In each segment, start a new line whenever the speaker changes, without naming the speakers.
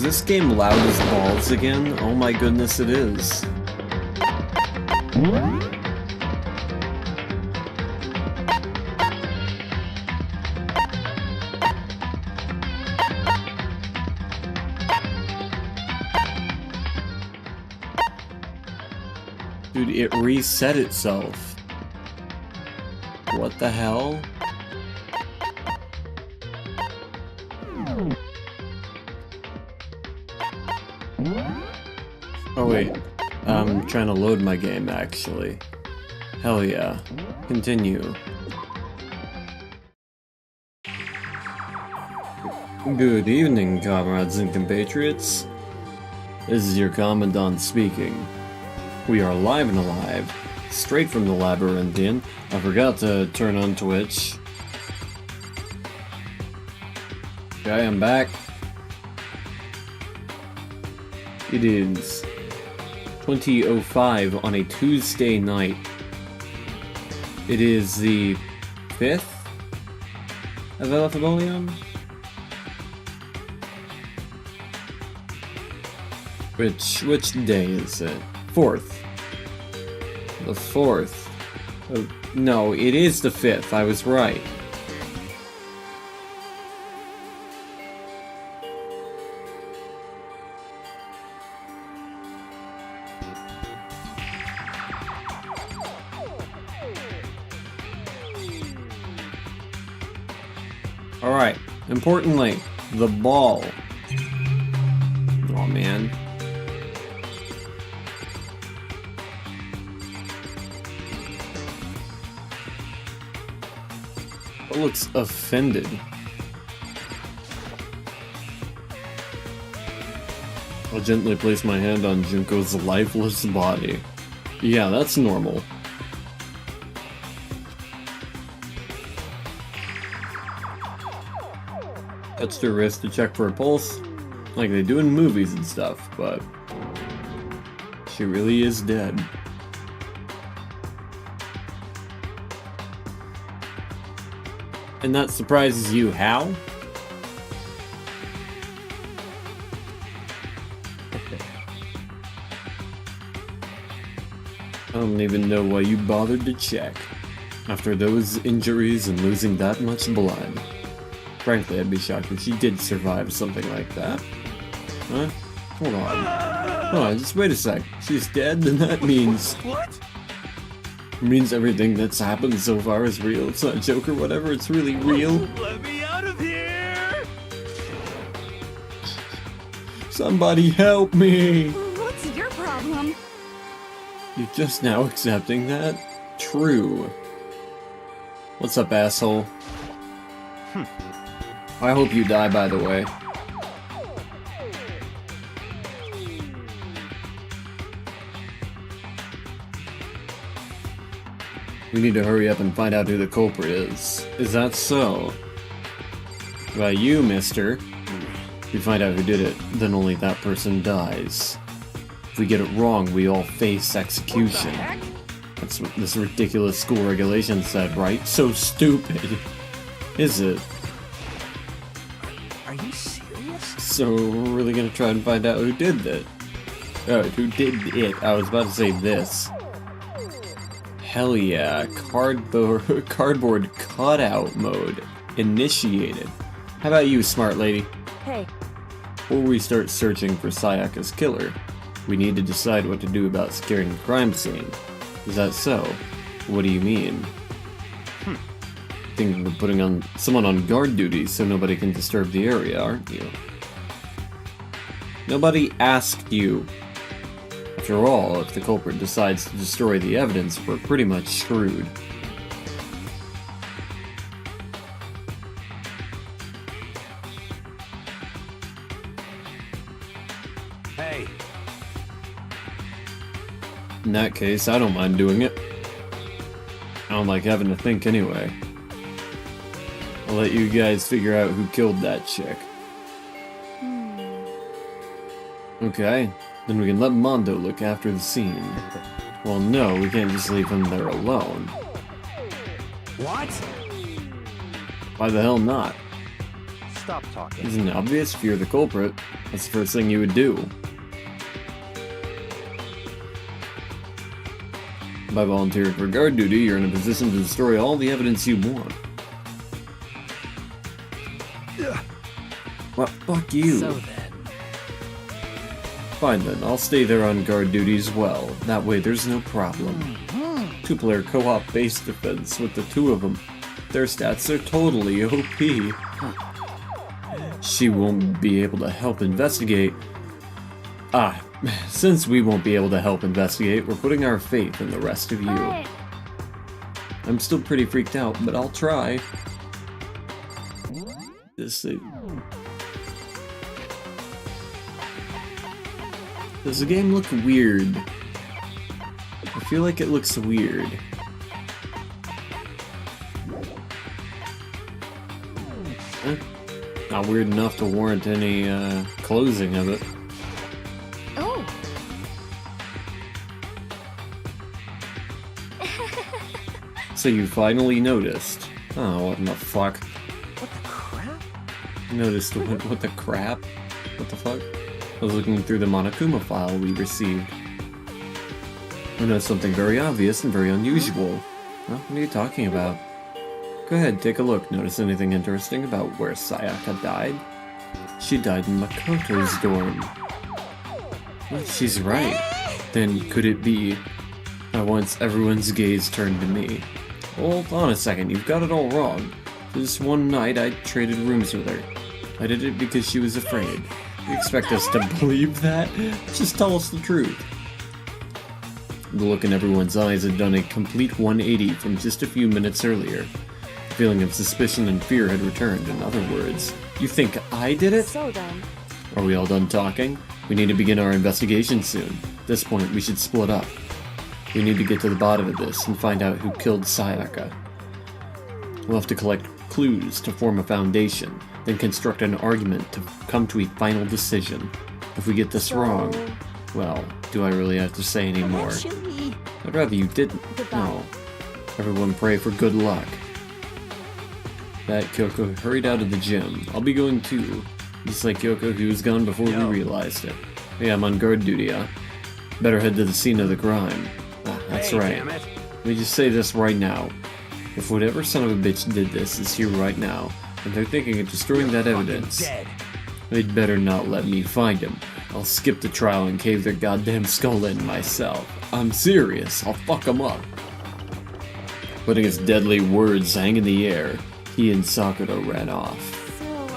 Is this game loud as balls again? Oh my goodness, it is. Dude, it reset itself. What the hell? Oh wait, I'm trying to load my game actually. Hell yeah. Continue. Good evening, comrades and compatriots. This is your commandant speaking. We are live and alive, straight from the Labyrinthian. I forgot to turn on Twitch. Okay, I'm back. It is 20:05 on a Tuesday night. It is the 5th of V-Regalia? Which day is it? 4th. The 4th. Oh, no, it is the 5th. I was right. Alright, importantly, the ball. Oh man. It looks offended. I'll gently place my hand on Junko's lifeless body. Yeah, that's normal. Touched her wrist to check for a pulse, like they do in movies and stuff, but she really is dead. And that surprises you, how? I don't even know why you bothered to check, after those injuries and losing that much blood. Frankly, I'd be shocked if she did survive something like that. Huh? Hold on. Hold on, just wait a sec. She's dead, then that means...
What?
Means everything that's happened so far is real. It's not a joke or whatever, it's really real.
Let me out of here!
Somebody help me!
What's your problem?
You're just now accepting that? True. What's up, asshole? I hope you die, by the way. We need to hurry up and find out who the culprit is. Is that so? Well, you, mister. If we find out who did it, then only that person dies. If we get it wrong, we all face execution. That's what this ridiculous school regulation said, right? So stupid. Is it?
Are you serious?
So we're really gonna try and find out who did that. Oh, who did it? I was about to say this. Hell yeah, cardboard cutout mode initiated. How about you, smart lady?
Hey.
Before we start searching for Sayaka's killer, we need to decide what to do about securing the crime scene. Is that so? What do you mean? Thinking of putting someone on guard duty so nobody can disturb the area, aren't you? Nobody asked you. After all, if the culprit decides to destroy the evidence, we're pretty much screwed.
Hey.
In that case, I don't mind doing it. I don't like having to think anyway. I'll let you guys figure out who killed that chick. Okay, then we can let Mondo look after the scene. Well, no, we can't just leave him there alone.
What?
Why the hell not?
Stop talking.
Isn't it obvious? If you're the culprit, that's the first thing you would do. By volunteering for guard duty, you're in a position to destroy all the evidence you want. Well, fuck you.
So then.
Fine then, I'll stay there on guard duty as well. That way there's no problem. Two-player co-op base defense with the two of them. Their stats are totally OP. She won't be able to help investigate. Since we won't be able to help investigate, we're putting our faith in the rest of you. I'm still pretty freaked out, but I'll try. Does the game look weird? I feel like it looks weird. Not weird enough to warrant any closing of it.
Oh.
So you finally noticed. Oh, what the fuck?
What the crap?
Noticed what the crap? What the fuck? I was looking through the Monokuma file we received. I noticed something very obvious and very unusual. Well, what are you talking about? Go ahead, take a look. Notice anything interesting about where Sayaka died? She died in Makoto's dorm. Well, she's right. Then could it be? At once, everyone's gaze turned to me. Hold on a second, you've got it all wrong. This one night, I traded rooms with her. I did it because she was afraid. You expect us to believe that? Just tell us the truth. The look in everyone's eyes had done a complete 180 from just a few minutes earlier. The feeling of suspicion and fear had returned. In other words, you think I did it?
So then.
Are we all done talking? We need to begin our investigation soon. At this point, we should split up. We need to get to the bottom of this and find out who killed Sayaka. We'll have to collect clues to form a foundation, then construct an argument to come to a final decision. If we get this wrong, well, do I really have to say any more?
Actually,
I'd rather you didn't.
Goodbye.
No. Everyone pray for good luck. That Kyoko hurried out of the gym. I'll be going too. Just like Kyoko, he was gone before we realized it. Yeah, I'm on guard duty, huh? Better head to the scene of the crime. That's
Hey,
right.
damn it.
Let me just say this right now. If whatever son of a bitch did this is here right now, and they're thinking of destroying that evidence,
Dead.
they'd better not let me find him. I'll skip the trial and cave their goddamn skull in myself. I'm serious. I'll fuck them up. Putting his deadly words hang in the air, he and Sakura ran off.
so,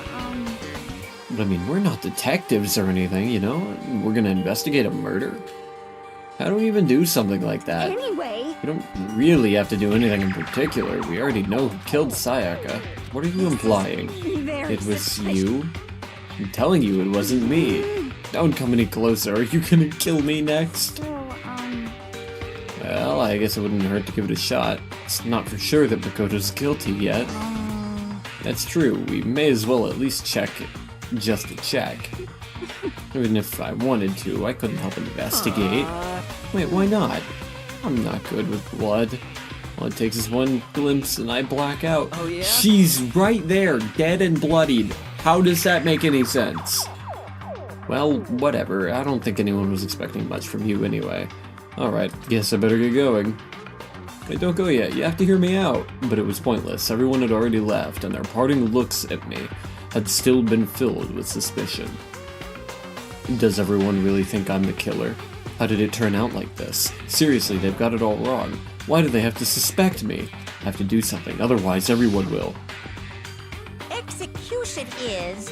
But I mean, we're not detectives or anything, you know? We're gonna investigate a murder? How do we even do something like that?
anyway.
We don't really have to do anything in particular. We already know who killed Sayaka. What are you implying?
Very
It was
suspicious.
you? I'm telling you it wasn't me. Don't come any closer. Are you gonna kill me next?
So,
Well, I guess it wouldn't hurt to give it a shot. It's not for sure that Makoto's guilty yet. That's true. We may as well at least check it. Just to check. Even if I wanted to, I couldn't help investigate. Wait, why not? I'm not good with blood. All it takes is one glimpse and I black out.
Oh, yeah?
She's right there, dead and bloodied. How does that make any sense? Well, whatever. I don't think anyone was expecting much from you anyway. Alright, guess I better get going. Hey, don't go yet. You have to hear me out. But it was pointless. Everyone had already left, and their parting looks at me had still been filled with suspicion. Does everyone really think I'm the killer? How did it turn out like this? Seriously, they've got it all wrong. Why do they have to suspect me? I have to do something, otherwise everyone will.
Execution is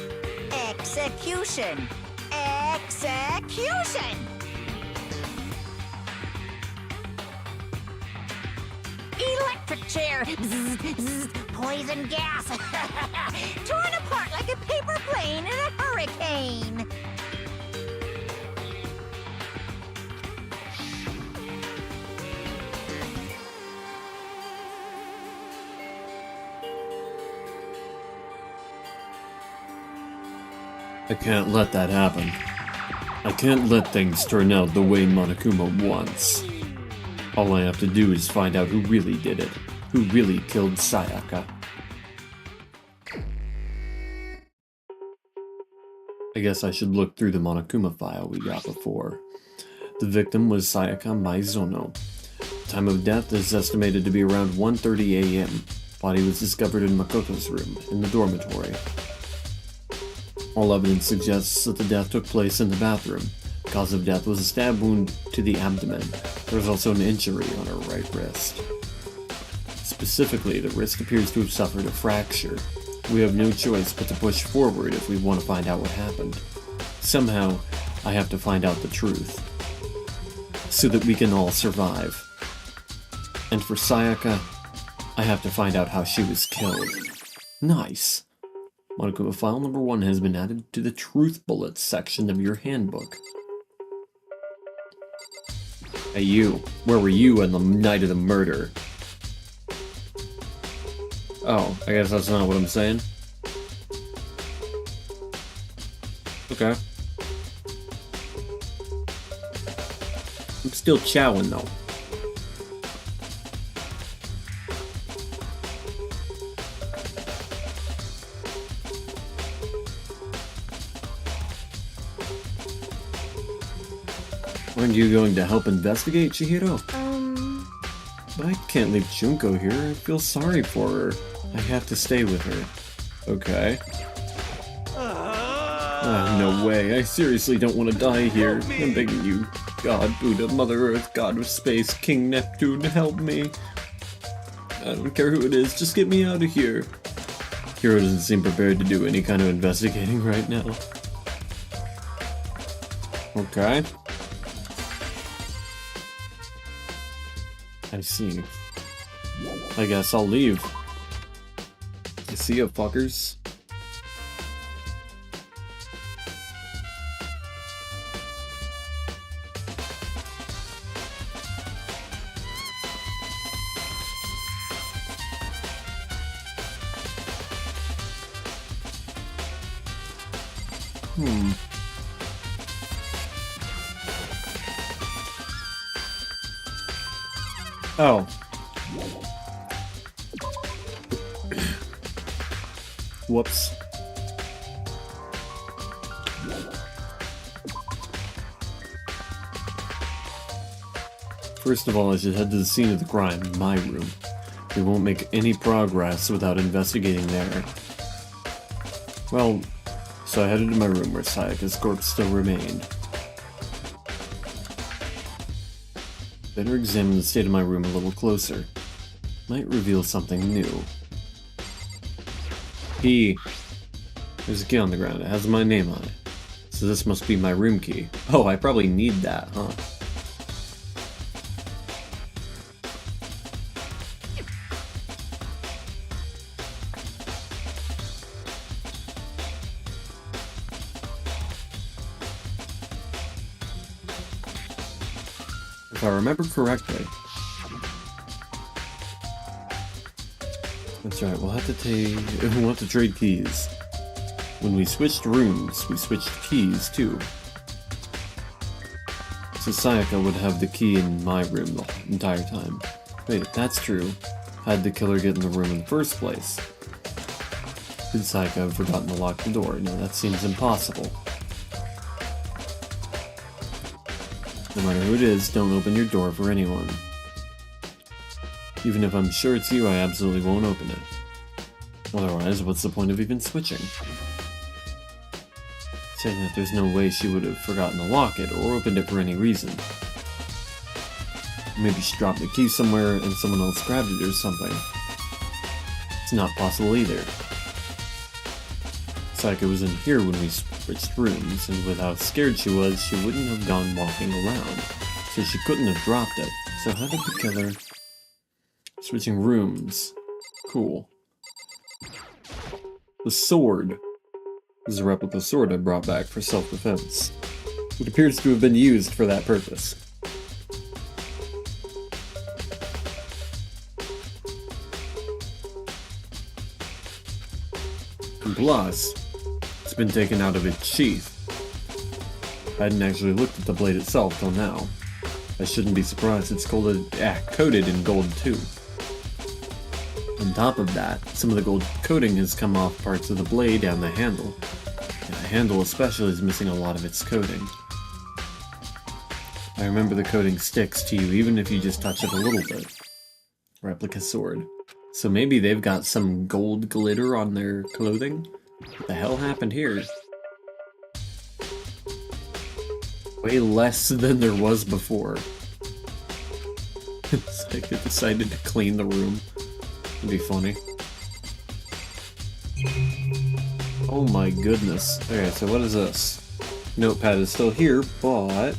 execution. Execution! Electric chair. Zzz, zzz, poison gas. Torn apart like a paper plane in a hurricane.
I can't let that happen. I can't let things turn out the way Monokuma wants. All I have to do is find out who really did it, who really killed Sayaka. I guess I should look through the Monokuma file we got before. The victim was Sayaka Maizono. Time of death is estimated to be around 1:30 a.m. Body was discovered in Makoto's room, in the dormitory. All evidence suggests that the death took place in the bathroom. Cause of death was a stab wound to the abdomen. There was also an injury on her right wrist. Specifically, the wrist appears to have suffered a fracture. We have no choice but to push forward if we want to find out what happened. Somehow, I have to find out the truth, so that we can all survive. And for Sayaka, I have to find out how she was killed. Nice! Monokuma file number 1 has been added to the Truth Bullets section of your handbook. Hey you, where were you on the night of the murder? Oh, I guess that's not what I'm saying. Okay. I'm still chowing though. Aren't you going to help investigate, Chihiro? But I can't leave Junko here. I feel sorry for her. I have to stay with her. Okay. No way. I seriously don't want to die here. I'm begging you. God, Buddha, Mother Earth, God of Space, King Neptune, help me. I don't care who it is, just get me out of here. Hiro doesn't seem prepared to do any kind of investigating right now. Okay. I see. I guess I'll leave. See ya, fuckers. Oh. Whoops. First of all, I should head to the scene of the crime, my room. We won't make any progress without investigating there. Well, so I headed to my room where Sayaka's corpse still remained. Better examine the state of my room a little closer. Might reveal something new. There's a key on the ground. It has my name on it. So this must be my room key. Oh, I probably need that, huh? If I remember correctly. That's right, we'll have to trade keys. When we switched rooms, we switched keys too. So Sayaka would have the key in my room the entire time. Wait, if that's true, how'd the killer get in the room in the first place? Did Sayaka have forgotten to lock the door? No, that seems impossible. No matter who it is, don't open your door for anyone. Even if I'm sure it's you, I absolutely won't open it. Otherwise, what's the point of even switching? Saying that there's no way she would have forgotten to lock it, or opened it for any reason. Maybe she dropped the key somewhere and someone else grabbed it or something. It's not possible either. Sayaka was in here when we switched rooms, and with how scared she was, she wouldn't have gone walking around. So she couldn't have dropped it. So how did the killer... Switching rooms. Cool. The sword is a replica sword I brought back for self-defense. It appears to have been used for that purpose. And plus, it's been taken out of its sheath. I hadn't actually looked at the blade itself till now. I shouldn't be surprised it's coated in gold too. On top of that, some of the gold coating has come off parts of the blade and the handle. And I handle especially is missing a lot of its coating. I remember the coating sticks to you even if you just touch it a little bit. Replica sword. So maybe they've got some gold glitter on their clothing? What the hell happened here? Way less than there was before. It's like they decided to clean the room. It'd be funny. Oh my goodness. Okay, so what is this? Notepad is still here, but I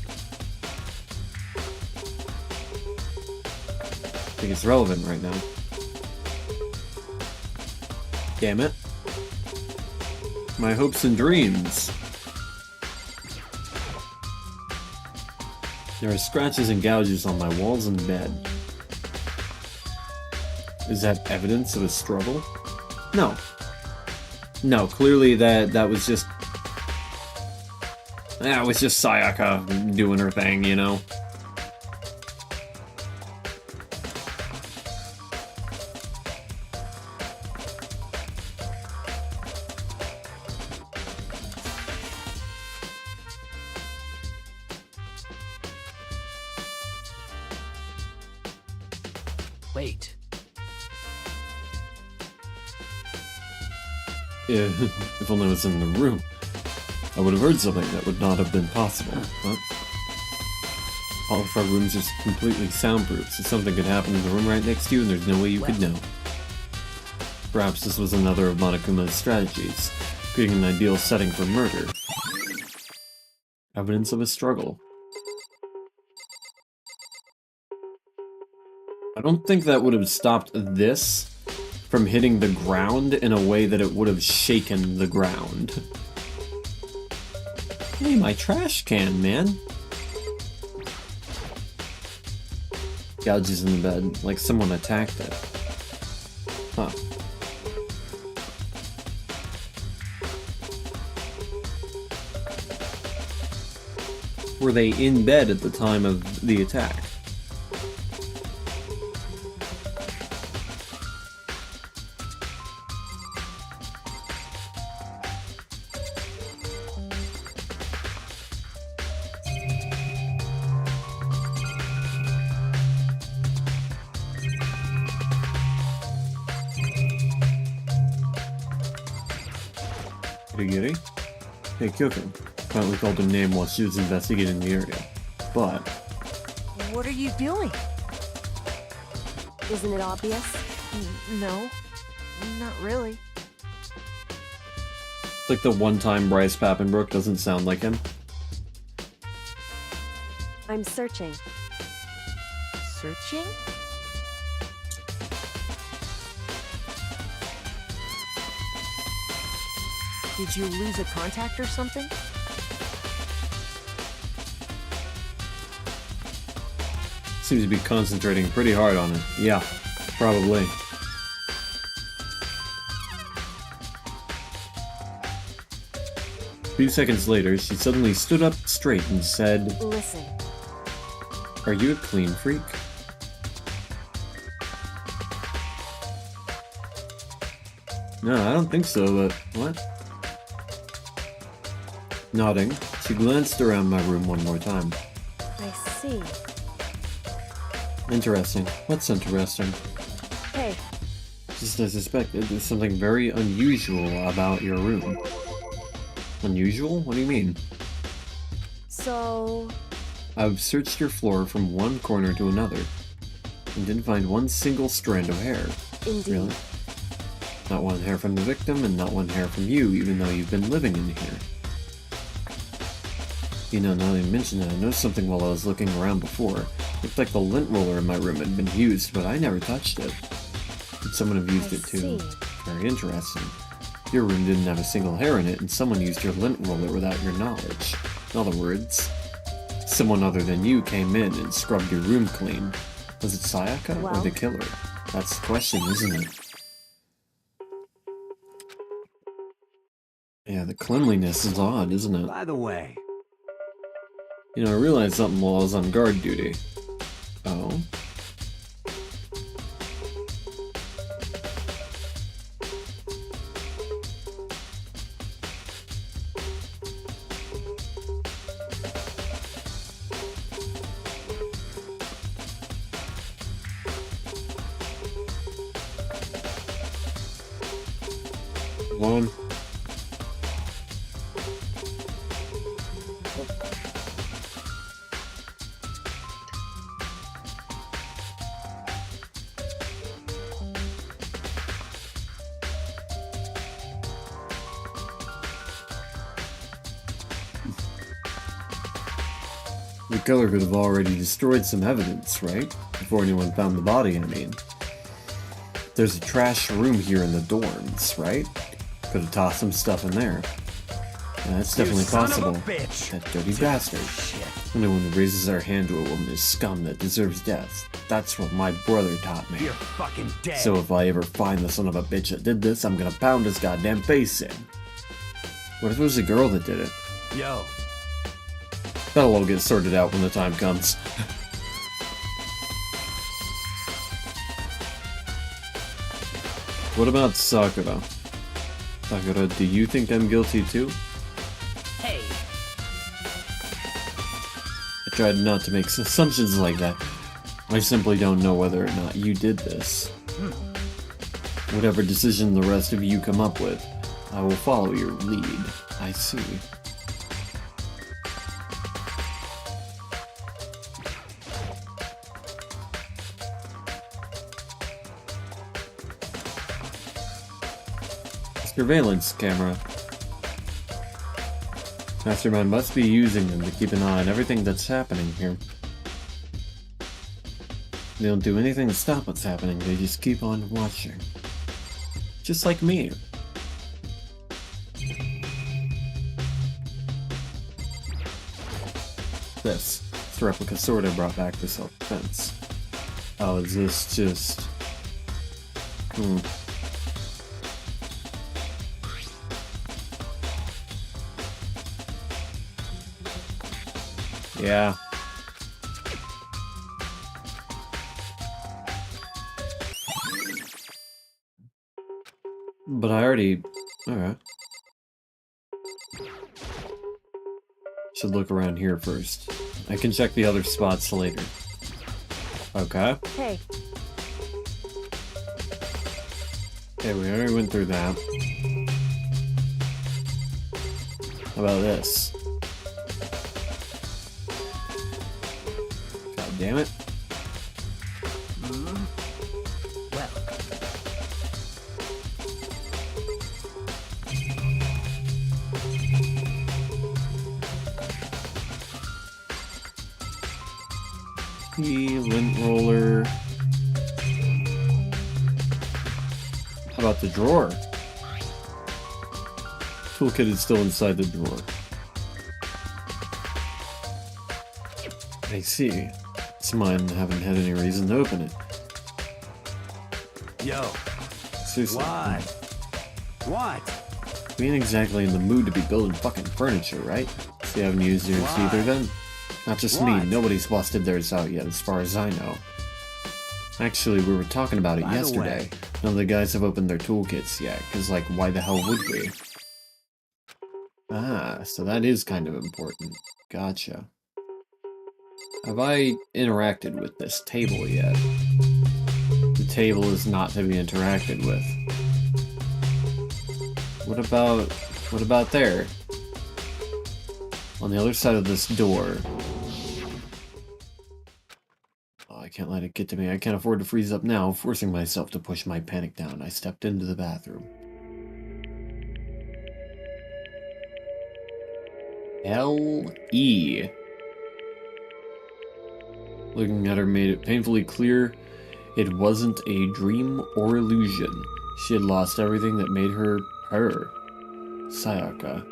think it's relevant right now. Damn it. My hopes and dreams. There are scratches and gouges on my walls and bed. Is that evidence of a struggle? No. No, clearly that was just... That was just Sayaka doing her thing, you know?
Wait.
Yeah, if only I was in the room. I would have heard something that would not have been possible, but... All of our rooms are completely soundproof, so something could happen in the room right next to you and there's no way you could know. Perhaps this was another of Monokuma's strategies, creating an ideal setting for murder. Evidence of a struggle. I don't think that would have stopped this from hitting the ground in a way that it would have shaken the ground. Hey, my trash can, man. Gouges in the bed, like someone attacked it. Huh. Were they in bed at the time of the attack? Gitty? Hey, Kyoko. Apparently called her name while she was investigating the area. But...
What are you doing? Isn't it obvious?
No. Not really.
it's like the one time Bryce Papenbrook doesn't sound like him.
I'm searching.
Searching? Did you lose a contact or something?
Seems to be concentrating pretty hard on it. Yeah, probably. A few seconds later, she suddenly stood up straight and said,
Listen.
"Are you a clean freak?" No, I don't think so, but what? Nodding, she glanced around my room one more time.
I see.
Interesting. What's interesting?
Hey.
Just as suspected, there's something very unusual about your room. Unusual? What do you mean?
So...
I've searched your floor from one corner to another, and didn't find one single strand of hair.
Indeed.
Really? Not one hair from the victim, and not one hair from you, even though you've been living in here. You know, now that you mention it, I noticed something while I was looking around before. Looked like the lint roller in my room had been used, but I never touched it. Could someone have used it too?
See.
Very interesting. Your room didn't have a single hair in it, and someone used your lint roller without your knowledge. In other words, someone other than you came in and scrubbed your room clean. Was it Sayaka or the killer? That's the question, isn't it? Yeah, the cleanliness is odd, isn't it?
By the way,
You know, I realized something while I was on guard duty. Oh? move on. The killer could have already destroyed some evidence, right? Before anyone found the body, I mean. There's a trash room here in the dorms, right? Could have tossed some stuff in there. Yeah, that's definitely possible. That dirty bastard. Anyone who raises their hand to a woman is scum that deserves death. That's what my brother taught me.
You're fucking dead.
So if I ever find the son of a bitch that did this, I'm gonna pound his goddamn face in. What if it was a girl that did it?
Yo.
That'll all get sorted out when the time comes. What about Sakura? Sakura, do you think I'm guilty too?
Hey,
I tried not to make assumptions like that. I simply don't know whether or not you did this. Whatever decision the rest of you come up with, I will follow your lead. I see. Surveillance camera. Mastermind must be using them to keep an eye on everything that's happening here. They don't do anything to stop what's happening, they just keep on watching. Just like me. This. It's a replica sword I brought back for self-defense. Oh, is this just... Yeah. But I already... Alright. Should look around here first. I can check the other spots later. Okay.
Hey,
Okay, we already went through that. How about this? God damn it.
well,
Lint roller. How about the drawer? Toolkit is still inside the drawer. I see. It's mine. I haven't had any reason to open it.
Yo.
Seriously.
What?
We ain't exactly in the mood to be building fucking furniture, right? So you haven't used yours
Why?
either then? Not just
What?
me, nobody's busted theirs out yet as far as I know. Actually, we were talking about it
By the
yesterday.
way-
None of the guys have opened their toolkits yet, cause like, why the hell would we? Ah, so that is kind of important. Gotcha. Have I interacted with this table yet? The table is not to be interacted with. What about there? On the other side of this door. Oh, I can't let it get to me. I can't afford to freeze up now. Forcing myself to push my panic down, I stepped into the bathroom. L.E. Looking at her made it painfully clear it wasn't a dream or illusion. She had lost everything that made her her. Sayaka.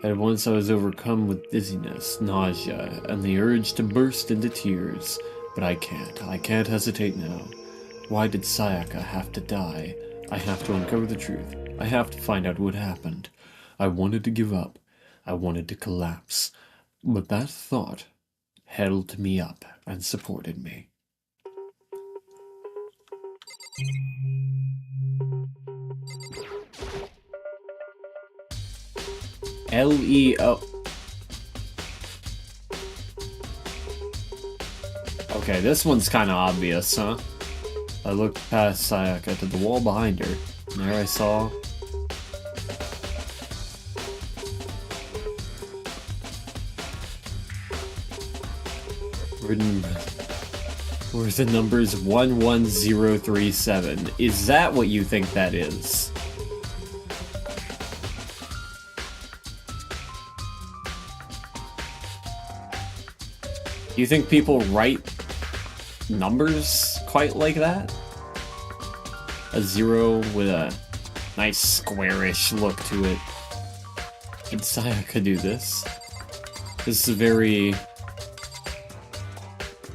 At once I was overcome with dizziness, nausea, and the urge to burst into tears. But I can't hesitate now. Why did Sayaka have to die? I have to uncover the truth. I have to find out what happened. I wanted to give up. I wanted to collapse. But that thought held me up and supported me. L-E-O. Okay, this one's kind of obvious, huh? I looked past Sayaka to the wall behind her, and there I saw Or the number's 11037. Is that what you think that is? Do you think people write numbers quite like that? A 0 with a nice squarish look to it. Did Sayaka do this? This is a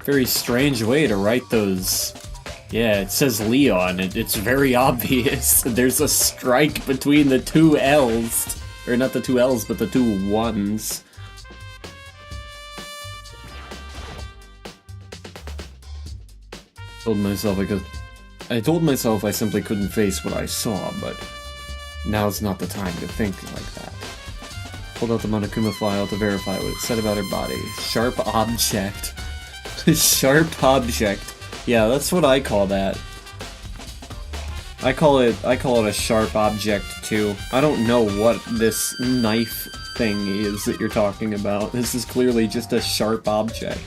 very strange way to write those. Yeah, it says Leon. It's very obvious. There's a strike between the two L's. Or not the two L's, but the two ones. I told myself I simply couldn't face what I saw, but now's not the time to think like that. Pulled out the Monokuma file to verify what it said about her body. Sharp object. Sharp object. Yeah, that's what I call that. I call it a sharp object too. I don't know what this knife thing is that you're talking about. This is clearly just a sharp object.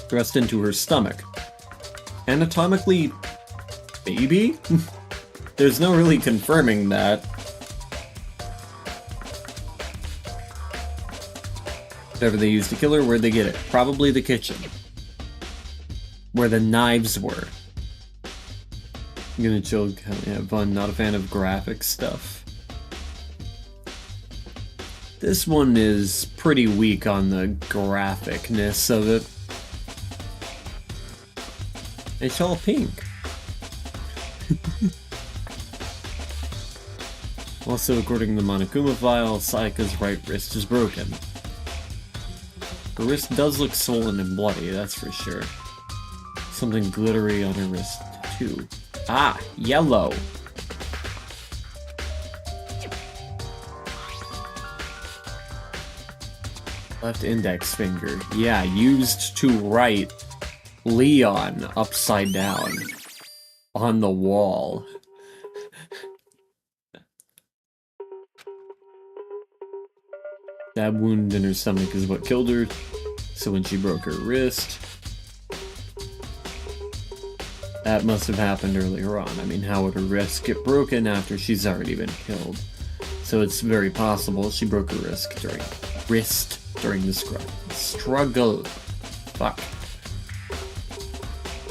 Thrust into her stomach. Anatomically, baby? There's no really confirming that. Whatever they used to kill her, where'd they get it? Probably the kitchen. Where the knives were. I'm gonna chill, have fun, not a fan of graphic stuff. This one is pretty weak on the graphicness of it. It's all pink. Also, according to the Monokuma file, Sayaka's right wrist is broken. Her wrist does look swollen and bloody, that's for sure. Something glittery on her wrist, too. Ah, yellow! Left index finger. Yeah, used to write Leon upside down on the wall. That wound in her stomach is what killed her, so when she broke her wrist, that must have happened earlier on. I mean, how would her wrist get broken after she's already been killed? So it's very possible she broke her wrist during the struggle. Fuck.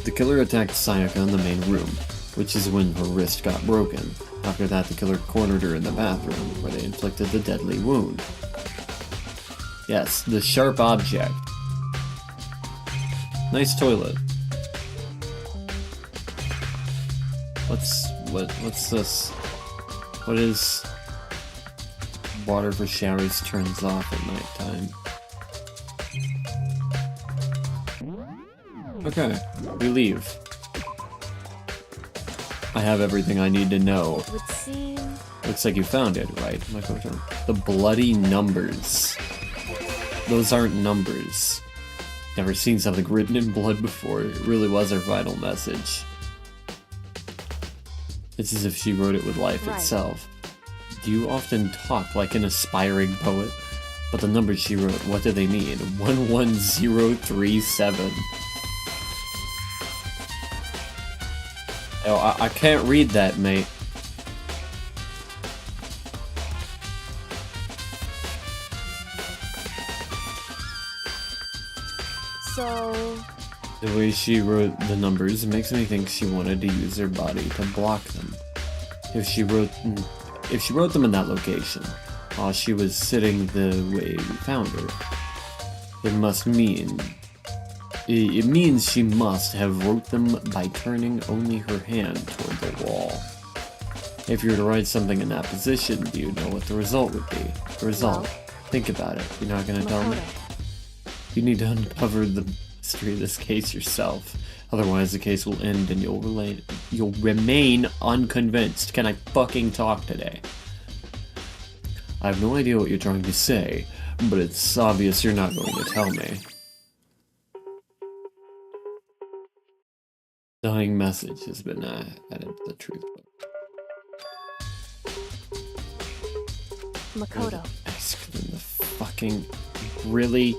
The killer attacked Sayaka in the main room, which is when her wrist got broken. After that, the killer cornered her in the bathroom, where they inflicted the deadly wound. Yes, the sharp object. Nice toilet. What's this? What is water for showers turns off at nighttime? Okay, we leave. I have everything I need to know.
It would seem...
Looks like you found it, right? The bloody numbers. Those aren't numbers. Never seen something written in blood before. It really was her final message. It's as if she wrote it with life itself. Do you often talk like an aspiring poet? But the numbers she wrote, what do they mean? 11037. Oh, I can't read that, mate.
So...
The way she wrote the numbers makes me think she wanted to use her body to block them. If she wrote them in that location, while she was sitting the way we found her, it means she must have wrote them by turning only her hand toward the wall. If you were to write something in that position, do you know what the result would be? The result. Think about it. You're not gonna tell me? You need to uncover the mystery of this case yourself. Otherwise the case will end and you'll remain unconvinced. Can I fucking talk today? I have no idea what you're trying to say, but it's obvious you're not going to tell me. dying message has been added to the truth book.
Makoto.
Ask them the fucking... Really?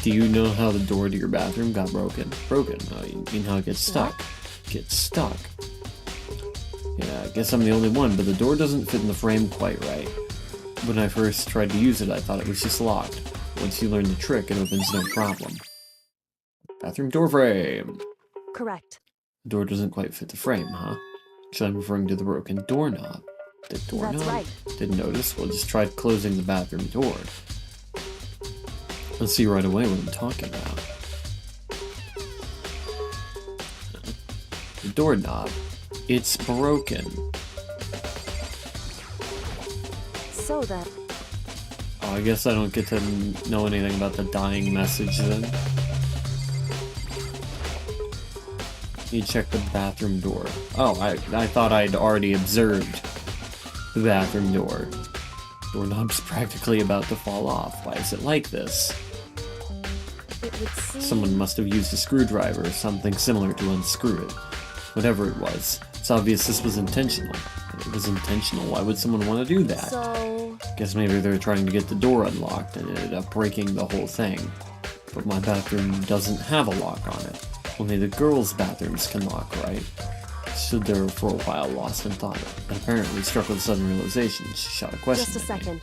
Do you know how the door to your bathroom got broken? Broken? Oh, you mean how it gets stuck?
What?
Gets stuck. Yeah, I guess I'm the only one, but the door doesn't fit in the frame quite right. When I first tried to use it, I thought it was just locked. Once you learn the trick, it opens no problem. Bathroom door frame!
Correct.
The door doesn't quite fit the frame, huh? So I'm referring to the broken doorknob. The doorknob?
That's right.
Didn't notice? Well, just tried closing the bathroom door. Let's see right away what I'm talking about. The doorknob. It's broken.
So then,
Oh, I guess I don't get to know anything about the dying message then. You check the bathroom door. Oh, I thought I'd already observed the bathroom door. Doorknob's practically about to fall off. Why is it like this?
it would seem...
Someone must have used a screwdriver or something similar to unscrew it. Whatever it was, it's obvious this was intentional. If it was intentional, why would someone want to do that?
So...
Guess maybe they were trying to get the door unlocked and ended up breaking the whole thing. But my bathroom doesn't have a lock on it. Only the girls' bathrooms can lock, right? Stood there for a while, lost in thought, and apparently struck with a sudden realization. She shot a question
Just a
at me.
second.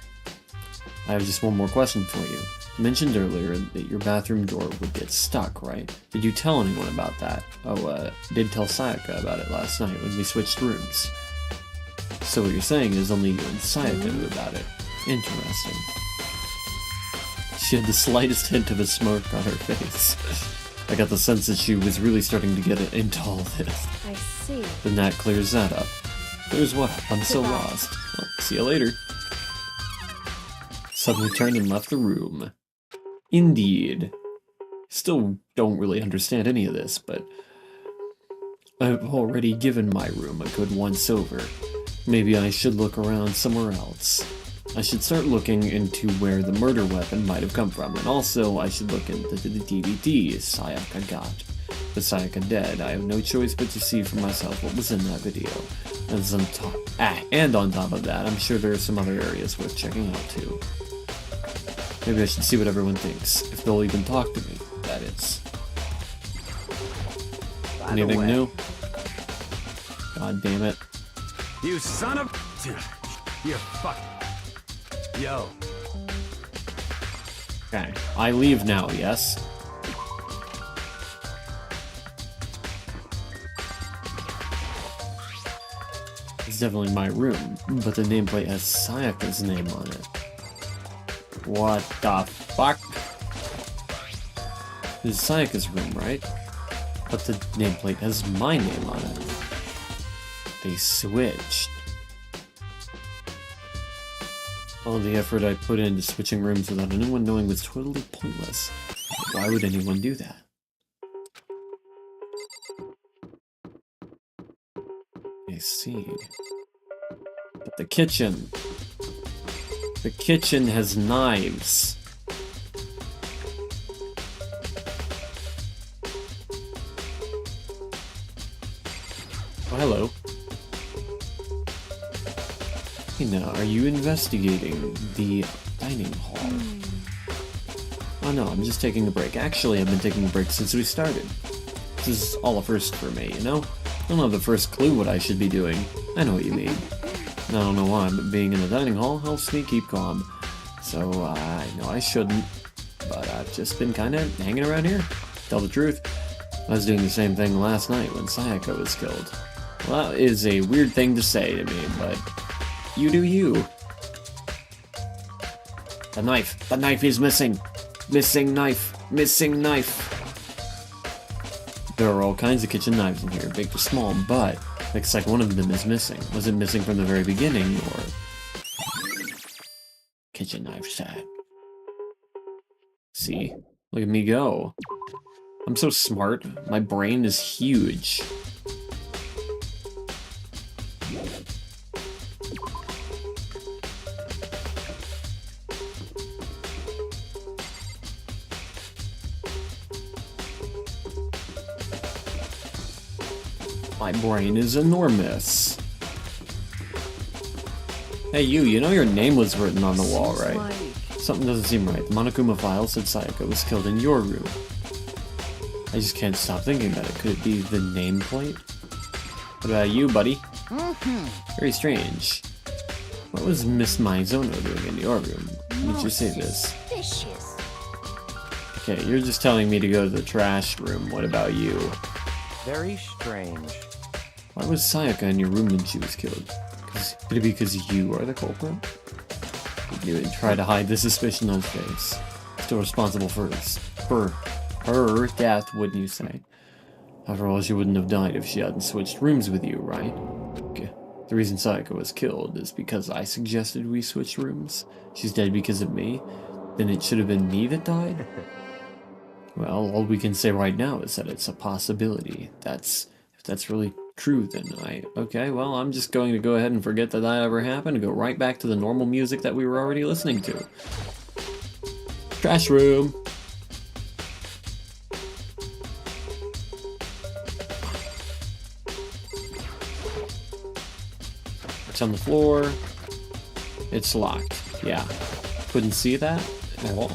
I have just one more question for you. You mentioned earlier that your bathroom door would get stuck, right? Did you tell anyone about that? Oh, did tell Sayaka about it last night when we switched rooms. So what you're saying is only you and Sayaka knew about it. Interesting. She had the slightest hint of a smirk on her face. I got the sense that she was really starting to get into all this.
I see.
Then that clears that up. Clears what? I'm so
Goodbye.
lost. Well, see you later. Suddenly turned and left the room. Indeed. Still don't really understand any of this, but I've already given my room a good once over. Maybe I should look around somewhere else. I should start looking into where the murder weapon might have come from, and also I should look into the DVD Sayaka got. With Sayaka dead, I have no choice but to see for myself what was in that video. And on top of that, I'm sure there are some other areas worth checking out too. Maybe I should see what everyone thinks, if they'll even talk to me, that is. Anything new? God damn it.
You son of... You fuck... Yo.
Okay, I leave now, yes? It's definitely my room, but the nameplate has Sayaka's name on it. What the fuck? This is Sayaka's room, right? But the nameplate has my name on it. They switched. All the effort I put into switching rooms without anyone knowing was totally pointless. Why would anyone do that? I see. But the kitchen... The kitchen has knives. Oh, hello. Hey now, are you investigating the dining hall? Oh no, I'm just taking a break. Actually, I've been taking a break since we started. This is all a first for me, you know? I don't have the first clue what I should be doing. I know what you mean. I don't know why, but being in the dining hall helps me keep calm. So, I know I shouldn't, but I've just been kinda hanging around here. Tell the truth, I was doing the same thing last night when Sayaka was killed. Well, that is a weird thing to say to me, but you do you. The knife. The knife is missing. Missing knife. Missing knife. There are all kinds of kitchen knives in here, big to small, but looks like one of them is missing. Was it missing from the very beginning, or... Kitchen knife set. See? Look at me go. I'm so smart. My brain is huge. My brain is enormous. Hey you know your name was written on the wall, right? Something doesn't seem right. The Monokuma file said Sayaka was killed in your room. I just can't stop thinking about it. Could it be the nameplate? What about you, buddy? Very strange. What was Miss Maizono doing in your room? Why did you say this?
Suspicious.
Okay, you're just telling me to go to the trash room. What about you?
Very strange.
Why was Sayaka in your room when she was killed? Could it be because you are the culprit? You would try to hide the suspicion on his face. Still responsible for her death, wouldn't you say? After all, she wouldn't have died if she hadn't switched rooms with you, right? Okay. The reason Sayaka was killed is because I suggested we switch rooms. She's dead because of me. Then it should have been me that died? Well, all we can say right now is that it's a possibility. If that's really true, then okay, well, I'm just going to go ahead and forget that ever happened and go right back to the normal music that we were already listening to. Trash room! It's on the floor. It's locked. Yeah. Couldn't see that at all.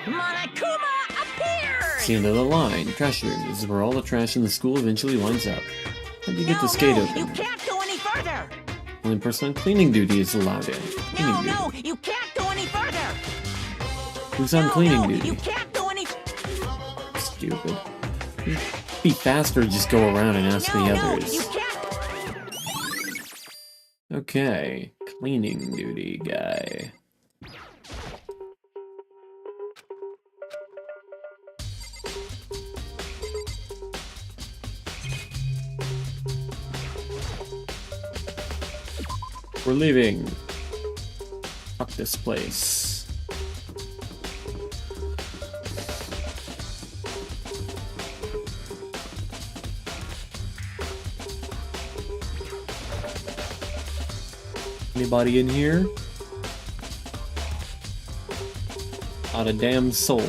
Monokuma appeared!
It's the end of the line. Trash room. This is where all the trash in the school eventually winds up. How do you get this gate open?
You can't go any further!
Only person on cleaning duty is allowed in.
No, you can't go any further!
Who's on cleaning duty?
You can't go any...
Stupid. Be faster, just go around and ask the others.
You can't...
Okay, cleaning duty guy. We're leaving. Fuck this place. Anybody in here? Not a damn soul.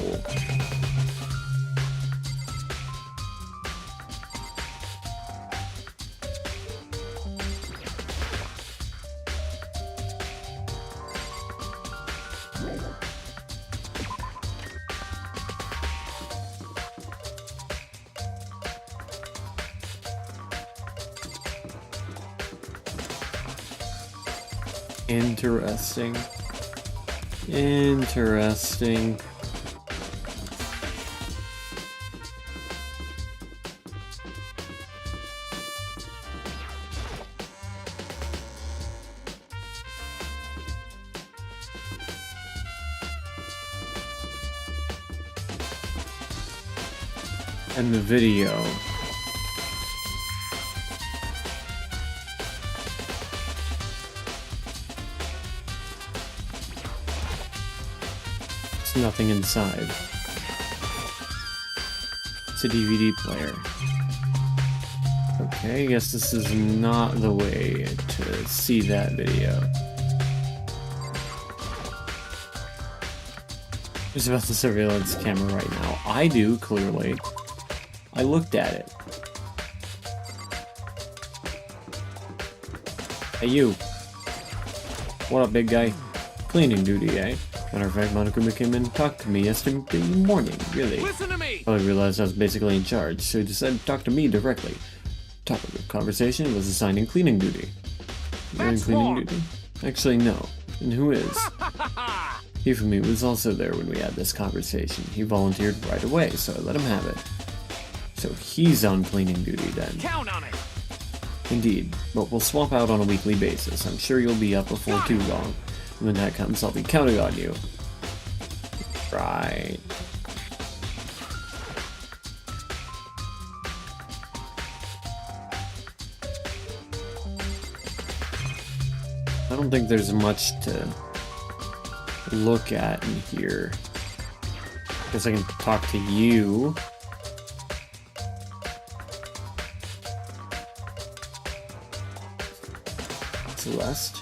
Interesting. Interesting. And the video. Nothing inside. It's a DVD player. Okay, I guess this is not the way to see that video. Who's about the surveillance camera right now? I do, clearly. I looked at it. Hey, you. What up, big guy? Cleaning duty, eh? Matter of fact, Monokuma came in and talked to me yesterday morning, really.
Listen to me!
Probably realized I was basically in charge, so he decided to talk to me directly. Topic of conversation was assigning cleaning duty. You're in cleaning duty? Actually, no. And who is? Hifumi was also there when we had this conversation. He volunteered right away, so I let him have it. So he's on cleaning duty then.
Count on it!
Indeed, but we'll swap out on a weekly basis. I'm sure you'll be up before too long. When that comes, I'll be counting on you. Right. I don't think there's much to look at in here. Guess I can talk to you. Celeste?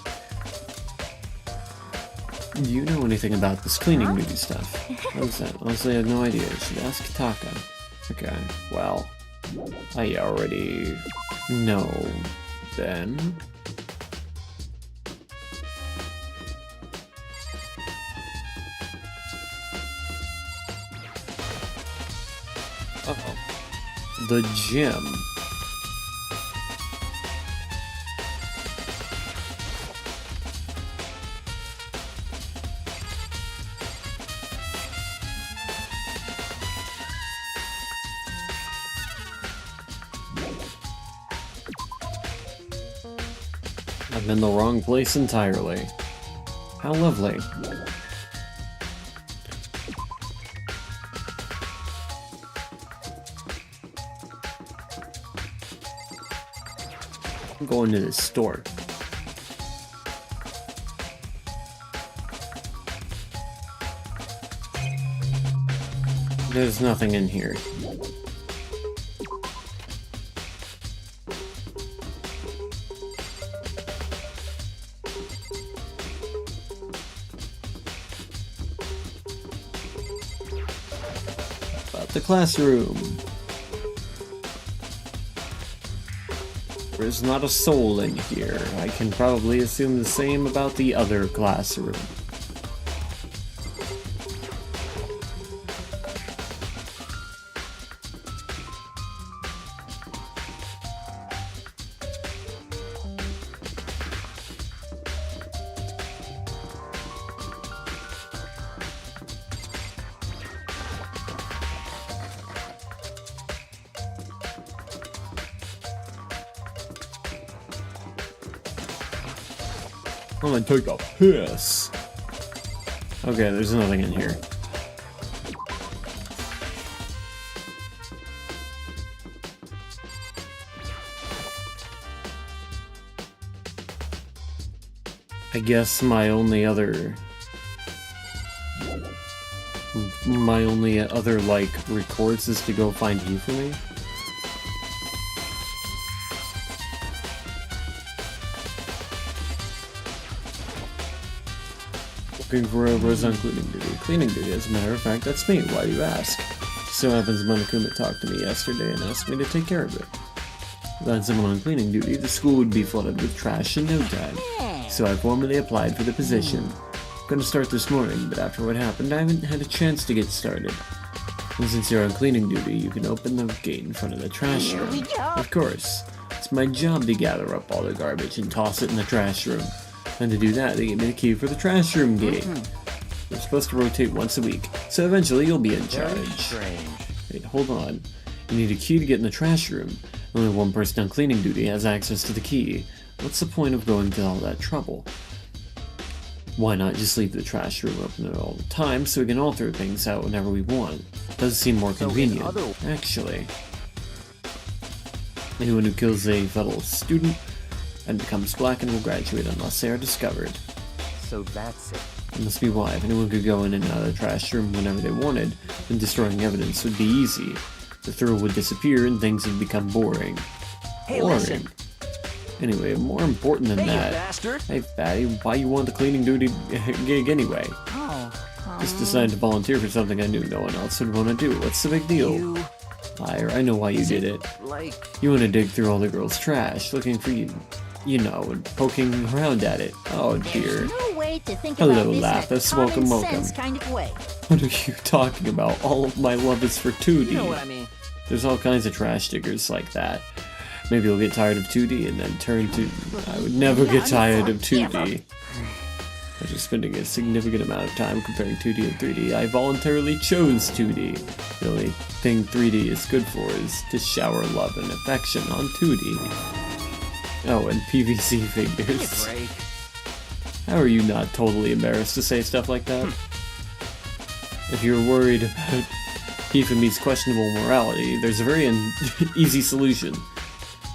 Do you know anything about this cleaning duty stuff? What is that? Honestly, I have no idea. You should ask Taka. Okay, well, I already know, then. Uh-oh. The gym. I'm in the wrong place entirely. How lovely. I'm going to this store. There's nothing in here. The classroom. There's not a soul in here. I can probably assume the same about the other classroom. I'm gonna take a piss. Okay, there's nothing in here. I guess my only other like recourse is to go find you for me. Looking for whoever's on cleaning duty. Cleaning duty, as a matter of fact, that's me. Why do you ask? So happens Monokuma talked to me yesterday and asked me to take care of it. Without someone on cleaning duty, the school would be flooded with trash in no time. So I formally applied for the position. I'm gonna start this morning, but after what happened, I haven't had a chance to get started. And since you're on cleaning duty, you can open the gate in front of the trash room. Of course. It's my job to gather up all the garbage and toss it in the trash room. And to do that, they gave me the key for the trash room gate. We're supposed to rotate once a week, so eventually you'll be in charge.
Very strange.
Wait, hold on. You need a key to get in the trash room. Only one person on cleaning duty has access to the key. What's the point of going to all that trouble? Why not just leave the trash room open at all the time so we can all throw things out whenever we want? Does seem more convenient, actually. Anyone who kills a fellow student and becomes black and will graduate unless they are discovered.
So that's it.
That must be why. If anyone could go in and out of the trash room whenever they wanted, then destroying evidence would be easy. The thrill would disappear and things would become boring.
Hey,
Boring.
listen.
Anyway, more important than
Hey, you
that.
bastard.
Hey, fatty, why you want the cleaning duty gig anyway? Just decided to volunteer for something I knew no one else would want to do. What's the big deal?
You
Liar, I know why you did it.
like
You want to dig through all the girls' trash, looking for you know, and poking around at it. Oh dear.
There's no way to think
Hello,
about this
Lapis.
in a
Welcome,
common
welcome.
sense kind of way.
What are you talking about? All of my love is for 2D.
you know what I mean.
There's all kinds of trash diggers like that. Maybe you'll get tired of 2D and then turn to... I would never get tired of 2D. After spending a significant amount of time comparing 2D and 3D, I voluntarily chose 2D. The only thing 3D is good for is to shower love and affection on 2D. Oh, and PVC figures.
Break.
How are you not totally embarrassed to say stuff like that? If you're worried about Hifumi's questionable morality, there's a very easy solution.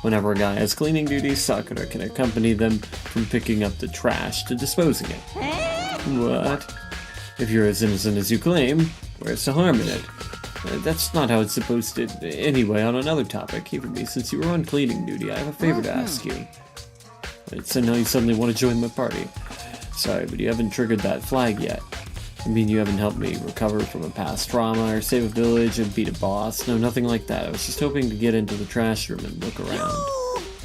Whenever a guy has cleaning duty, Sakura can accompany them from picking up the trash to disposing it. What? If you're as innocent as you claim, where's the harm in it? That's not how it's supposed to... Anyway, on another topic, Hifumi, since you were on cleaning duty, I have a favor to ask you. So now you suddenly want to join my party. Sorry, but you haven't triggered that flag yet. I mean, you haven't helped me recover from a past trauma or save a village and beat a boss. No, nothing like that. I was just hoping to get into the trash room and look around.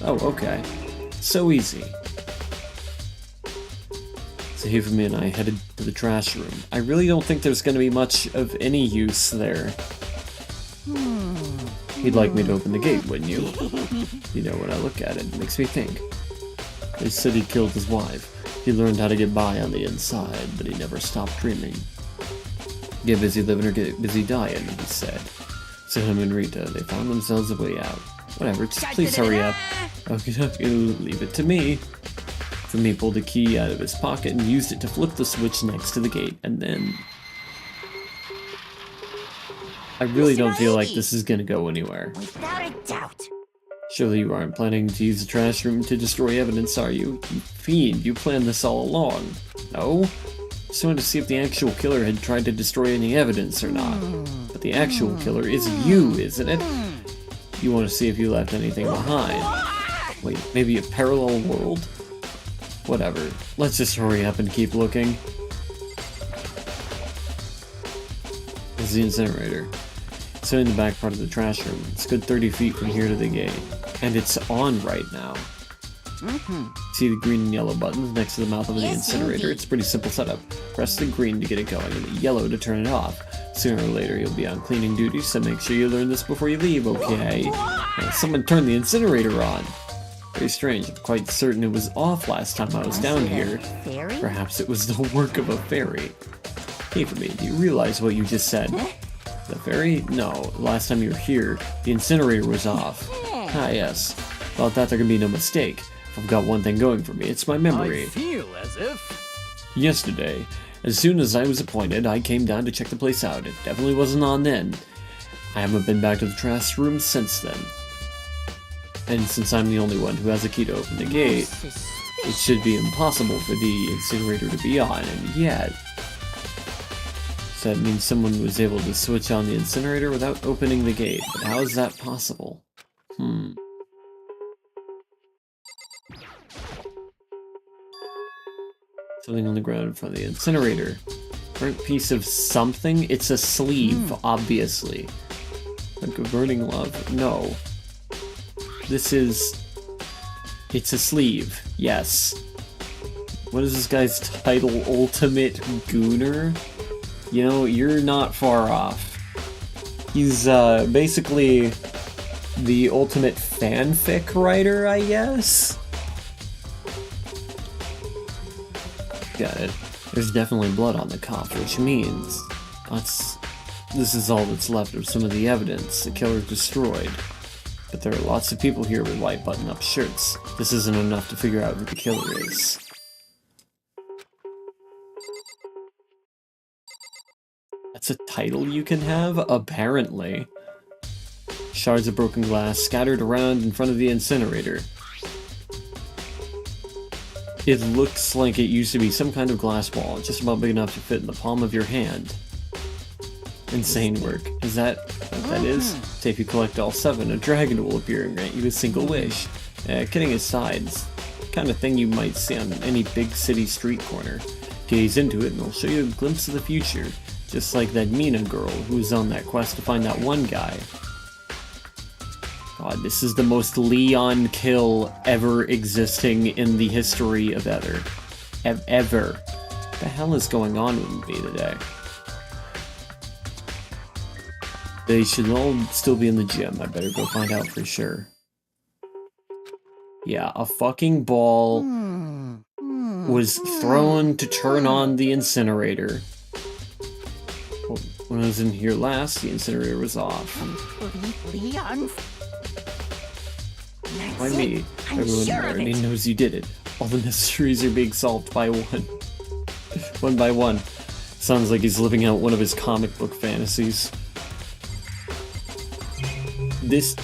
Oh, okay. So easy. So Hifumi and I headed to the trash room. I really don't think there's going to be much of any use there. You'd like me to open the gate, wouldn't you? You know, when I look at it, it makes me think. They said he killed his wife. He learned how to get by on the inside, but he never stopped dreaming. Get busy living or get busy dying, he said. So him and Rita, they found themselves a way out. Whatever, just please hurry up. Okay, leave it to me. Fumi pulled a key out of his pocket and used it to flip the switch next to the gate, and then... I really don't feel like this is gonna go anywhere.
Without a doubt.
Surely you aren't planning to use the trash room to destroy evidence, are you? You fiend, you planned this all along. No? Just wanted to see if the actual killer had tried to destroy any evidence or not. But the actual killer is you, isn't it? You want to see if you left anything behind. Wait, maybe a parallel world? Whatever. Let's just hurry up and keep looking. This is the incinerator. So in the back part of the trash room. It's a good 30 feet from here to the gate. And it's on right now. See the green and yellow buttons next to the mouth of the incinerator? It's a pretty simple setup. Press the green to get it going and the yellow to turn it off. Sooner or later you'll be on cleaning duty, so make sure you learn this before you leave, okay? Someone turned the incinerator on. Very strange. I'm quite certain it was off last time I was down here.
Fairy?
Perhaps it was the work of a fairy. Hey, for me, do you realize what you just said? The fairy? No. Last time you were here, the incinerator was off. Ah, yes. About that, there can be no mistake. If I've got one thing going for me, it's my memory.
I feel as if...
Yesterday, as soon as I was appointed, I came down to check the place out. It definitely wasn't on then. I haven't been back to the trash room since then. And since I'm the only one who has a key to open the gate, it should be impossible for the incinerator to be on, and yet... So that means someone was able to switch on the incinerator without opening the gate. But how is that possible? Something on the ground in front of the incinerator. Burnt piece of something? It's a sleeve, obviously. Like a burning love? No. This is... It's a sleeve. Yes. What is this guy's title? Ultimate Gooner? You know, you're not far off. He's, basically the ultimate fanfic writer, I guess? Got it. There's definitely blood on the cuff, which means this is all that's left of some of the evidence the killer destroyed. But there are lots of people here with white button-up shirts. This isn't enough to figure out who the killer is. That's a title you can have? Apparently. Shards of broken glass scattered around in front of the incinerator. It looks like it used to be some kind of glass ball, just about big enough to fit in the palm of your hand. Insane work. Is that what that is? So if you collect all 7, a dragon will appear and grant you a single wish. Kidding aside, it's the kind of thing you might see on any big city street corner. Gaze into it and it'll show you a glimpse of the future. Just like that Mina girl who was on that quest to find that one guy. God, this is the most Leon kill ever existing in the history of ever. Ever. What the hell is going on with me today? They should all still be in the gym. I better go find out for sure. Yeah, a fucking ball was thrown to turn on the incinerator. Well, when I was in here last, the incinerator was off.
Leon.
Why me? Everyone already knows you did it. All the mysteries are being solved by one. One by one. Sounds like he's living out one of his comic book fantasies. These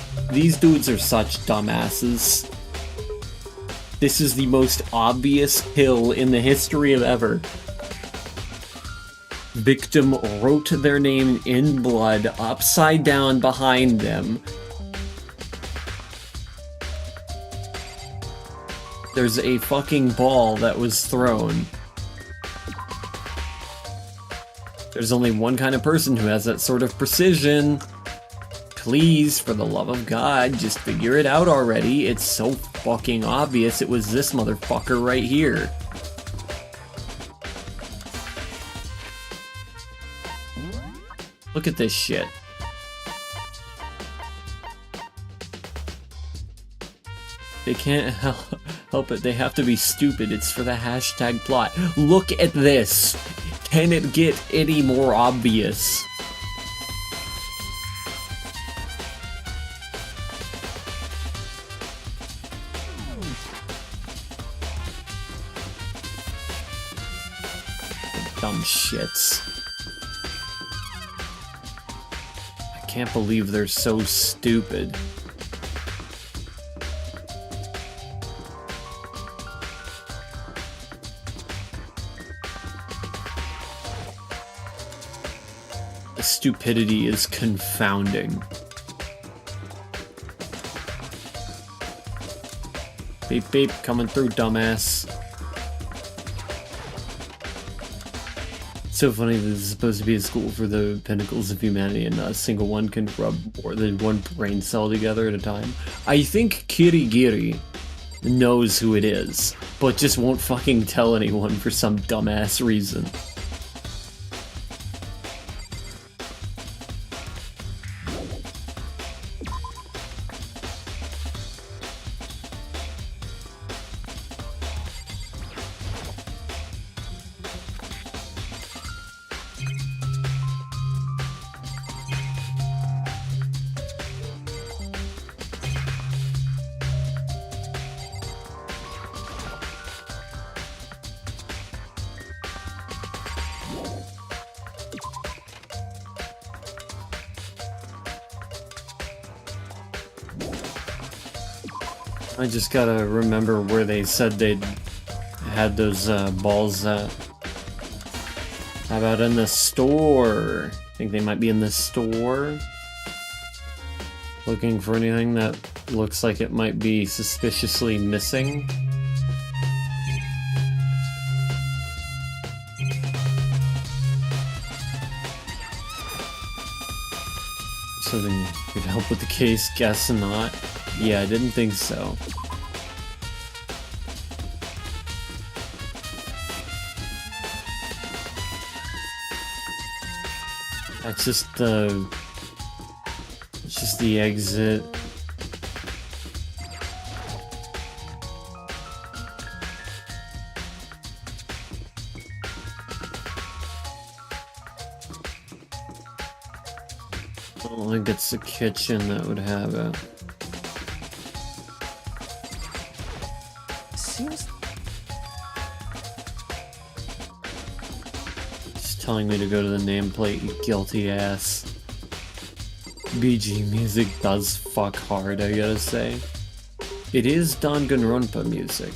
dudes are such dumbasses. This is the most obvious kill in the history of ever. Victim wrote their name in blood upside down behind them. There's a fucking ball that was thrown. There's only one kind of person who has that sort of precision. Please, for the love of God, just figure it out already. It's so fucking obvious it was this motherfucker right here. Look at this shit. They can't help it. They have to be stupid. It's for the hashtag plot. Look at this. Can it get any more obvious? Dumb shits. I can't believe they're so stupid. The stupidity is confounding. Beep beep, coming through, dumbass. So funny that this is supposed to be a school for the pinnacles of humanity and not a single one can rub more than one brain cell together at a time. I think Kirigiri knows who it is, but just won't fucking tell anyone for some dumbass reason. I just gotta remember where they said they'd had those balls at. How about in the store? I think they might be in the store. Looking for anything that looks like it might be suspiciously missing. Something could help with the case, guess not. Yeah, I didn't think so. That's just the... It's just the exit. I don't think it's the kitchen that would have it.
Seems
Just telling me to go to the nameplate, you guilty ass. BG music does fuck hard, I gotta say. It is Danganronpa music.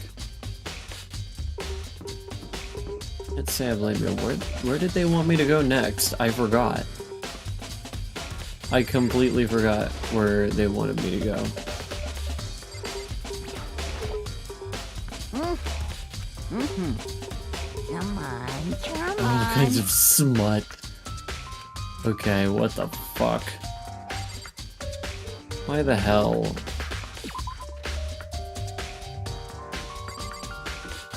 Let's say I blame you. Where did they want me to go next? I forgot. I completely forgot where they wanted me to go.
Come on, come
All
on.
kinds of smut. Okay, what the fuck? Why the hell?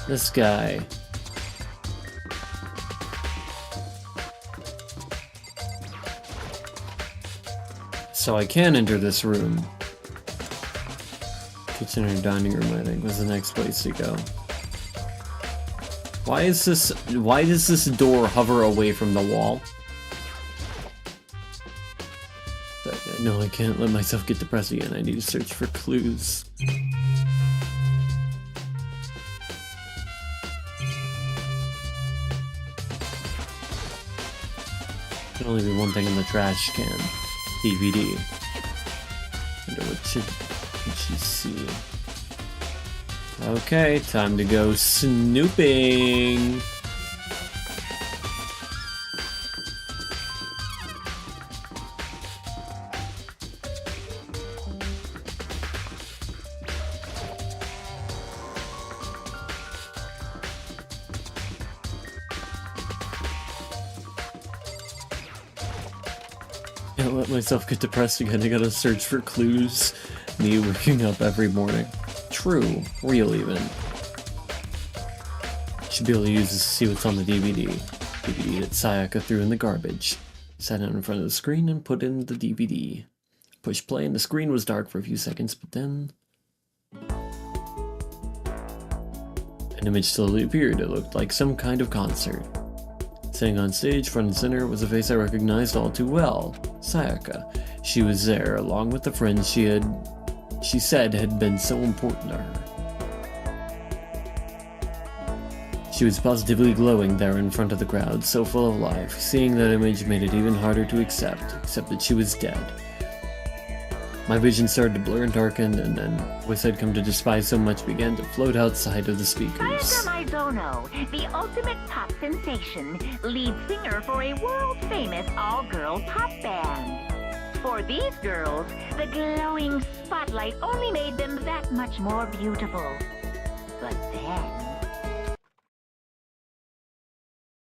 This guy. So I can enter this room. Kitchen or dining room, I think, was the next place to go. Why does this door hover away from the wall? No, I can't let myself get depressed again. I need to search for clues. Can only be one thing in the trash can. DVD. Wonder what should she see? Okay, time to go snooping. Can't let myself get depressed again. I gotta search for clues. Me waking up every morning. True. Real even. Should be able to use this to see what's on the DVD. DVD that Sayaka threw in the garbage. Sat down in front of the screen and put in the DVD. Push play and the screen was dark for a few seconds, but then... an image slowly appeared. It looked like some kind of concert. Sitting on stage, front and center, was a face I recognized all too well. Sayaka. She was there, along with the friends she said had been so important to her. She was positively glowing there in front of the crowd, so full of life. Seeing that image made it even harder to accept that she was dead. My vision started to blur and darken, and then what voice I'd come to despise so much began to float outside of the speakers.
Sayaka Mizono, the ultimate pop sensation, lead singer for a world-famous all-girl pop band. For these girls, the glowing spotlight only made them that much more beautiful. But then...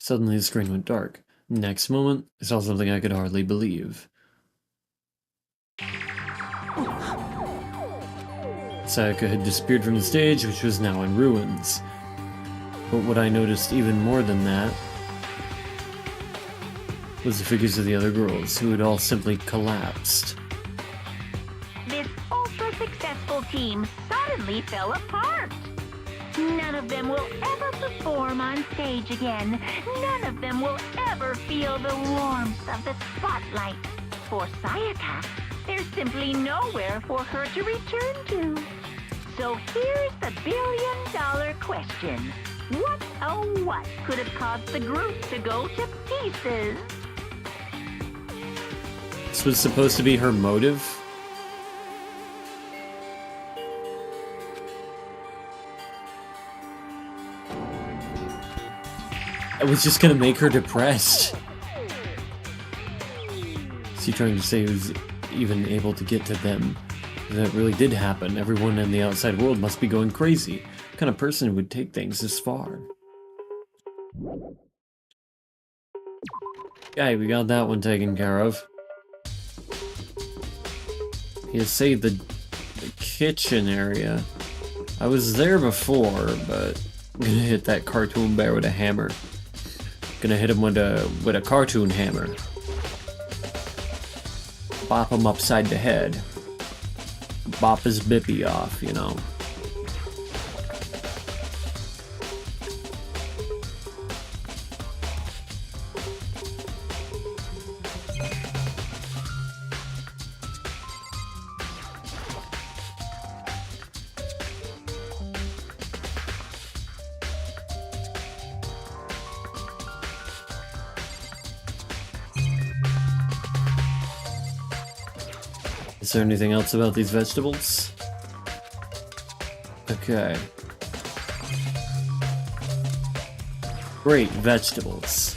Suddenly the screen went dark. Next moment, I saw something I could hardly believe. Sayaka had disappeared from the stage, which was now in ruins. But what I noticed even more than that was the figures of the other girls, who had all simply collapsed.
This ultra-successful team suddenly fell apart. None of them will ever perform on stage again. None of them will ever feel the warmth of the spotlight. For Sayaka, there's simply nowhere for her to return to. So here's the billion-dollar question. What, oh what, could have caused the group to go to pieces?
This was supposed to be her motive? I was just gonna make her depressed. Is he trying to say he was even able to get to them? That really did happen. Everyone in the outside world must be going crazy. What kind of person would take things this far? Okay, we got that one taken care of. He has saved the kitchen area. I was there before, but I'm gonna hit that cartoon bear with a hammer. Gonna hit him with a cartoon hammer. Bop him upside the head. Bop his bippy off, you know. Is there anything else about these vegetables? Okay. Great, vegetables.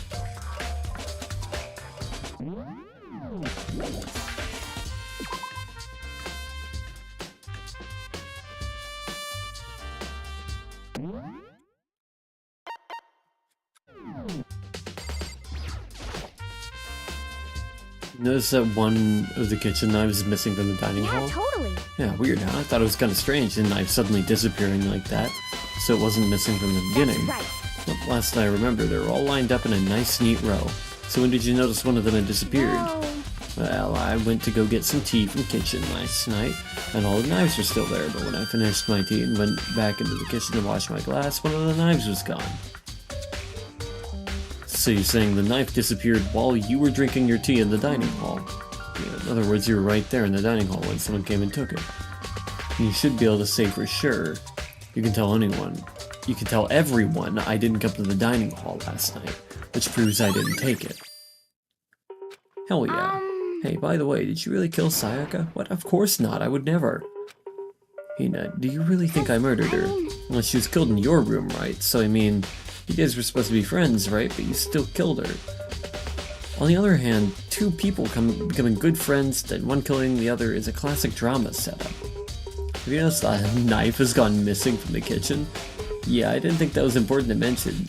Notice that one of the kitchen knives is missing from the dining hall?
Totally.
Yeah, weird, huh? I thought it was kind of strange, the knife suddenly disappearing like that, so it wasn't missing from the beginning.
Right.
Well, last I remember, they were all lined up in a nice, neat row. So when did you notice one of them had disappeared?
No.
Well, I went to go get some tea from the kitchen last night, and all the knives were still there, but when I finished my tea and went back into the kitchen to wash my glass, one of the knives was gone. So you're saying the knife disappeared while you were drinking your tea in the dining hall? Yeah, in other words, you were right there in the dining hall when someone came and took it. And you should be able to say for sure, you can tell anyone, you can tell everyone I didn't come to the dining hall last night, which proves I didn't take it. Hell yeah. Hey, by the way, did you really kill Sayaka? What? Of course not, I would never. Hina, do you really think I murdered her? Well, she was killed in your room, right? So, I mean, you guys were supposed to be friends, right? But you still killed her. On the other hand, two people becoming good friends, then one killing the other is a classic drama setup. Have you noticed that knife has gone missing from the kitchen? Yeah, I didn't think that was important to mention.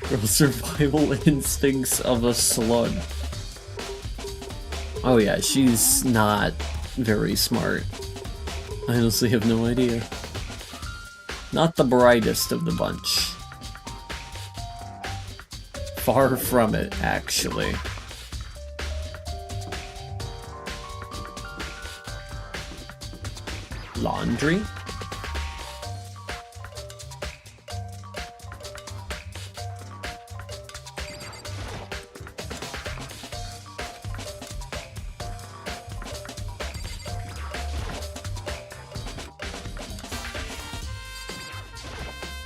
Girl, survival instincts of a slug. Oh yeah, she's not very smart. I honestly have no idea. Not the brightest of the bunch. Far from it, actually. Laundry?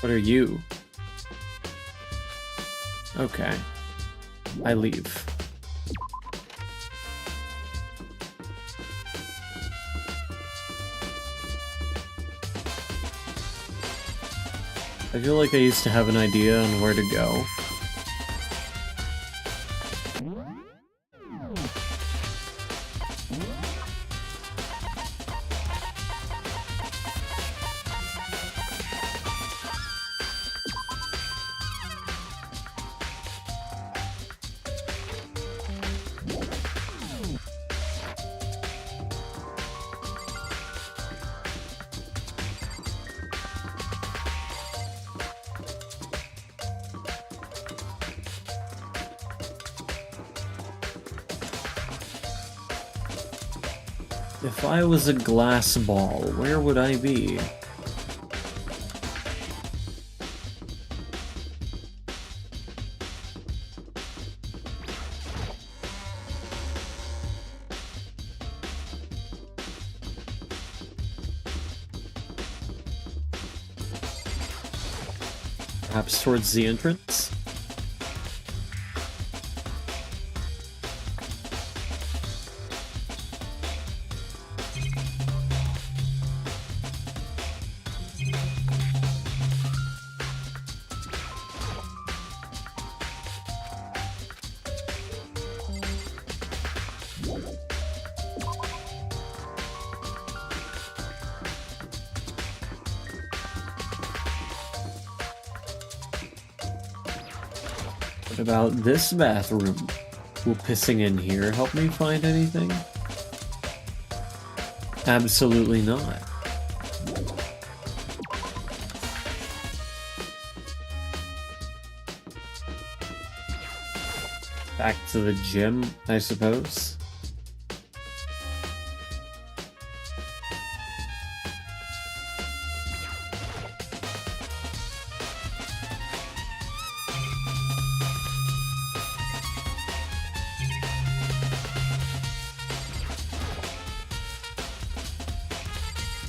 What are you? Okay. I leave. I feel like I used to have an idea on where to go. If I was a glass ball, where would I be? Perhaps towards the entrance? What about this bathroom? Will pissing in here help me find anything? Absolutely not. Back to the gym, I suppose.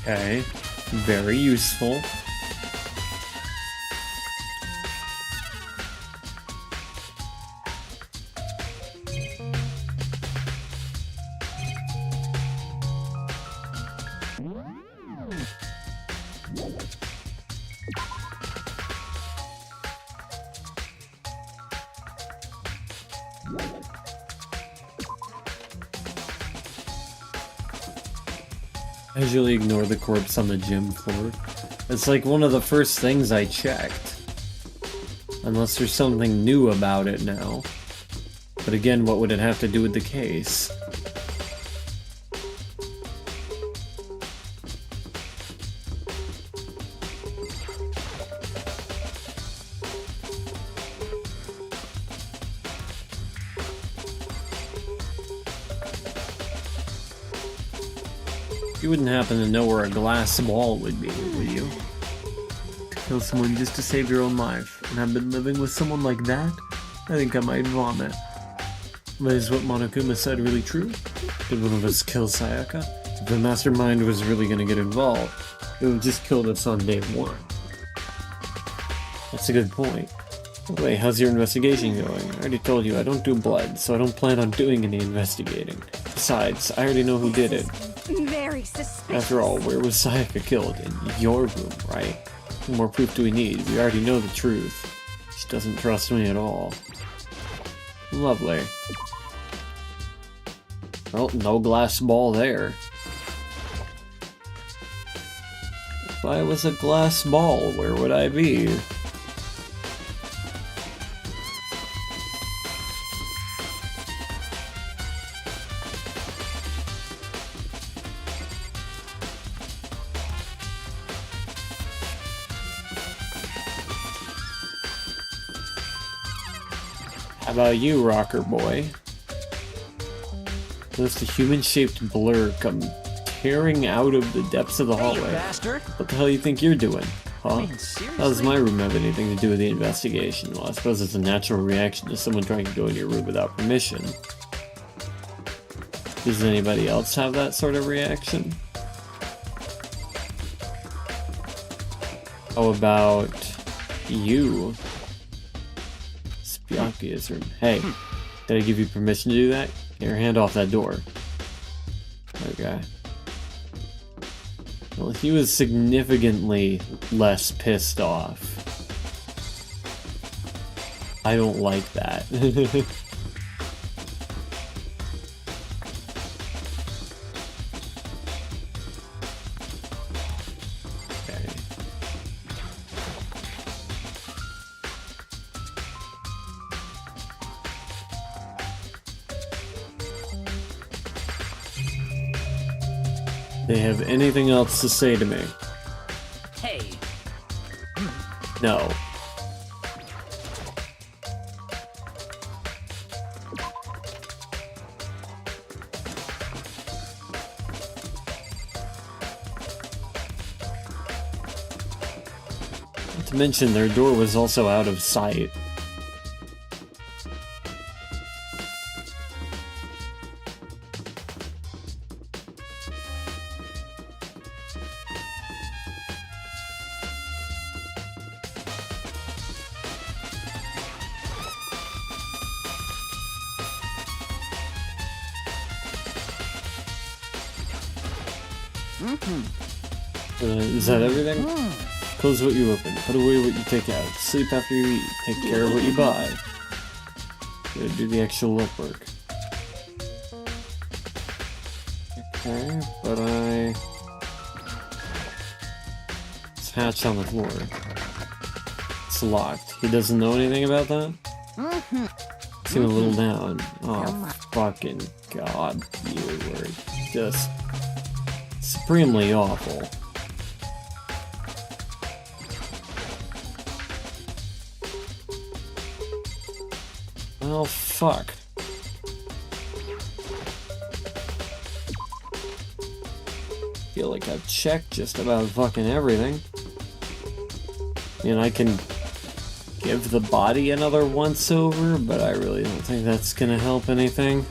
Okay, very useful. I usually ignore the corpse on the gym floor. It's like one of the first things I checked. Unless there's something new about it now. But again, what would it have to do with the case? You wouldn't happen to know where a glass ball would be, would you? Kill someone just to save your own life, and I've been living with someone like that? I think I might vomit. But is what Monokuma said really true? Did one of us kill Sayaka? If the mastermind was really gonna get involved, it would have just killed us on day one. That's a good point. By the way, how's your investigation going? I already told you I don't do blood, so I don't plan on doing any investigating. Besides, I already know who did it.
Very suspicious.
After all, where was Sayaka killed? In your room, right? What more proof do we need? We already know the truth. She doesn't trust me at all. Lovely. Well, no glass ball there. If I was a glass ball, where would I be? How about you, rocker boy? Notice the human-shaped blur come tearing out of the depths of the
Hey, you
hallway.
bastard!
What the hell you think you're doing, huh?
mean,
How does
seriously?
my room have anything to do with the investigation? Well, I suppose it's a natural reaction to someone trying to go in your room without permission. Does anybody else have that sort of reaction? How about you? Spiakia's room. Hey, did I give you permission to do that? Get your hand off that door. Okay. Well, he was significantly less pissed off. I don't like that. Okay. They have anything else to say to me?
Hey,
No. Not to mention, their door was also out of sight. Is that everything? Close what you open, put away what you take out, sleep after you eat, take care of what you buy. Gotta do the actual work. Okay, but it's hatched on the floor. It's locked. He doesn't know anything about that? Seem a little down. Oh, fucking god, you were just supremely awful. Well, fuck. Feel like I've checked just about fucking everything. I mean, I can give the body another once over, but I really don't think that's gonna help anything.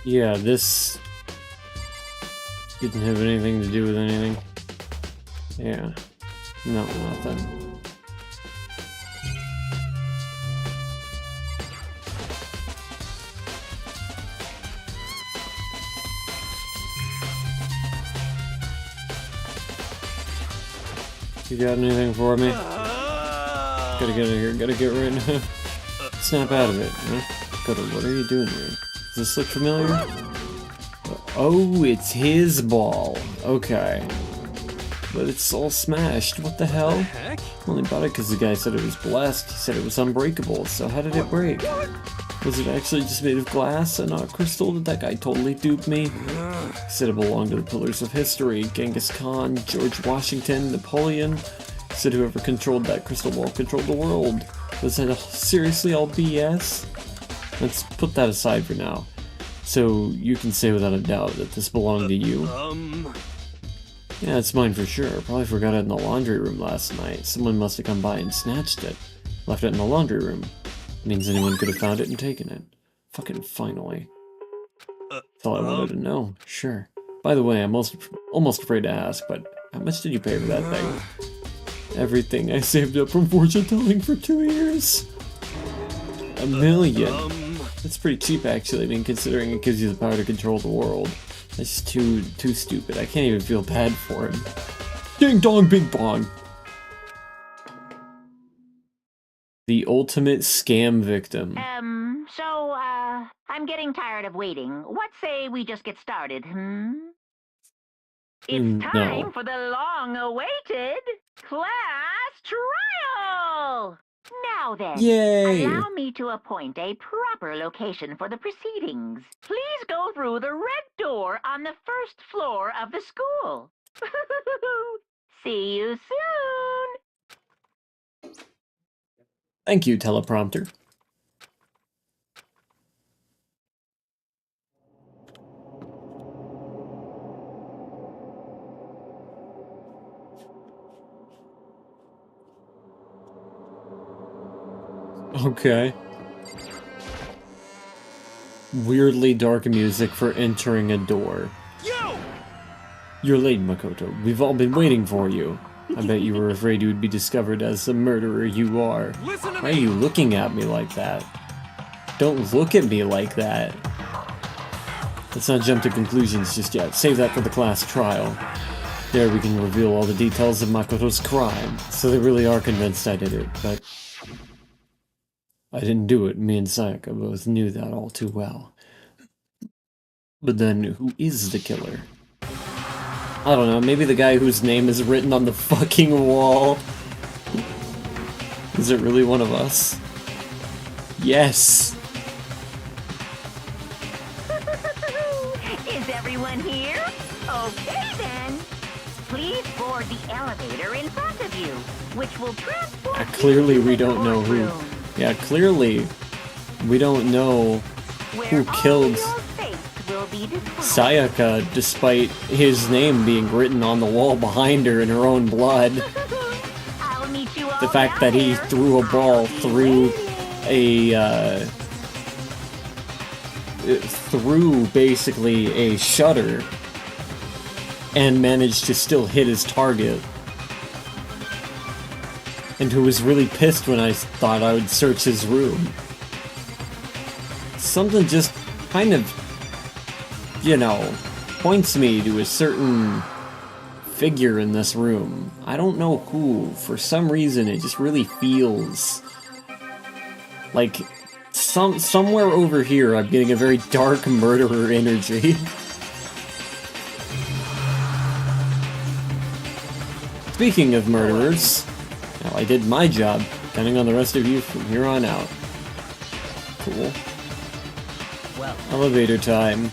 Yeah, this didn't have anything to do with anything. Yeah. No, nothing. You got anything for me? Gotta get out of here, gotta get right now. Snap out of it, huh? Gotta, what are you doing here? Does this look familiar? Oh, it's his ball. Okay. But it's all smashed. What the hell?
Heck?
Only bought it because the guy said it was blessed. He said it was unbreakable. So how did it break? Was it actually just made of glass and not crystal? Did that guy totally dupe me? He said it belonged to the pillars of history. Genghis Khan, George Washington, Napoleon. He said whoever controlled that crystal ball controlled the world. Was that seriously all BS? Let's put that aside for now. So you can say without a doubt that this belonged to you? Yeah, it's mine for sure. Probably forgot it in the laundry room last night. Someone must have come by and snatched it. Left it in the laundry room. Means anyone could have found it and taken it. Fucking finally. That's all I wanted to know. Sure. By the way, I'm almost afraid to ask, but how much did you pay for that thing? Everything I saved up from fortune telling for 2 years. $1 million. It's pretty cheap, actually. I mean, considering it gives you the power to control the world. That's too stupid. I can't even feel bad for him. Ding dong, bing bong. The ultimate scam victim.
So, I'm getting tired of waiting. What say we just get started, It's time
No.
for the long-awaited class trial! Now then,
Yay!
allow me to appoint a proper location for the proceedings. Please go through the red door on the first floor of the school. See you soon!
Thank you, teleprompter. Okay. Weirdly dark music for entering a door. You're late, Makoto. We've all been waiting for you. I bet you were afraid you would be discovered as the murderer you are. Why are you looking at me like that? Don't look at me like that. Let's not jump to conclusions just yet. Save that for the class trial. There we can reveal all the details of Makoto's crime. So they really are convinced I did it, but I didn't do it. Me and Sayaka both knew that all too well. But then, who is the killer? I don't know, maybe the guy whose name is written on the fucking wall. Is it really one of us? Yes!
Is everyone here? Okay then. Please board the elevator in front of you, which will transport
Clearly
you to
we
the
don't know who.
courtroom,
Yeah, clearly we don't know
where
who
all
killed
your fates will be decided.
Sayaka, despite his name being written on the wall behind her in her own blood.
I'll meet you all
The fact
down
that he
there.
threw a ball
I'll be
through
waiting.
through basically a shutter and managed to still hit his target. And who was really pissed when I thought I would search his room. Something just kind of, you know, points me to a certain figure in this room. I don't know who. For some reason, it just really feels like somewhere over here I'm getting a very dark murderer energy. Speaking of murderers, well, I did my job, counting on the rest of you from here on out. Cool.
Well,
Elevator time.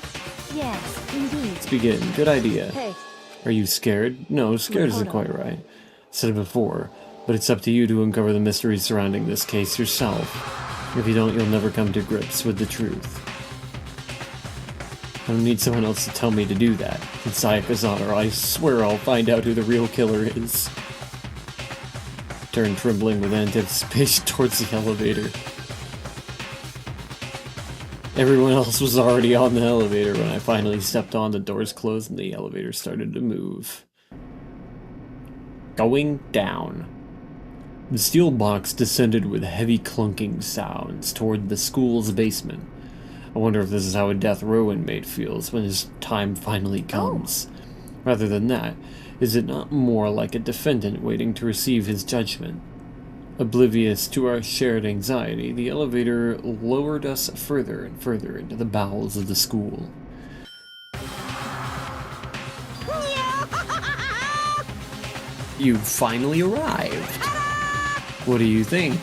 Yes, indeed.
Let's begin. Good idea.
Hey,
Are you scared? No, scared isn't
Hold on.
quite right. Said it before, but it's up to you to uncover the mysteries surrounding this case yourself. If you don't, you'll never come to grips with the truth. I don't need someone else to tell me to do that. In Sayaka's honor, I swear I'll find out who the real killer is. Turned trembling with anticipation towards the elevator. Everyone else was already on the elevator when I finally stepped on. The doors closed and the elevator started to move. Going down. The steel box descended with heavy clunking sounds toward the school's basement. I wonder if this is how a death row inmate feels when his time finally comes. Rather than that, is it not more like a defendant waiting to receive his judgment? Oblivious to our shared anxiety, the elevator lowered us further and further into the bowels of the school. You finally arrived! What do you think?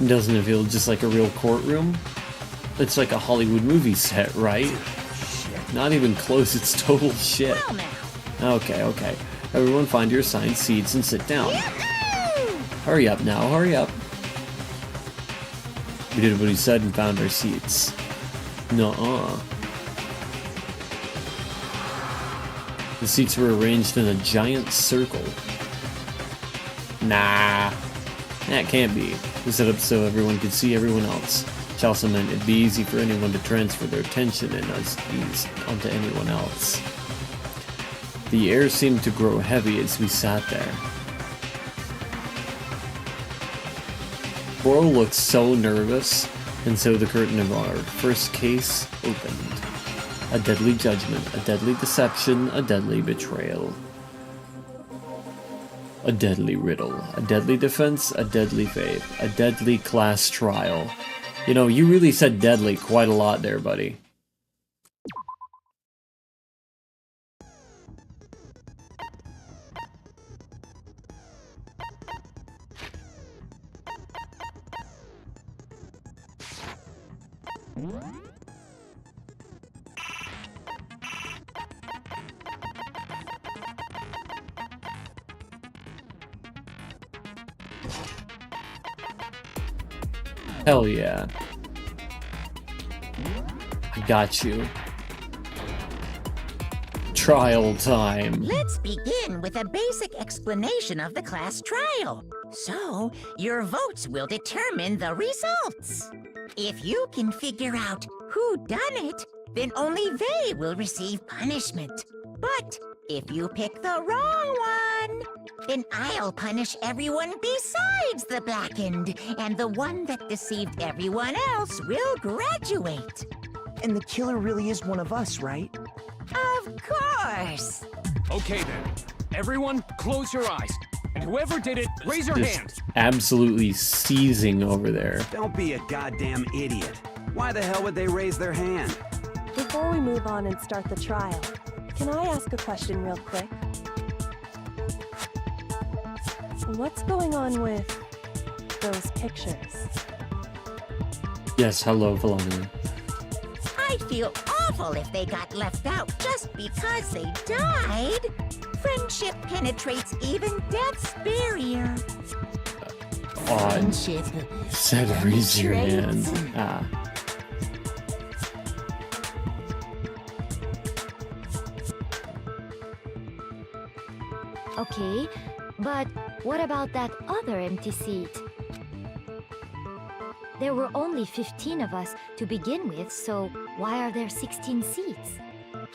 Doesn't it feel just like a real courtroom? It's like a Hollywood movie set, right? Not even close, it's total shit.
Well, now.
Okay, okay. Everyone find your assigned seats and sit down. Hurry up now, hurry up. We did what he said and found our seats. Nuh-uh. The seats were arranged in a giant circle. Nah. That can't be. We set up so everyone could see everyone else. Which also meant it'd be easy for anyone to transfer their attention and ease onto anyone else. The air seemed to grow heavy as we sat there. Bro looked so nervous. And so the curtain of our first case opened. A deadly judgment, a deadly deception, a deadly betrayal. A deadly riddle, a deadly defense, a deadly faith, a deadly class trial. You know, you really said deadly quite a lot there, buddy. Hell yeah. I got you. Trial time.
Let's begin with a basic explanation of the class trial. So, your votes will determine the results. If you can figure out who done it, then only they will receive punishment. But if you pick the wrong one, then I'll punish everyone besides the blackened, and the one that deceived everyone else will graduate.
And the killer really is one of us, right?
Of course!
Okay then. Everyone, close your eyes. And whoever did it, raise your
Just
hand.
absolutely seizing over there.
Don't be a goddamn idiot. Why the hell would they raise their hand?
Before we move on and start the trial, can I ask a question real quick? What's going on with those pictures?
Yes, hello, Valani.
I'd feel awful if they got left out just because they died. Friendship penetrates even death's barrier.
Odd.
Friendship.
Said raise your hand. Ah.
Okay, but what about that other empty seat? There were only 15 of us to begin with, so why are there 16 seats?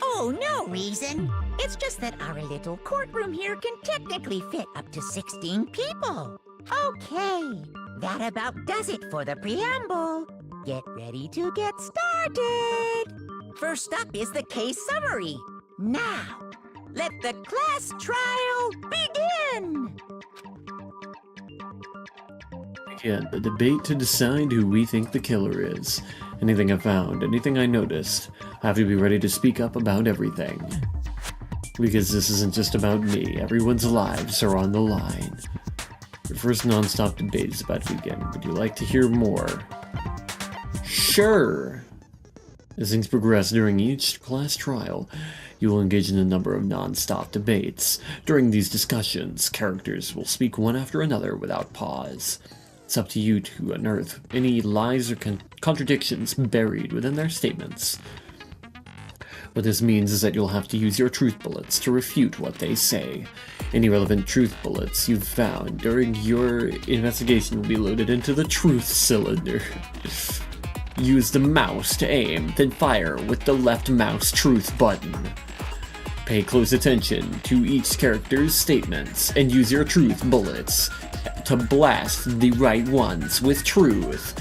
Oh, no reason. It's just that our little courtroom here can technically fit up to 16 people. Okay, that about does it for the preamble. Get ready to get started. First up is the case summary. Now, let the class trial begin.
Again, the debate to decide who we think the killer is. Anything I found, anything I noticed, I have to be ready to speak up about everything. Because this isn't just about me, everyone's lives are on the line. Your first non-stop debate is about to begin. Would you like to hear more? Sure! As things progress during each class trial, you will engage in a number of non-stop debates. During these discussions, characters will speak one after another without pause. It's up to you to unearth any lies or contradictions buried within their statements. What this means is that you'll have to use your truth bullets to refute what they say. Any relevant truth bullets you've found during your investigation will be loaded into the truth cylinder. Use the mouse to aim, then fire with the left mouse truth button. Pay close attention to each character's statements and use your truth bullets to blast the right ones with truth.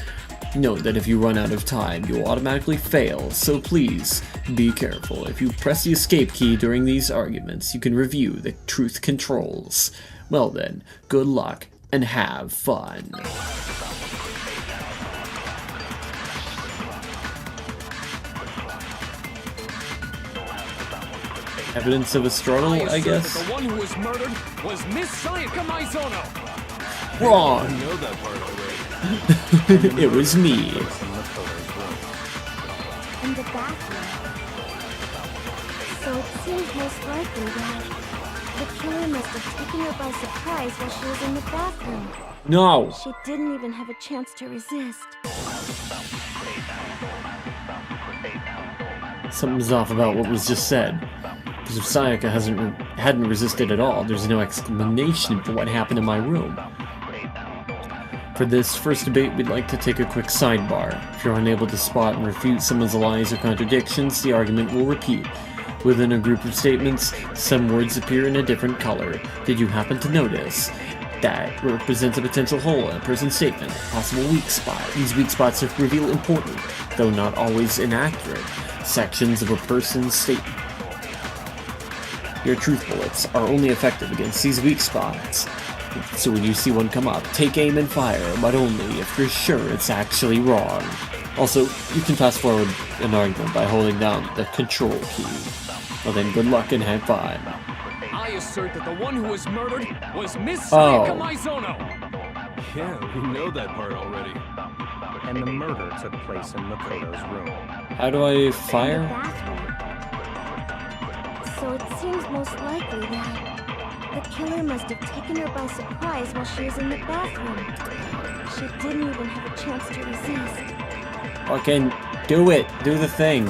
Note that if you run out of time, you'll automatically fail, so please be careful. If you press the escape key during these arguments, you can review the truth controls. Well then, good luck and have fun. Evidence of a struggle, I guess?
The one who was murdered was Miss Sayaka Maizono.
Wrong!
I know that part already.
It was me.
In the bathroom. So it seems most likely that the killer must have taken her by surprise while she was in the bathroom.
No!
She didn't even have a chance to resist.
Something's off about what was just said. Because if Sayaka hadn't resisted at all, there's no explanation for what happened in my room. For this first debate, we'd like to take a quick sidebar. If you're unable to spot and refute someone's lies or contradictions, the argument will repeat. Within a group of statements, some words appear in a different color. Did you happen to notice? that represents a potential hole in a person's statement, a possible weak spot. These weak spots reveal important, though not always inaccurate, sections of a person's statement. Your truth bullets are only effective against these weak spots. So when you see one come up, take aim and fire, but only if you're sure it's actually wrong. Also, you can fast forward an argument by holding down the control key. Well then, good luck and have fun.
I assert that the one who was murdered was Miss Sayaka Maizono.
Yeah, we know that part already.
And the murder took place in Makoto's room.
How do I fire?
In the bathroom. So it seems most likely that the killer must have taken her by surprise while she was in the bathroom. She didn't even have a chance to resist.
Fucking do it. Do the thing.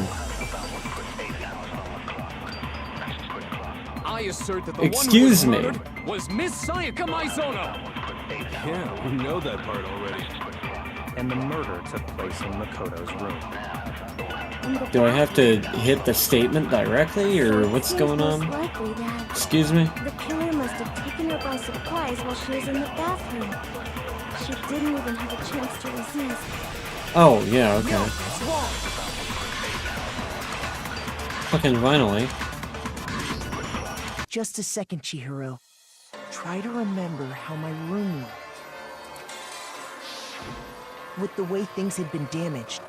I assert that the
Excuse
one who
me.
was murdered was Miss Sayaka Maizono.
Yeah, we know that part already.
And the murder took place in Makoto's room.
Do I have to hit the statement directly, or what's going on?
Likely that
Excuse me?
the killer must have taken her by surprise while she was in the bathroom. She didn't even have a chance to resist.
Oh, yeah, okay. Fucking finally.
Just a second, Chihiro. Try to remember how my room looked. With the way things had been damaged,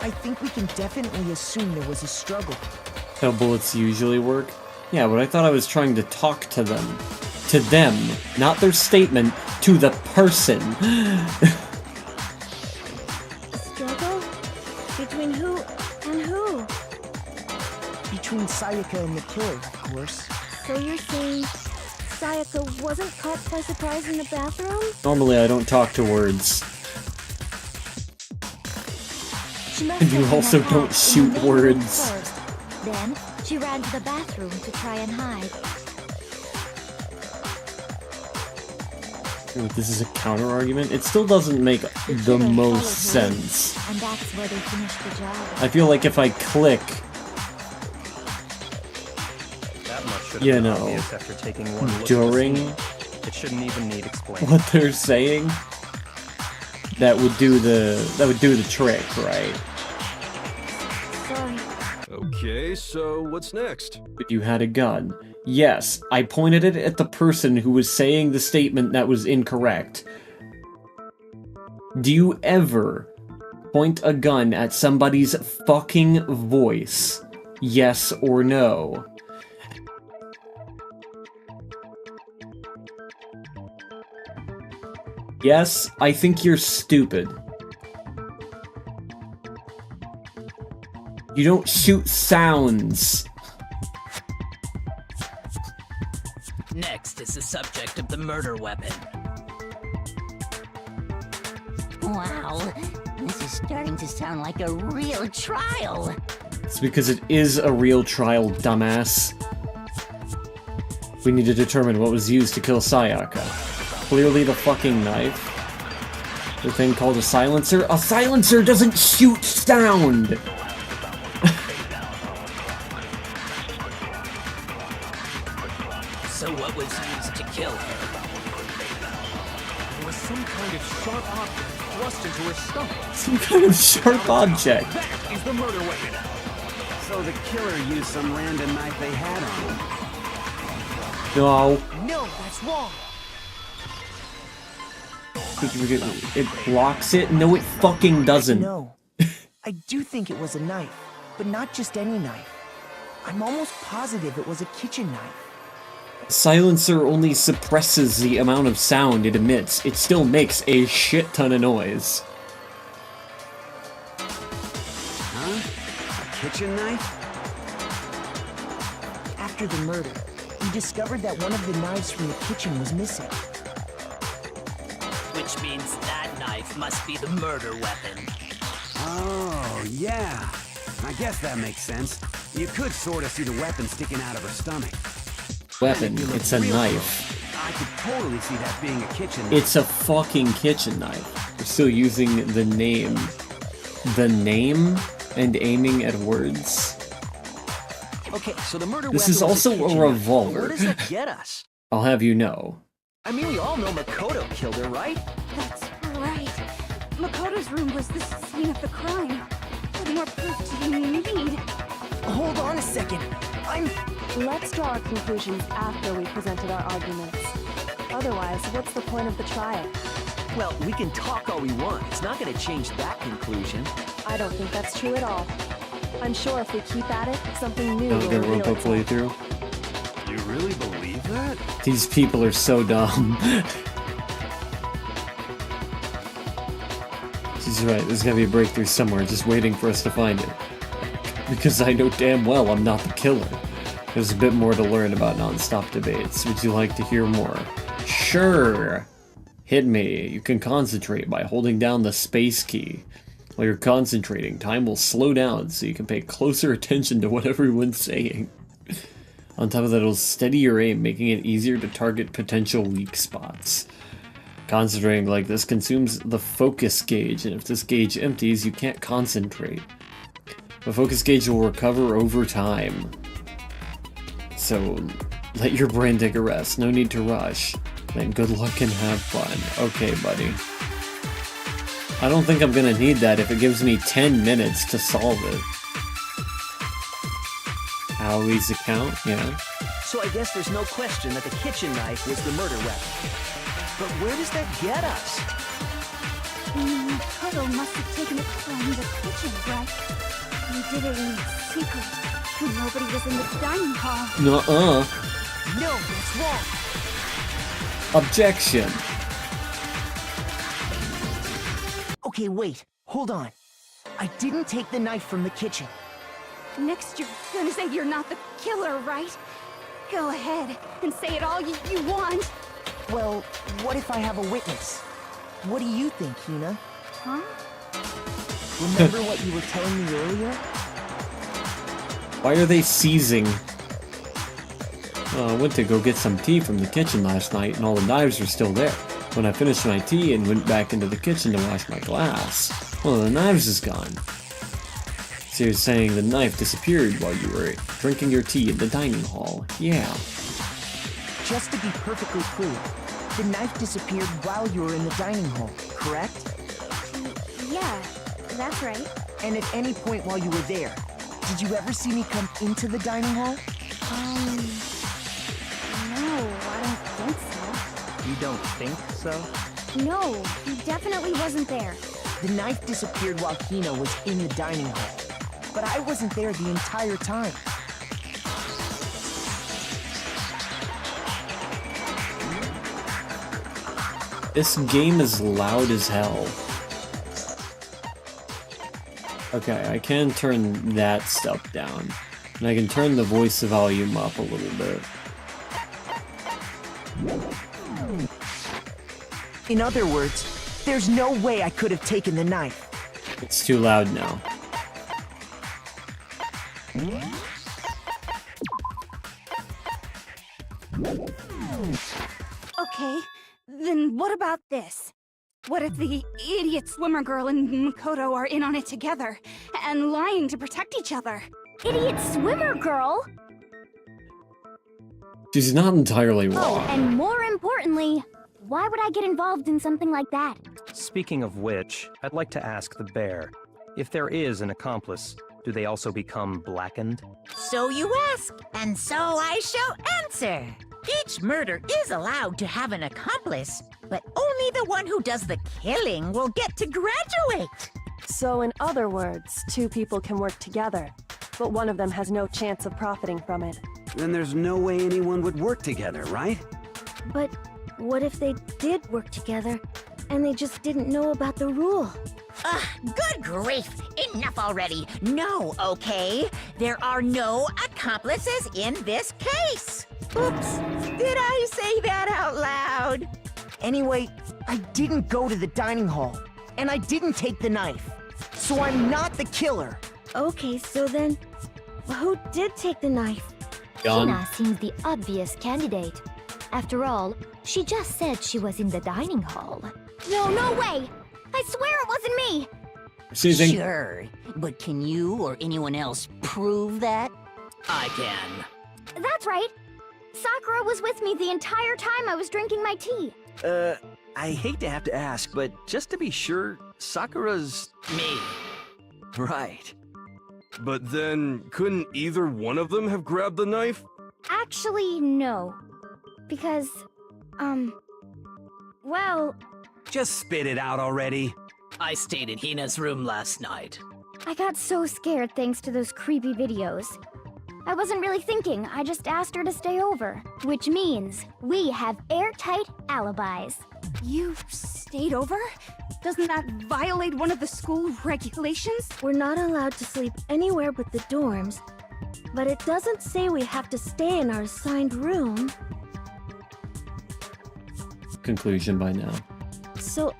I think we can definitely assume there was a struggle.
How bullets usually work? Yeah, but I thought I was trying to talk to them. To them, not their statement, to the person.
Struggle? Between who and who?
Between Sayaka and the killer, of course.
So you're saying Sayaka wasn't caught by surprise in the bathroom?
Normally I don't talk to words.
She must
And you
have
also
been in the
don't
house in
shoot
the main room
words.
first. Then she ran to the bathroom to try and hide.
This is a counter argument. It still doesn't make the
killer
most
followed her,
sense.
And that's where they finished the job.
I feel like if I click,
That much should
You
have been
know,
obvious after taking one look at the
during
scene. It shouldn't even need explaining.
what they're saying, that would do the trick, right?
Sorry.
Okay, so what's next?
But you had a gun. Yes, I pointed it at the person who was saying the statement that was incorrect. Do you ever point a gun at somebody's fucking voice? Yes or no? Yes, I think you're stupid. You don't shoot sounds.
Next is the subject of the murder weapon.
Wow, this is starting to sound like a real trial.
It's because it is a real trial, dumbass. We need to determine what was used to kill Sayaka. Clearly the fucking knife. The thing called a silencer? A silencer doesn't shoot sound!
So what was used to kill her?
There was some kind of sharp object thrust into her stomach.
Some kind of sharp object.
That is the murder weapon.
So the killer used some random knife they had on him.
No.
No, that's wrong.
It blocks it? No, it fucking doesn't.
No. I do think it was a knife, but not just any knife. I'm almost positive it was a kitchen knife.
Silencer only suppresses the amount of sound it emits. It still makes a shit ton of noise.
Huh? A kitchen knife?
After the murder, we discovered that one of the knives from the kitchen was missing.
Which means that knife must be the murder weapon.
Oh, yeah. I guess that makes sense. You could sort of see the weapon sticking out of her stomach.
Weapon, it's a knife.
I could totally see that being a kitchen knife.
It's a fucking kitchen knife. We're still using the name. The name and aiming at words.
Okay, so the murder
This
weapon
is also
was
a
kitchen knife.
revolver.
Where does that get us?
I'll have you know.
I mean, we all know Makoto killed her, right?
That's right. Makoto's room was the scene of the crime. What more proof do you need?
Hold on a second.
Let's draw our conclusions after we presented our arguments. Otherwise, what's the point of the trial?
Well, we can talk all we want. It's not gonna change that conclusion.
I don't think that's true at all. I'm sure if we keep at it, something new will reveal
Danganronpa
itself.
playthrough.
You really believe that?
These people are so dumb. She's right, there's gotta be a breakthrough somewhere just waiting for us to find it. Because I know damn well I'm not the killer. There's a bit more to learn about non-stop debates. Would you like to hear more? Sure! Hit me. You can concentrate by holding down the space key. While you're concentrating, time will slow down so you can pay closer attention to what everyone's saying. On top of that, it'll steady your aim, making it easier to target potential weak spots. Concentrating like this consumes the focus gauge, and if this gauge empties, you can't concentrate. The focus gauge will recover over time. So, let your brain take a rest. No need to rush. Then good luck and have fun. Okay, buddy. I don't think I'm gonna need that if it gives me 10 minutes to solve it. Allie's account? Yeah.
So I guess there's no question that the kitchen knife was the murder weapon. But where does that get us?
Makoto must have taken it from the kitchen, right? He did it in secret, when nobody was in the dining hall.
Nuh-uh.
No, that's wrong.
Objection.
Okay, wait. Hold on. I didn't take the knife from the kitchen.
Next, you're gonna say you're not the killer, right? Go ahead and say it all you want.
Well, what if I have a witness? What do you think, Hina?
Huh?
Remember what you were telling me earlier?
Why are they seizing? I went to go get some tea from the kitchen last night and all the knives were still there. When I finished my tea and went back into the kitchen to wash my glass, one of the knives is gone. So you're saying the knife disappeared while you were drinking your tea in the dining hall? Yeah.
Just to be perfectly clear, the knife disappeared while you were in the dining hall, correct?
Yeah, that's right.
And at any point while you were there, did you ever see me come into the dining hall?
No, I don't think so.
You don't think so?
No, he definitely wasn't there.
The knife disappeared while Hina was in the dining hall, but I wasn't there the entire time.
This game is loud as hell. Okay, I can turn that stuff down. And I can turn the voice volume up a little bit.
In other words, there's no way I could have taken the knife.
It's too loud now.
Okay, then what about this? What if the idiot swimmer girl and Makoto are in on it together, and lying to protect each other?
Idiot swimmer girl?
She's not entirely
Oh,
wrong.
and more importantly, why would I get involved in something like that?
Speaking of which, I'd like to ask the bear, if there is an accomplice, do they also become blackened?
So you ask, and so I shall answer. Each murder is allowed to have an accomplice, but only the one who does the killing will get to graduate.
So in other words, two people can work together, but one of them has no chance of profiting from it.
Then there's no way anyone would work together, right?
But what if they did work together, and they just didn't know about the rule?
Good grief! Enough already! No, okay? There are no accomplices in this case! Oops! Did I say that out loud?
Anyway, I didn't go to the dining hall, and I didn't take the knife. So I'm not the killer.
Okay, so then, who did take the knife?
Hina seems the obvious candidate. After all, she just said she was in the dining hall. No way! I swear it wasn't me!
Seizing.
Sure, but can you or anyone else prove that? I can.
That's right. Sakura was with me the entire time I was drinking my tea.
I hate to have to ask, but just to be sure, Sakura's...
Me.
Right.
But then, couldn't either one of them have grabbed the knife?
Actually, no. Because, well...
Just spit it out already.
I stayed in Hina's room last night.
I got so scared thanks to those creepy videos. I wasn't really thinking, I just asked her to stay over. Which means we have airtight alibis.
You stayed over? Doesn't that violate one of the school regulations? We're not allowed to sleep anywhere but the dorms, but it doesn't say we have to stay in our assigned room.
Conclusion by now.
So,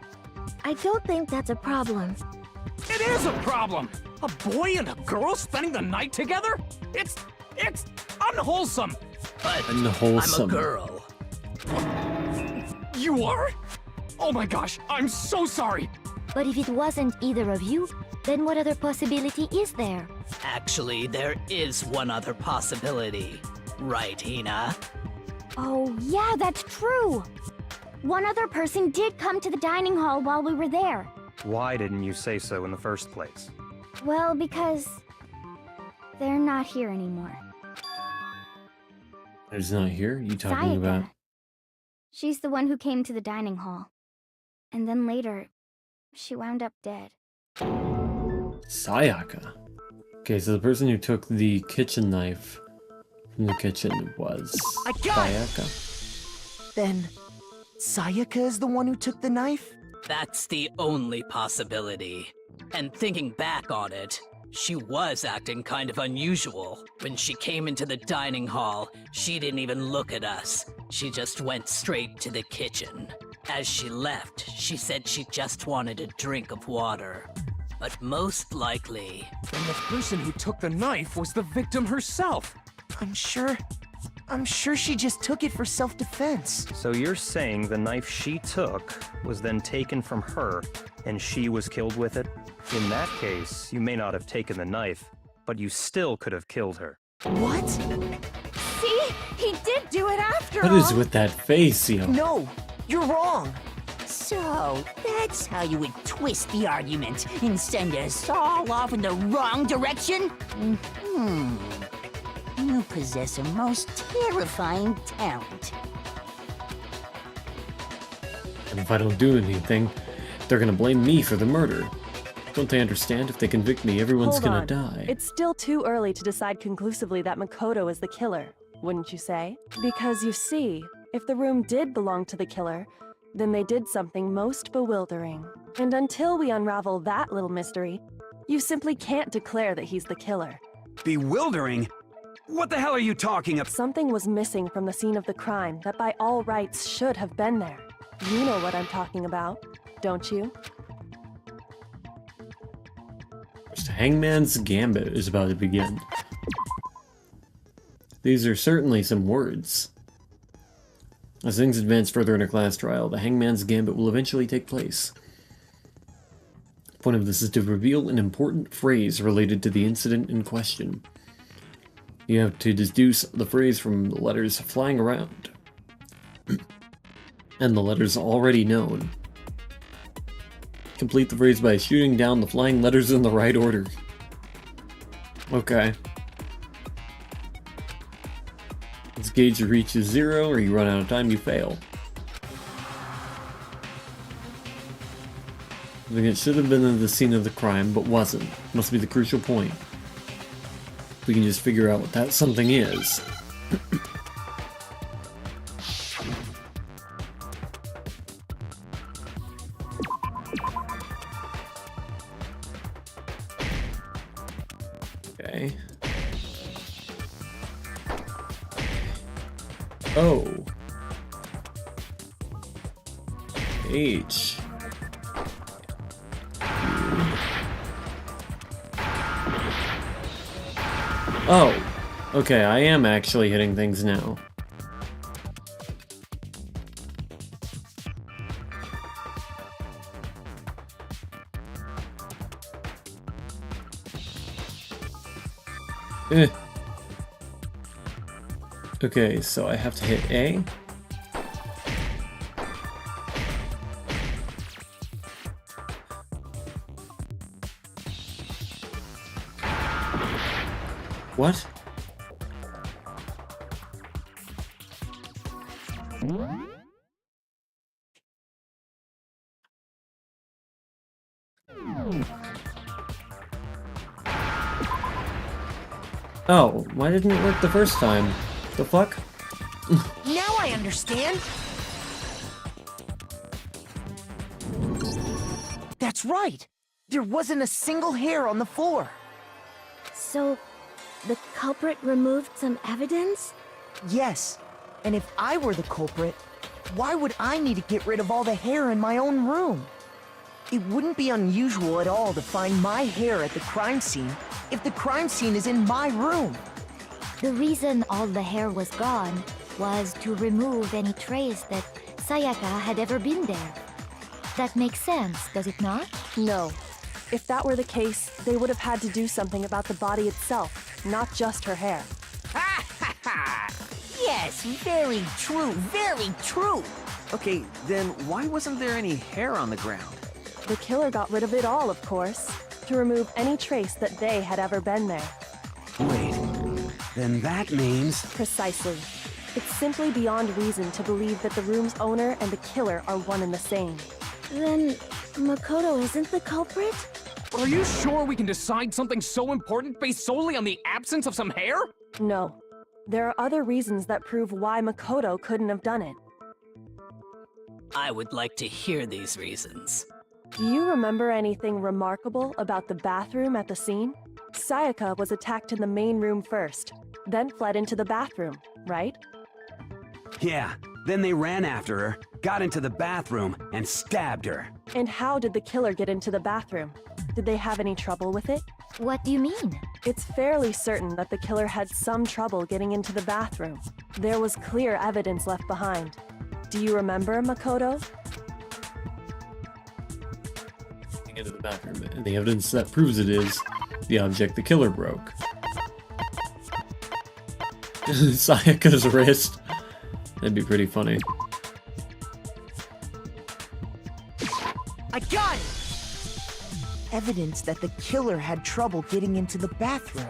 I don't think that's a problem.
It is a problem! A boy and a girl spending the night together? It's unwholesome!
But
Unwholesome.
I'm a girl.
You are? Oh my gosh, I'm so sorry!
But if it wasn't either of you, then what other possibility is there?
Actually, there is one other possibility. Right, Hina?
Oh, yeah, that's true! One other person did come to the dining hall while we were there.
Why didn't you say so in the first place?
Well, because... they're not here anymore.
There's not here? You talking about?
Sayaka. She's the one who came to the dining hall. And then later, she wound up dead.
Sayaka. Okay, so the person who took the kitchen knife from the kitchen was
I got it!
Sayaka.
Then, Sayaka is the one who took the knife?
That's the only possibility. And thinking back on it, she was acting kind of unusual. When she came into the dining hall, she didn't even look at us. She just went straight to the kitchen. As she left, she said she just wanted a drink of water. But most likely...
Then the person who took the knife was the victim herself!
I'm sure she just took it for self-defense.
So you're saying the knife she took was then taken from her, and she was killed with it? In that case, you may not have taken the knife, but you still could have killed her.
What?
See? He did do it after
What
all!
is with that face, yo?
No, you're wrong.
So, that's how you would twist the argument and send us all off in the wrong direction? You possess a most terrifying talent.
And if I don't do anything, they're gonna blame me for the murder. Don't they understand? If they convict me, everyone's
Hold
gonna
on.
die.
It's still too early to decide conclusively that Makoto is the killer, wouldn't you say? Because you see, if the room did belong to the killer, then they did something most bewildering. And until we unravel that little mystery, you simply can't declare that he's the killer.
Bewildering? What the hell are you talking about?
Something was missing from the scene of the crime that by all rights should have been there. You know what I'm talking about, don't you?
Hangman's Gambit is about to begin. These are certainly some words. As things advance further in a class trial, the Hangman's Gambit will eventually take place. The point of this is to reveal an important phrase related to the incident in question. You have to deduce the phrase from the letters flying around, and the letters already known. Complete the phrase by shooting down the flying letters in the right order. Okay. This gauge reaches 0, or you run out of time, you fail. I think it should have been in the scene of the crime, but wasn't. Must be the crucial point. We can just figure out what that something is. Okay. O H Oh, okay, I am actually hitting things now. Okay, so I have to hit A. What? Oh, why didn't it work the first time? The fuck?
Now I understand! That's right! There wasn't a single hair on the floor!
So, the culprit removed some evidence?
Yes, and if I were the culprit, why would I need to get rid of all the hair in my own room? It wouldn't be unusual at all to find my hair at the crime scene if the crime scene is in my room.
The reason all the hair was gone was to remove any trace that Sayaka had ever been there. That makes sense, does it not?
No. If that were the case, they would have had to do something about the body itself, not just her hair.
Ha ha ha! Yes, very true, very true!
Okay, then why wasn't there any hair on the ground?
The killer got rid of it all, of course, to remove any trace that they had ever been there.
Wait, then that means...
Precisely. It's simply beyond reason to believe that the room's owner and the killer are one and the same.
Then, Makoto isn't the culprit?
Are you sure we can decide something so important based solely on the absence of some hair?
No. There are other reasons that prove why Makoto couldn't have done it.
I would like to hear these reasons.
Do you remember anything remarkable about the bathroom at the scene? Sayaka was attacked in the main room first, then fled into the bathroom, right?
Yeah, then they ran after her, got into the bathroom, and stabbed her.
And how did the killer get into the bathroom? Did they have any trouble with it?
What do you mean?
It's fairly certain that the killer had some trouble getting into the bathroom. There was clear evidence left behind. Do you remember, Makoto?
Into the bathroom, and the evidence that proves it is the object the killer broke. Sayaka's wrist. That'd be pretty funny.
I got it! Evidence that the killer had trouble getting into the bathroom.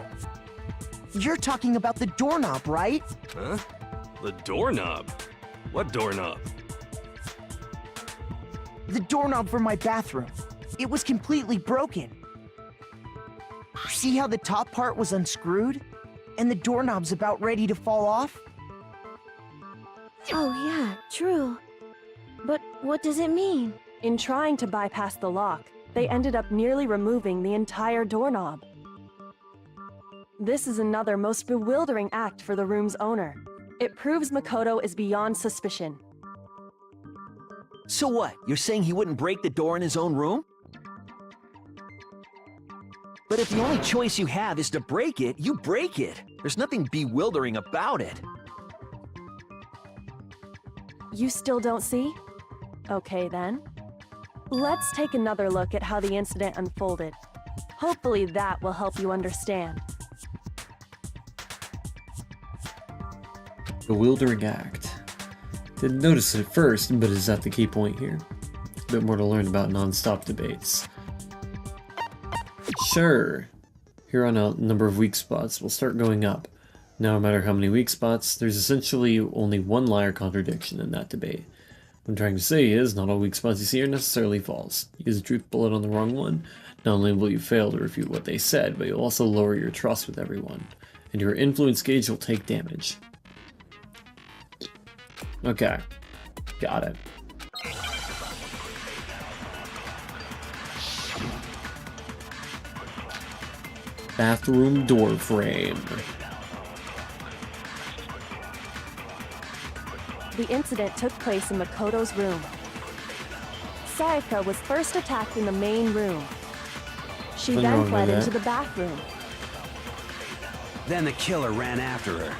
You're talking about the doorknob, right?
Huh? The doorknob? What doorknob?
The doorknob for my bathroom. It was completely broken. See how the top part was unscrewed? And the doorknob's about ready to fall off?
Oh yeah, true. But what does it mean?
In trying to bypass the lock, they ended up nearly removing the entire doorknob. This is another most bewildering act for the room's owner. It proves Makoto is beyond suspicion.
So what? You're saying he wouldn't break the door in his own room? But if the only choice you have is to break it, you break it. There's nothing bewildering about it.
You still don't see? Okay then. Let's take another look at how the incident unfolded. Hopefully that will help you understand.
Bewildering act. Didn't notice it at first, but is that the key point here? A bit more to learn about non-stop debates. Sure. Here on out, number of weak spots will start going up. Now, no matter how many weak spots, there's essentially only one lie or contradiction in that debate. What I'm trying to say is, not all weak spots you see are necessarily false. Use a truth bullet on the wrong one, not only will you fail to refute what they said, but you'll also lower your trust with everyone, and your influence gauge will take damage. Okay. Got it. Bathroom door frame.
The incident took place in Makoto's room. Sayaka was first attacked in the main room. She then fled into the bathroom.
Then the killer ran after her.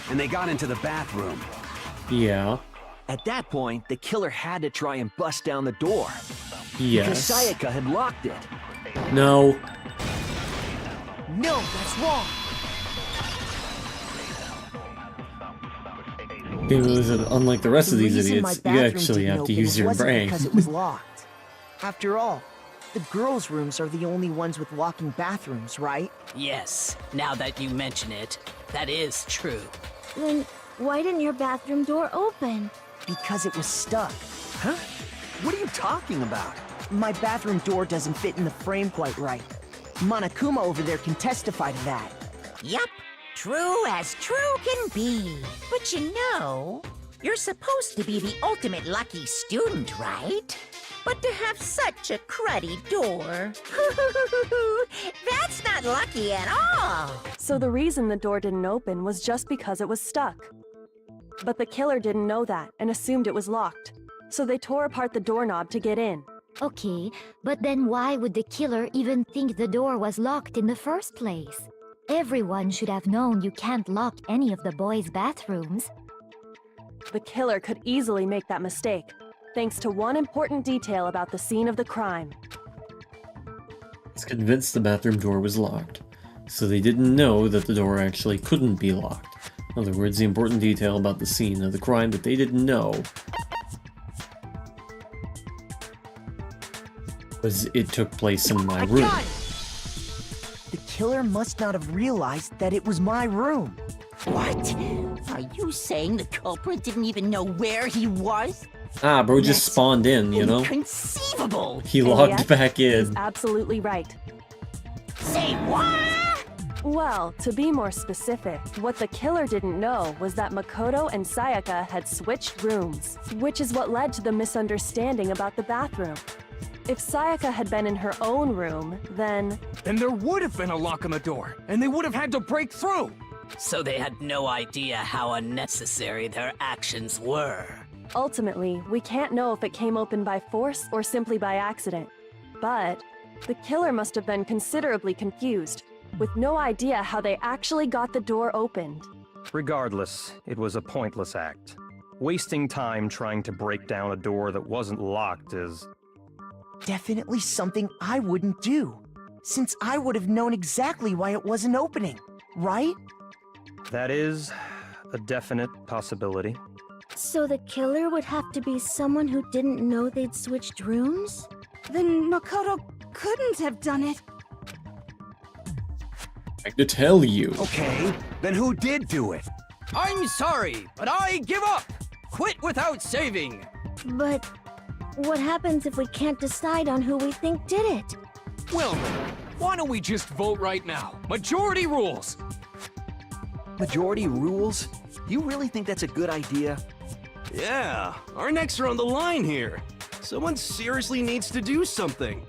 And they got into the bathroom.
Yeah.
At that point, the killer had to try and bust down the door.
Yes.
Because Sayaka had locked it.
No.
No, that's wrong.
Okay, well, listen, unlike the rest of these
reason my
idiots, you
bathroom
actually
didn't
have to
open
use your
wasn't
brain.
because it was locked. After all, the girls' rooms are the only ones with locking bathrooms, right?
Yes, now that you mention it, that is true.
Then why didn't your bathroom door open?
Because it was stuck.
Huh? What are you talking about?
My bathroom door doesn't fit in the frame quite right. Monokuma over there can testify to that.
Yup, true as true can be. But you know, you're supposed to be the ultimate lucky student, right? But to have such a cruddy door, that's not lucky at all.
So the reason the door didn't open was just because it was stuck. But the killer didn't know that and assumed it was locked. So they tore apart the doorknob to get in.
Okay, but then why would the killer even think the door was locked in the first place? Everyone should have known you can't lock any of the boys' bathrooms.
The killer could easily make that mistake, thanks to one important detail about the scene of the crime.
He's convinced the bathroom door was locked, so they didn't know that the door actually couldn't be locked. In other words, the important detail about the scene of the crime that they didn't know was it took place in my room.
The killer must not have realized that it was my room.
What? Are you saying the culprit didn't even know where he was?
Ah, bro just spawned in, you know?
Inconceivable!
He logged
Yes,
back
he's
in.
absolutely right.
Say what?
Well, to be more specific, what the killer didn't know was that Makoto and Sayaka had switched rooms, which is what led to the misunderstanding about the bathroom. If Sayaka had been in her own room, then
there would have been a lock on the door, and they would have had to break through.
So they had no idea how unnecessary their actions were.
ultimately, we can't know if it came open by force or simply by accident. But the killer must have been considerably confused, with no idea how they actually got the door opened.
Regardless, it was a pointless act. Wasting time trying to break down a door that wasn't locked is...
definitely something I wouldn't do, since I would have known exactly why it wasn't opening, right?
That is a definite possibility.
So the killer would have to be someone who didn't know they'd switched rooms? Then Makoto couldn't have done it.
I could tell you.
Okay, then who did do it?
I'm sorry, but I give up! Quit without saving!
But what happens if we can't decide on who we think did it?
Well, why don't we just vote right now? Majority rules!
Majority rules? You really think that's a good idea?
Yeah, our necks are on the line here. Someone seriously needs to do something.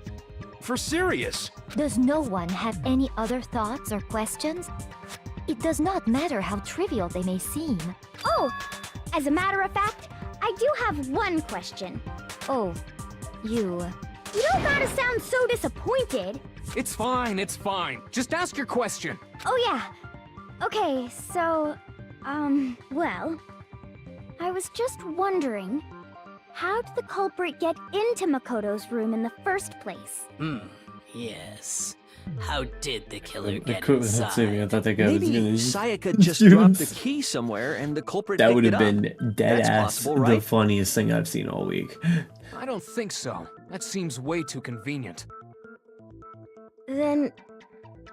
For serious.
Does no one have any other thoughts or questions? It does not matter how trivial they may seem.
Oh, as a matter of fact, I do have one question.
Oh, you...
You don't gotta sound so disappointed.
It's fine, it's fine. Just ask your question.
Oh yeah. Okay, so, well, I was just wondering, how did the culprit get into Makoto's room in the first place?
Yes. How did the killer
I
get
couldn't have saved me. I
inside?
thought that guy was
Maybe
gonna...
Sayaka just
Students.
dropped the key somewhere and the culprit
That
picked
would
it
have
up.
been dead
That's
ass
possible,
the
right?
funniest thing I've seen all week.
I don't think so. That seems way too convenient.
Then,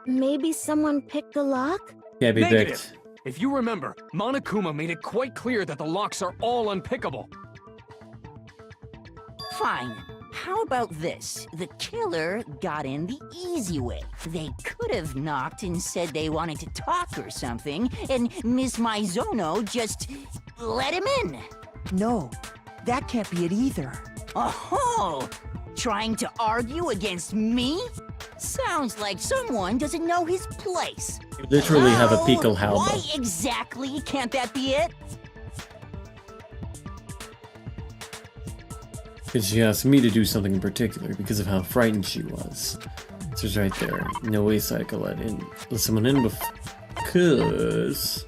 maybe someone picked the lock?
Yeah, be
Negative.
picked.
If you remember, Monokuma made it quite clear that the locks are all unpickable.
Fine. How about this? The killer got in the easy way. They could have knocked and said they wanted to talk or something, and Miss Maizono just let him in.
No, that can't be it either.
Oh, trying to argue against me? Sounds like someone doesn't know his place.
You literally have a
Oh,
Pico Halba.
why exactly can't that be it?
Because she asked me to do something in particular because of how frightened she was. This was right there. No way Psycho let someone in because...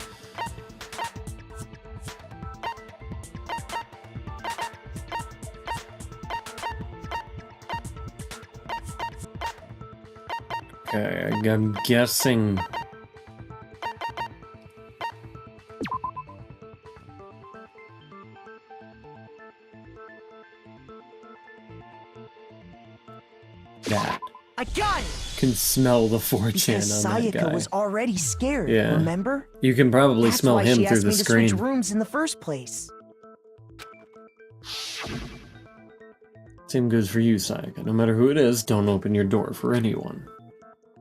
Okay, I'm guessing... that.
I got it!
Can smell the 4chan
Because
on that
Sayaka
guy.
was already scared,
Yeah.
remember?
You can probably
That's
smell
why
him
she
through
asked
the
me to
screen.
switch rooms in the first place.
Same goes for you, Sayaka. No matter who it is, don't open your door for anyone.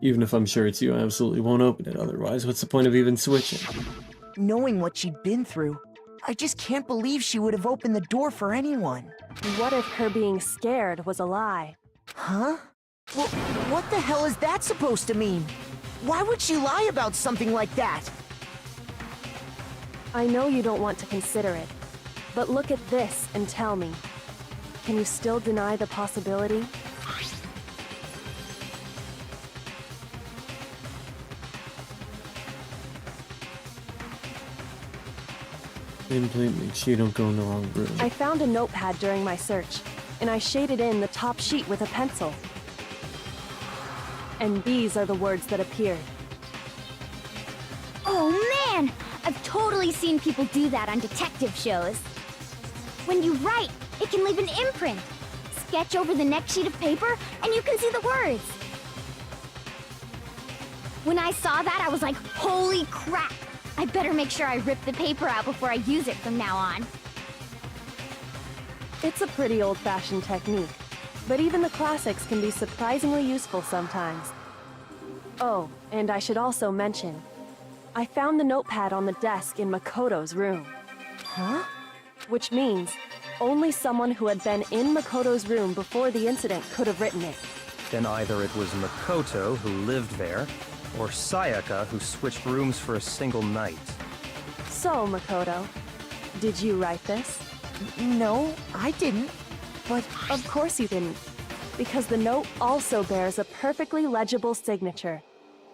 Even if I'm sure it's you, I absolutely won't open it. Otherwise, what's the point of even switching?
Knowing what she'd been through, I just can't believe she would have opened the door for anyone.
What if her being scared was a lie?
Huh? Well, what the hell is that supposed to mean? Why would she lie about something like that?
I know you don't want to consider it, but look at this and tell me. Can you still deny the possibility?
Nameplate makes sure you don't go in the wrong room.
I found a notepad during my search, and I shaded in the top sheet with a pencil. And these are the words that appeared.
Oh man! I've totally seen people do that on detective shows. When you write, it can leave an imprint. Sketch over the next sheet of paper, and you can see the words. When I saw that, I was like, holy crap! I better make sure I rip the paper out before I use it from now on.
It's a pretty old-fashioned technique, but even the classics can be surprisingly useful sometimes. Oh, and I should also mention, I found the notepad on the desk in Makoto's room.
Huh?
Which means only someone who had been in Makoto's room before the incident could have written it.
Then either it was Makoto who lived there, or Sayaka who switched rooms for a single night.
So, Makoto, did you write this?
No, I didn't.
But of course you didn't, because the note also bears a perfectly legible signature.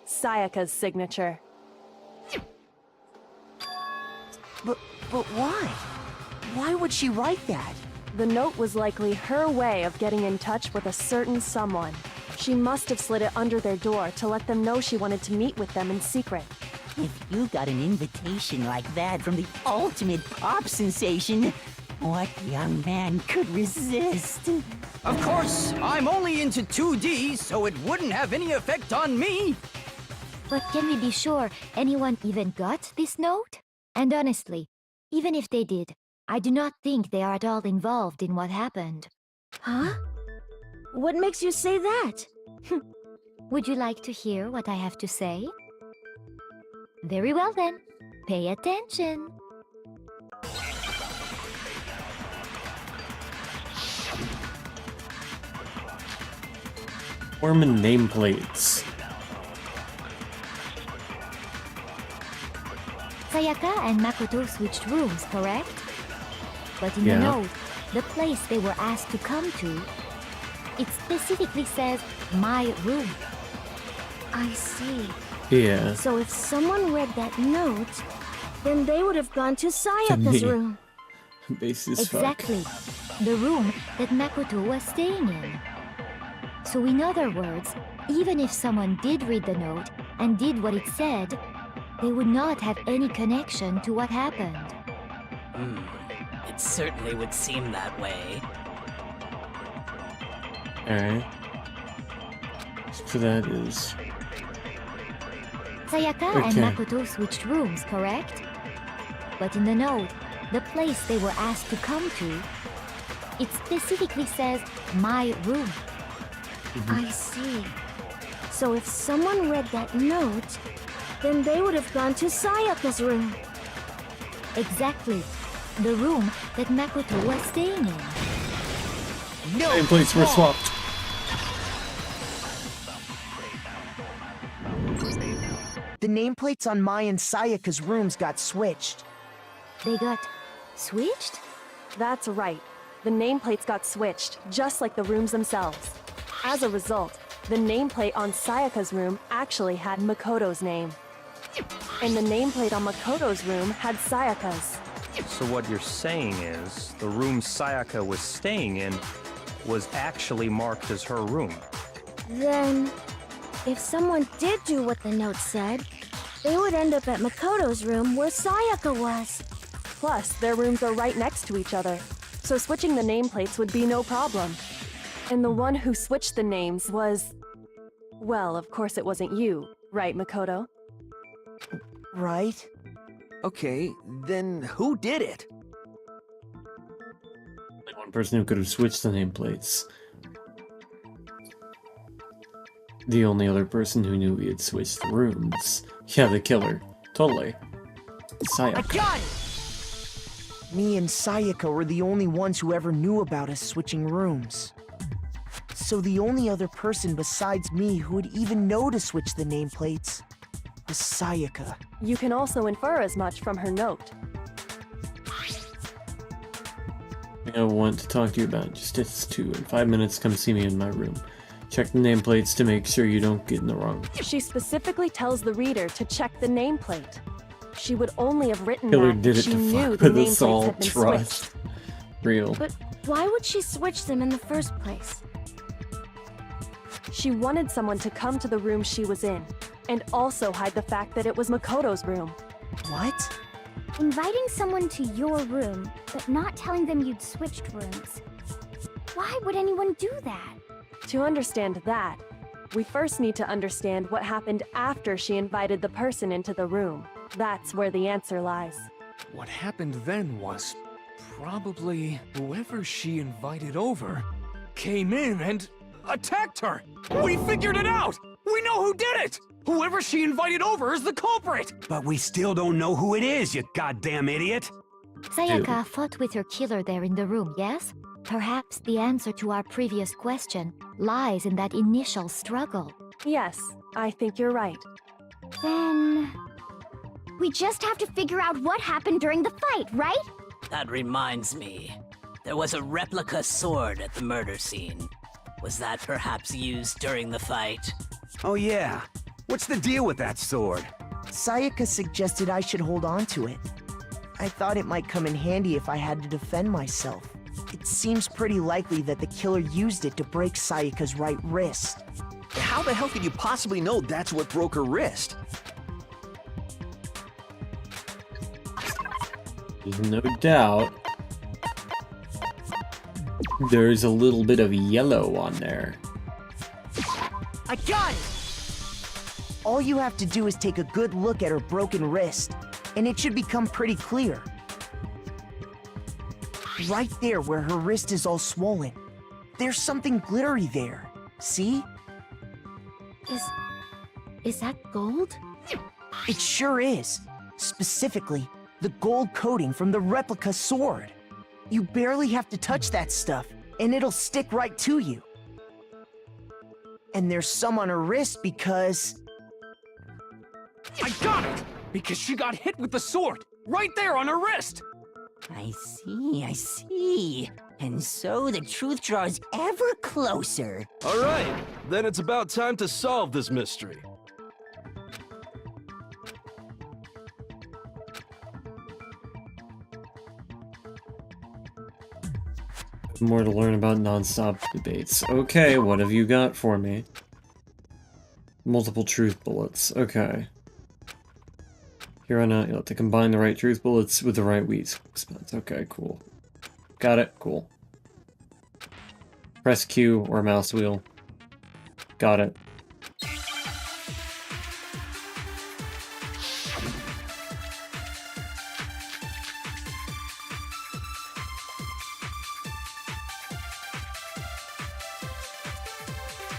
Sayaka's signature.
But why? Why would she write that?
The note was likely her way of getting in touch with a certain someone. She must have slid it under their door to let them know she wanted to meet with them in secret.
If you got an invitation like that from the ultimate pop sensation, what young man could resist?
Of course, I'm only into 2D, so it wouldn't have any effect on me.
But can we be sure anyone even got this note? And honestly, even if they did, I do not think they are at all involved in what happened.
Huh? What makes you say that?
Would you like to hear what I have to say? Very well then, pay attention.
Orman nameplates.
Sayaka and Makoto switched rooms, correct? But in
Yeah.
the note, the place they were asked to come to, it specifically says, my room.
I see.
Yeah.
So if someone read that note, then they would have gone to Sayaka's
me.
room.
Base as fuck.
Exactly. The room that Makoto was staying in. So in other words, even if someone did read the note and did what it said, they would not have any connection to what happened.
It certainly would seem that way.
Alright. So that is...
Sayaka and
Okay.
Makoto switched rooms, correct? But in the note, the place they were asked to come to, it specifically says, my room.
I see. So if someone read that note, then they would have gone to Sayaka's room.
Exactly. The room that Makoto was staying in.
No!
Nameplates were swapped.
The nameplates on Mai and Sayaka's rooms got switched.
They got switched?
That's right. The nameplates got switched, just like the rooms themselves. As a result, the nameplate on Sayaka's room actually had Makoto's name. And the nameplate on Makoto's room had Sayaka's.
So what you're saying is, the room Sayaka was staying in was actually marked as her room.
Then, if someone did do what the note said, they would end up at Makoto's room where Sayaka was.
Plus, their rooms are right next to each other, so switching the nameplates would be no problem. And the one who switched the names was... Well, of course it wasn't you, right, Makoto?
Right?
Okay, then who did it?
Only one person who could have switched the nameplates. The only other person who knew he had switched the rooms. Yeah, the killer. Totally.
I
Sayaka.
got it! Me and Sayaka were the only ones who ever knew about us switching rooms. So the only other person besides me who would even know to switch the nameplates was Sayaka.
You can also infer as much from her note.
I want to talk to you about Justice 2. In 5 minutes, come see me in my room. Check the nameplates to make sure you don't get in the wrong.
She specifically tells the reader to check the nameplate. She would only have written
Killer
that
did
if
it
she
to
knew
fuck
the
with us
nameplates
all.
had been
Trust.
switched.
Real.
But why would she switch them in the first place?
She wanted someone to come to the room she was in, and also hide the fact that it was Makoto's room.
What?
Inviting someone to your room, but not telling them you'd switched rooms. Why would anyone do that?
To understand that, we first need to understand what happened after she invited the person into the room. That's where the answer lies.
What happened then was probably whoever she invited over came in and attacked her. We figured it out! We know who did it! Whoever she invited over is the culprit!
But we still don't know who it is, you goddamn idiot!
Sayaka fought with her killer there in the room, yes? Perhaps the answer to our previous question lies in that initial struggle.
Yes, I think you're right.
Then... we just have to figure out what happened during the fight, right?
That reminds me. There was a replica sword at the murder scene. Was that perhaps used during the fight?
Oh yeah. What's the deal with that sword?
Sayaka suggested I should hold on to it. I thought it might come in handy if I had to defend myself. It seems pretty likely that the killer used it to break Sayaka's right wrist.
How the hell could you possibly know that's what broke her wrist?
No doubt. There's a little bit of yellow on there.
I got it! All you have to do is take a good look at her broken wrist, and it should become pretty clear. Right there where her wrist is all swollen. There's something glittery there. See?
Is that gold?
It sure is. Specifically, the gold coating from the replica sword. You barely have to touch that stuff, and it'll stick right to you. And there's some on her wrist because...
I got it! Because she got hit with the sword! Right there on her wrist!
I see. And so the truth draws ever closer.
All right, then it's about time to solve this mystery.
More to learn about non-stop debates. Okay, what have you got for me? Multiple truth bullets. Okay. Here on out, you'll have to combine the right truth bullets with the right weed spots. Okay, cool. Got it. Cool. Press Q or mouse wheel. Got it.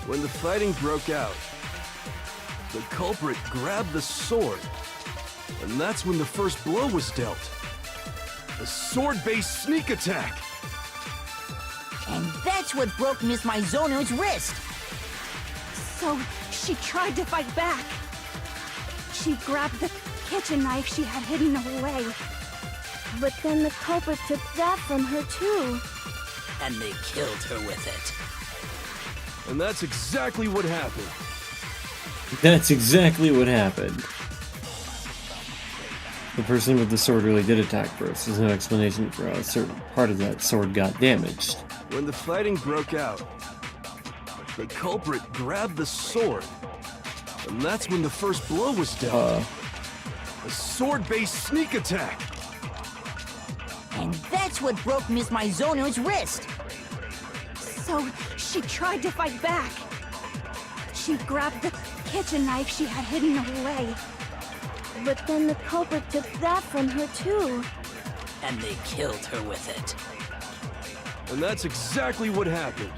When the fighting broke out, the culprit grabbed the sword, and that's when the first blow was dealt. A sword-based sneak attack!
And that's what broke Miss Mizono's wrist.
So she tried to fight back. She grabbed the kitchen knife she had hidden away.
But then the culprit took that from her too.
And they killed her with it.
And that's exactly what happened.
That's exactly what happened. The person with the sword really did attack first. There's no explanation for how a certain part of that sword got damaged.
When the fighting broke out, the culprit grabbed the sword, and that's when the first blow was dealt. A sword-based sneak attack!
And that's what broke Miss Mizono's wrist.
So she tried to fight back. She grabbed the kitchen knife she had hidden away.
But then the culprit took that from her too.
And they killed her with it.
And that's exactly what happened.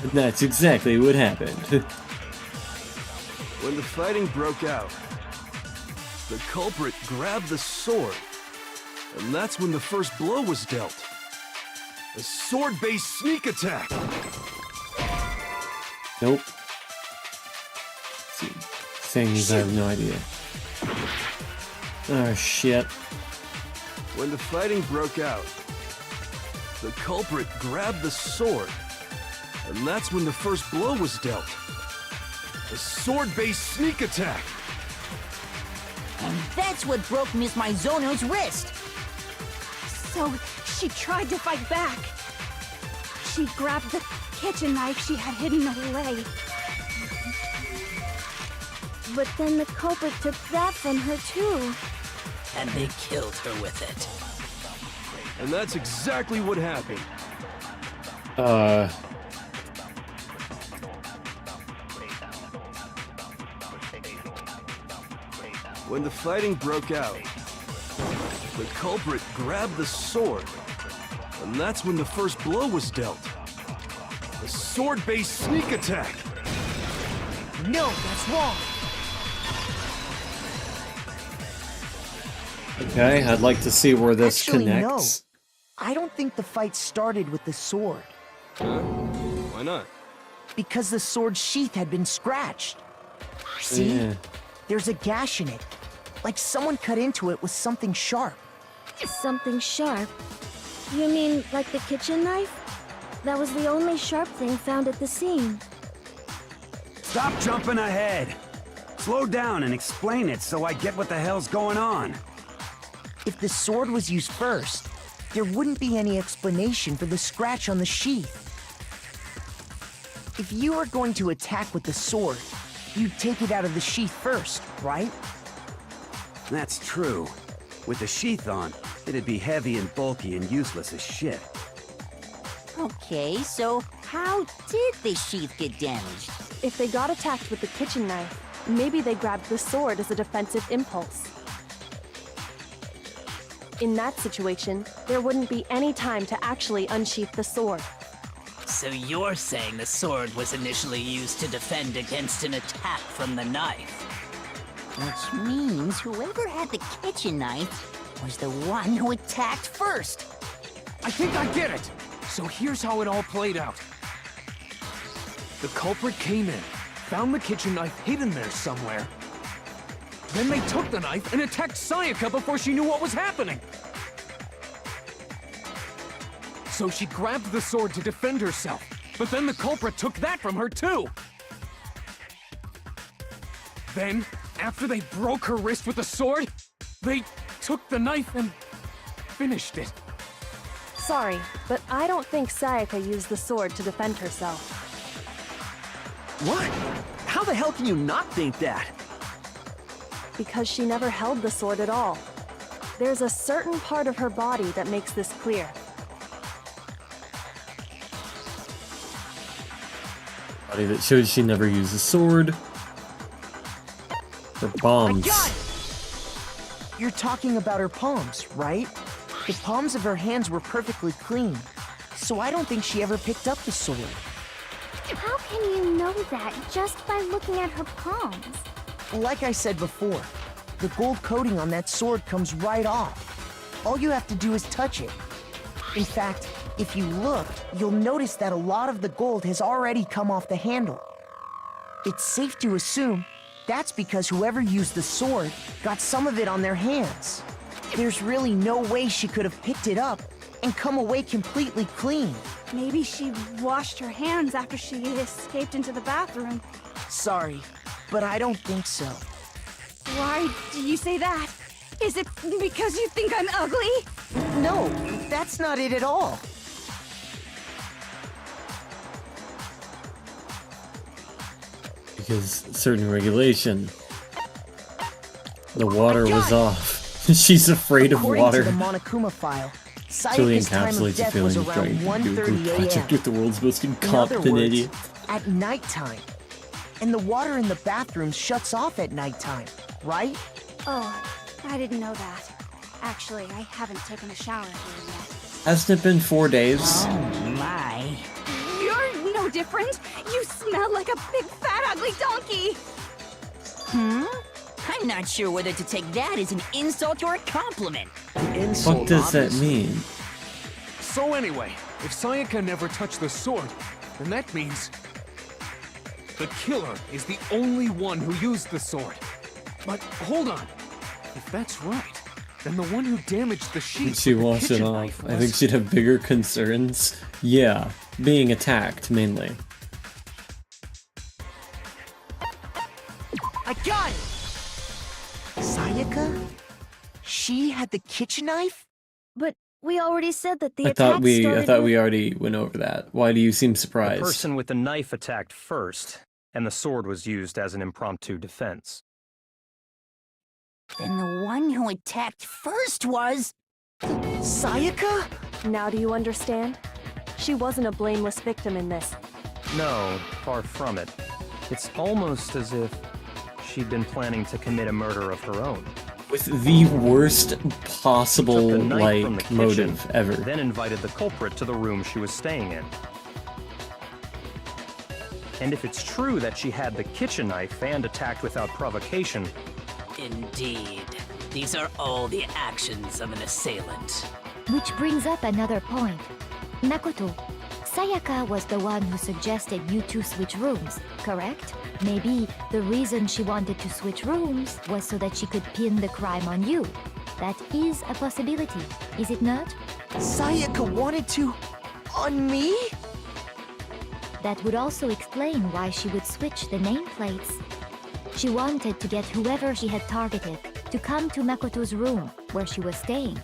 And that's exactly what happened.
When the fighting broke out, the culprit grabbed the sword. And that's when the first blow was dealt. A sword-based sneak attack!
Nope. Things I have no idea. Oh shit.
When the fighting broke out, the culprit grabbed the sword. And that's when the first blow was dealt. A sword-based sneak attack!
And that's what broke Miss Maizono's wrist.
So she tried to fight back. She grabbed the kitchen knife she had hidden away.
But then the culprit took that from her too.
And they killed her with it.
And that's exactly what happened. When the fighting broke out, the culprit grabbed the sword. And that's when the first blow was dealt. A sword-based sneak attack!
No, that's wrong.
Okay, I'd like to see where this
Actually,
connects.
no. I don't think the fight started with the sword.
Huh? Why not?
Because the sword's sheath had been scratched. See?
Yeah.
There's a gash in it. Like someone cut into it with something sharp.
Something sharp? You mean like the kitchen knife? That was the only sharp thing found at the scene.
Stop jumping ahead. Slow down and explain it so I get what the hell's going on.
If the sword was used first, there wouldn't be any explanation for the scratch on the sheath. If you were going to attack with the sword, you'd take it out of the sheath first, right?
That's true. With the sheath on, it'd be heavy and bulky and useless as shit.
Okay, so how did the sheath get damaged?
If they got attacked with the kitchen knife, maybe they grabbed the sword as a defensive impulse. In that situation, there wouldn't be any time to actually unsheath the sword.
So you're saying the sword was initially used to defend against an attack from the knife?
Which means whoever had the kitchen knife was the one who attacked first.
I think I get it! So here's how it all played out. The culprit came in, found the kitchen knife hidden there somewhere. Then they took the knife and attacked Sayaka before she knew what was happening. So she grabbed the sword to defend herself, but then the culprit took that from her too. Then, after they broke her wrist with the sword, they took the knife and finished it.
Sorry, but I don't think Sayaka used the sword to defend herself.
What? How the hell can you not think that?
Because she never held the sword at all. There's a certain part of her body that makes this clear.
Body that shows she never used a sword. Or bombs.
I got it! You're talking about her palms, right? The palms of her hands were perfectly clean, so I don't think she ever picked up the sword.
How can you know that just by looking at her palms?
Like I said before, the gold coating on that sword comes right off. All you have to do is touch it. In fact, if you look, you'll notice that a lot of the gold has already come off the handle. It's safe to assume that's because whoever used the sword got some of it on their hands. There's really no way she could have picked it up and come away completely clean.
Maybe she washed her hands after she escaped into the bathroom.
Sorry, but I don't think so.
Why do you say that? Is it because you think I'm ugly?
No, that's not it at all.
Because certain regulation. The water was off. She's afraid of
According
water.
to the Monokuma file,
Really
Sayaka's time
encapsulates
of
the
death
feeling
was
of trying
around
to do a group
1:30
project
a.m.
with the world's most
In other
incompetent
words,
idiot.
at nighttime. And the water in the bathroom shuts off at nighttime, right?
Oh, I didn't know that. Actually, I haven't taken a shower here yet.
Hasn't it been 4 days?
Oh my.
You're no different. You smell like a big, fat, ugly donkey.
I'm not sure whether to take that as an insult or a compliment.
Insult,
What does that
obviously.
mean?
So anyway, if Sayaka never touched the sword, then that means the killer is the only one who used the sword. But hold on, if that's right, then the one who damaged the sheet
She
with the
washed it
kitchen
off.
knife
I think
was-
she'd have bigger concerns. Yeah, being attacked mainly.
I got it! Sayaka? She had the kitchen knife?
But we already said that the
I
attack
thought we
started with...
already went over that. Why do you seem
The
surprised?
person with the knife attacked first, and the sword was used as an impromptu defense.
Then the one who attacked first was...
Sayaka?
Now do you understand? She wasn't a blameless victim in this.
No, far from it. It's almost as if she'd been planning to commit a murder of her own.
With the worst possible,
Took the knife from the
like,
kitchen,
motive ever.
Then invited the culprit to the room she was staying in. And if it's true that she had the kitchen knife and attacked without provocation,
Indeed. These are all the actions of an assailant.
Which brings up another point. Makoto, Sayaka was the one who suggested you two switch rooms, correct? Maybe the reason she wanted to switch rooms was so that she could pin the crime on you. That is a possibility, is it not?
Sayaka wanted to... on me?
That would also explain why she would switch the nameplates. She wanted to get whoever she had targeted to come to Makoto's room where she was staying.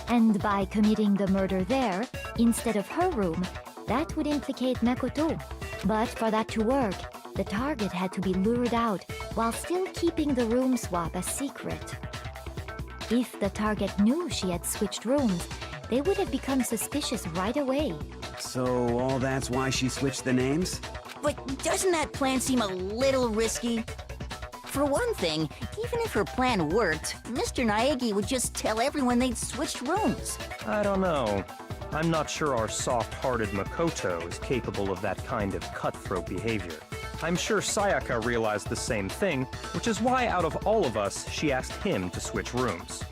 And by committing the murder there, instead of her room, that would implicate Makoto. But for that to work, the target had to be lured out while still keeping the room swap a secret. If the target knew she had switched rooms, they would have become suspicious right away.
So all that's why she switched the names?
But doesn't that plan seem a little risky? For one thing, even if her plan worked, Mr. Naegi would just tell everyone they'd switched rooms.
I don't know. I'm not sure our soft-hearted Makoto is capable of that kind of cutthroat behavior. I'm sure Sayaka realized the same thing, which is why out of all of us, she asked him to switch rooms.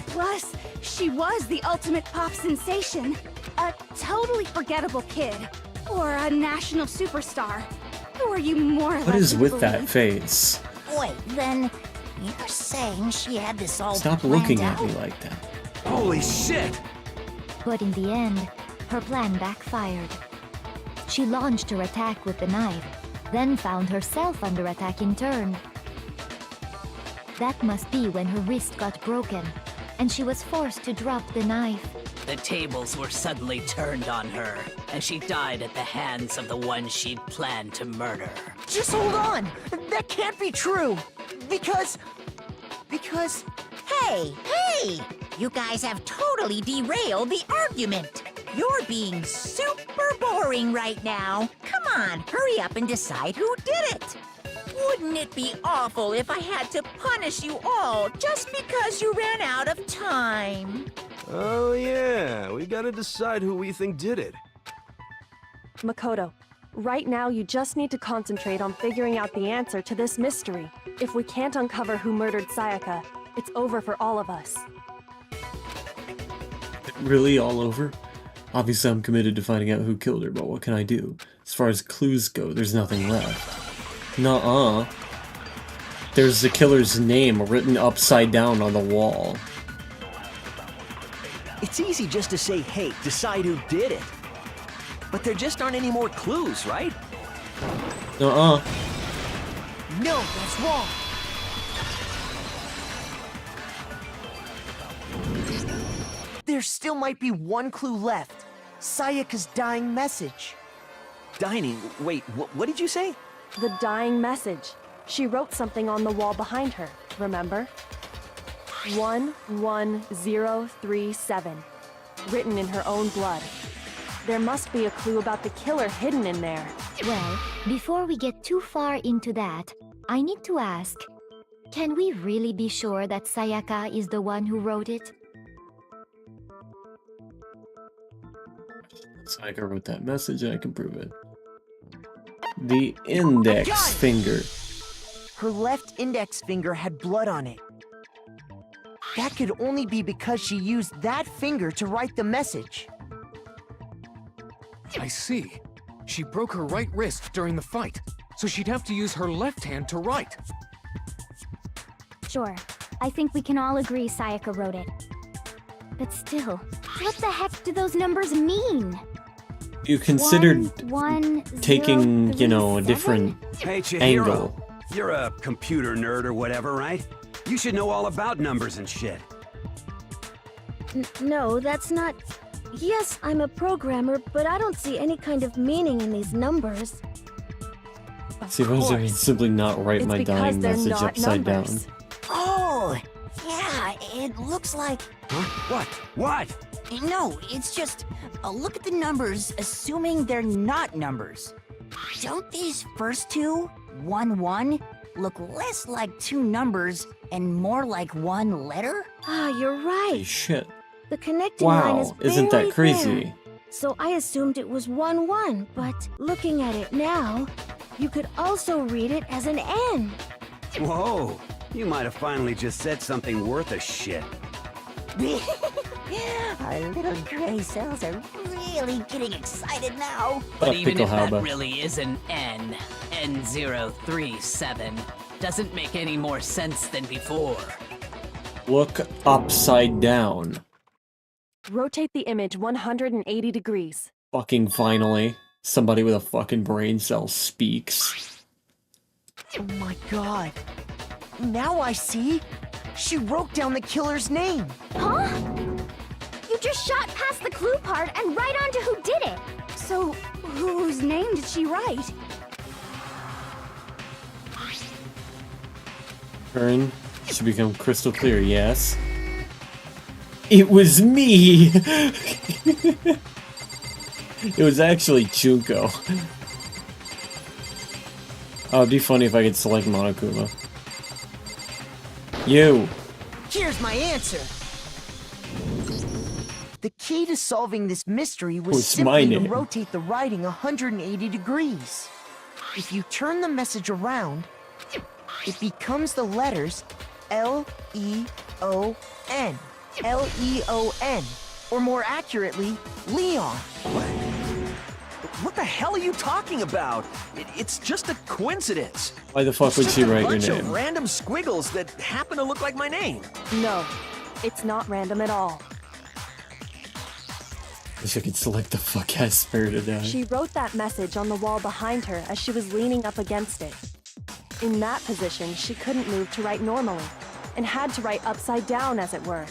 Plus, she was the ultimate pop sensation. A totally forgettable kid. Or a national superstar. Who are you more
What is with that face?
Wait, then you're saying she had this all
Stop
planned
looking
out?
at me like that.
Holy shit!
But in the end, her plan backfired. She launched her attack with the knife, then found herself under attack in turn. That must be when her wrist got broken, and she was forced to drop the knife.
The tables were suddenly turned on her, and she died at the hands of the one she'd planned to murder.
Just hold on! That can't be true! Because...
Hey! You guys have totally derailed the argument. You're being super boring right now. Come on, hurry up and decide who did it. Wouldn't it be awful if I had to punish you all just because you ran out of time?
Oh yeah, we gotta decide who we think did it.
Makoto, right now you just need to concentrate on figuring out the answer to this mystery. If we can't uncover who murdered Sayaka, it's over for all of us.
Really all over? Obviously I'm committed to finding out who killed her, but what can I do? As far as clues go, there's nothing left. Nuh-uh. There's the killer's name written upside down on the wall.
It's easy just to say, hey, decide who did it. But there just aren't any more clues, right?
Nuh-uh.
No, that's wrong! There still might be one clue left. Sayaka's dying message.
Dining, wait, what did you say?
The dying message. She wrote something on the wall behind her, remember? 11037. Written in her own blood. There must be a clue about the killer hidden in there.
Well, before we get too far into that, I need to ask, can we really be sure that Sayaka is the one who wrote it?
Sayaka wrote that message and I can prove it. The index finger.
Her left index finger had blood on it. That could only be because she used that finger to write the message.
I see. She broke her right wrist during the fight, so she'd have to use her left hand to write.
Sure. I think we can all agree Sayaka wrote it. But still, what the heck do those numbers mean?
You considered
1, 0,
taking,
3,
you know, a
7?
different
Hey, Chihiro.
angle.
You're a computer nerd or whatever, right? You should know all about numbers and shit.
No, that's not... Yes, I'm a programmer, but I don't see any kind of meaning in these numbers.
See, if I was simply not write
It's
my
because
dying
they're
message
not
upside
numbers.
down.
Oh, yeah, it looks like...
What? What?
No, it's just, look at the numbers, assuming they're not numbers. Don't these first two, 1, 1, look less like two numbers and more like one letter?
Ah, you're right.
Holy shit.
The connecting line is
Wow, isn't that
very
crazy?
there. So I assumed it was 1, 1, but looking at it now, you could also read it as an N.
Whoa, you might have finally just said something worth a shit.
Our little gray cells are really getting excited now.
But even
Pickle
if that
Halba.
really is an N, N037, doesn't make any more sense than before.
Look upside down.
Rotate the image 180 degrees.
Fucking finally. Somebody with a fucking brain cell speaks.
Oh my god. Now I see. She wrote down the killer's name.
Huh? You just shot past the clue part and right on to who did it. So, whose name did she write?
Turn should become crystal clear, yes? It was me! It was actually Junko. Oh, it'd be funny if I could select Monokuma. You!
Here's my answer. The key to solving this mystery was
What's my
simply to
name?
rotate the writing 180 degrees. If you turn the message around, it becomes the letters L-E-O-N. L-E-O-N. Or more accurately, Leon.
What the hell are you talking about? It's just a coincidence.
Why the fuck would
It's
she
just a
write your
bunch of
name?
random squiggles that happen to look like my name.
No, it's not random at all.
Wish I could select the fuck ass spirit to die.
She wrote that message on the wall behind her as she was leaning up against it. In that position, she couldn't move to write normally, and had to write upside down, as it were.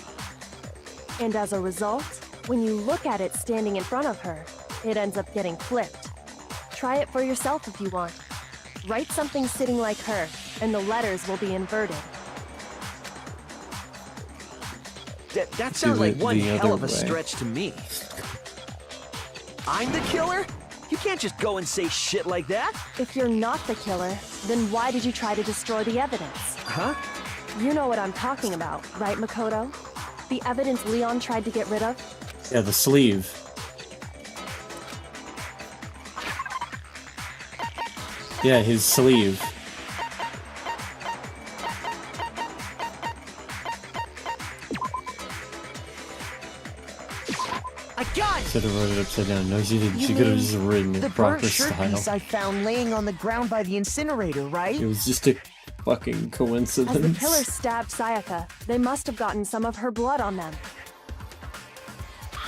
And as a result, when you look at it standing in front of her, it ends up getting flipped. Try it for yourself if you want. Write something sitting like her, and the letters will be inverted.
That sounds like one
the
hell
other
of a
way.
stretch to me. I'm the killer? You can't just go and say shit like that.
If you're not the killer, then why did you try to destroy the evidence?
Huh?
You know what I'm talking about, right, Makoto? The evidence Leon tried to get rid of?
Yeah, the sleeve. Yeah, his sleeve.
I got it!
Should have wrote it upside down. No, she didn't.
You
She could have
mean
just written
the
it proper
burnt shirt
style.
piece I found laying on the ground by the incinerator, right?
It was just a fucking
As the
coincidence.
killer stabbed Sayaka, they must have gotten some of her blood on them.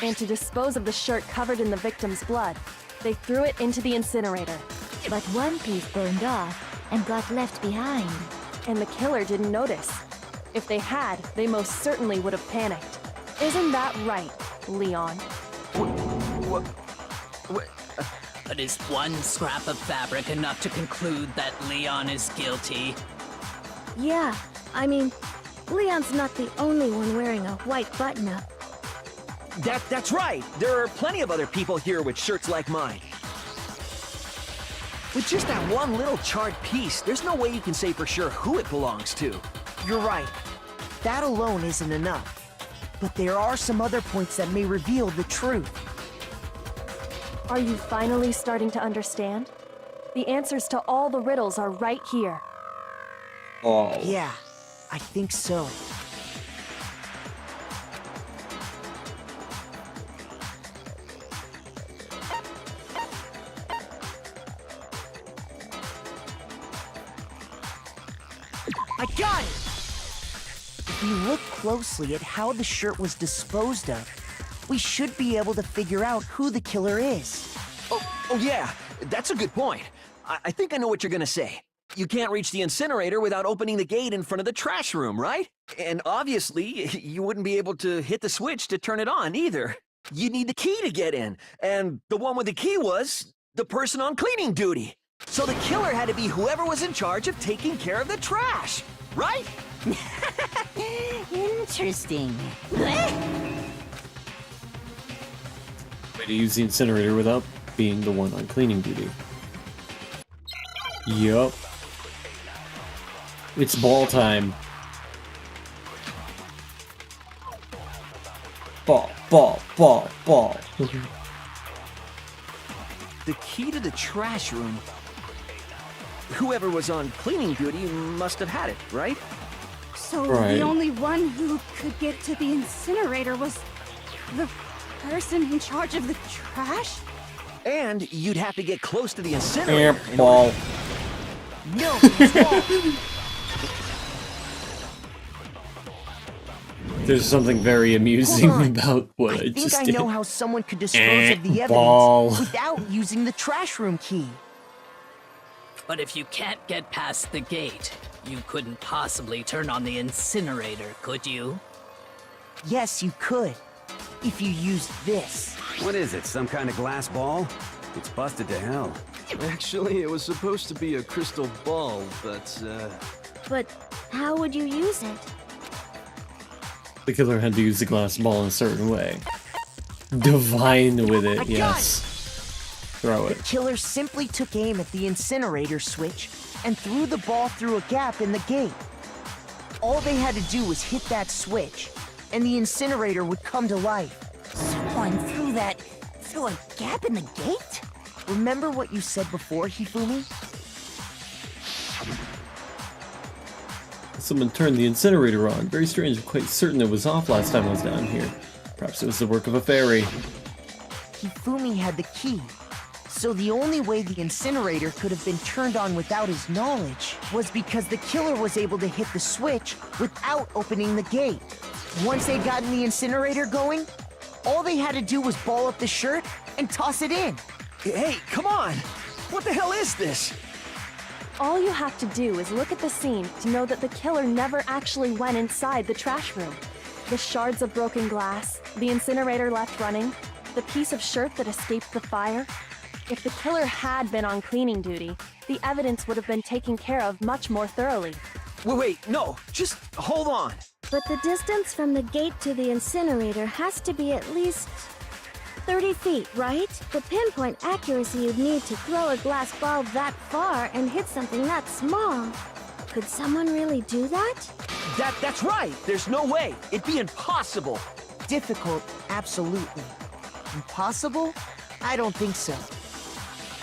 And to dispose of the shirt covered in the victim's blood, they threw it into the incinerator.
But one piece burned off and got left behind.
And the killer didn't notice. If they had, they most certainly would have panicked. Isn't that right, Leon?
But is one scrap of fabric enough to conclude that Leon is guilty?
Yeah, I mean, Leon's not the only one wearing a white button-up.
That's right. There are plenty of other people here with shirts like mine. With just that one little charred piece, there's no way you can say for sure who it belongs to.
You're right. That alone isn't enough. But there are some other points that may reveal the truth.
Are you finally starting to understand? The answers to all the riddles are right here.
Oh.
Yeah, I think so. I got it! If we look closely at how the shirt was disposed of, we should be able to figure out who the killer is.
Oh yeah, that's a good point. I think I know what you're gonna say. You can't reach the incinerator without opening the gate in front of the trash room, right? And obviously, you wouldn't be able to hit the switch to turn it on either. You need the key to get in, and the one with the key was the person on cleaning duty. So the killer had to be whoever was in charge of taking care of the trash, right?
Interesting.
Way to use the incinerator without being the one on cleaning duty. Yup. It's ball time. Ball, ball, ball, ball.
The key to the trash room. Whoever was on cleaning duty must have had it, right?
So
Right.
the only one who could get to the incinerator was the person in charge of the trash?
And you'd have to get close to the incinerator.
Ball.
No, it's ball.
There's something very amusing
Hold on.
about what I
think
just
I
did.
know how someone could dispose of the evidence
Ball.
without using the trash room key.
But if you can't get past the gate, you couldn't possibly turn on the incinerator, could you?
Yes, you could. If you used this.
What is it, some kind of glass ball? It's busted to hell.
Actually, it was supposed to be a crystal ball, but,
But how would you use it?
The killer had to use the glass ball in a certain way. Divine with it,
I got
yes. Throw it.
The killer simply took aim at the incinerator switch and threw the ball through a gap in the gate. All they had to do was hit that switch, and the incinerator would come to life.
Someone through a gap in the gate?
Remember what you said before, Hifumi?
Someone turned the incinerator on. Very strange. I'm quite certain it was off last time I was down here. Perhaps it was the work of a fairy.
Hifumi had the key, so the only way the incinerator could have been turned on without his knowledge was because the killer was able to hit the switch without opening the gate. Once they'd gotten the incinerator going, all they had to do was ball up the shirt and toss it in.
Hey, come on! What the hell is this?
All you have to do is look at the scene to know that the killer never actually went inside the trash room. The shards of broken glass, the incinerator left running, the piece of shirt that escaped the fire. If the killer had been on cleaning duty, the evidence would have been taken care of much more thoroughly.
Wait, no, just hold on.
But the distance from the gate to the incinerator has to be at least 30 feet, right? The pinpoint accuracy you'd need to throw a glass ball that far and hit something that small. Could someone really do that?
That's right. There's no way. It'd be impossible.
Difficult, absolutely. Impossible? I don't think so.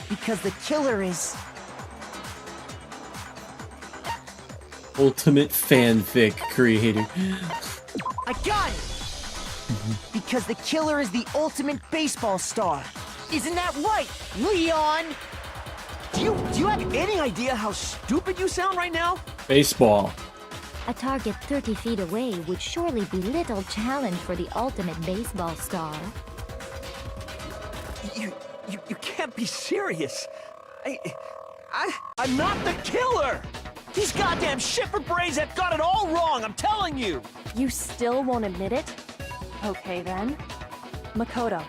Because the killer is...
Ultimate fanfic creator.
I got it! Because the killer is the ultimate baseball star. Isn't that right, Leon?
Do you have any idea how stupid you sound right now?
Baseball.
A target 30 feet away would surely be little challenge for the ultimate baseball star.
You can't be serious. I'm not the killer! These goddamn Shipper Braves have got it all wrong, I'm telling you!
You still won't admit it? Okay then. Makoto,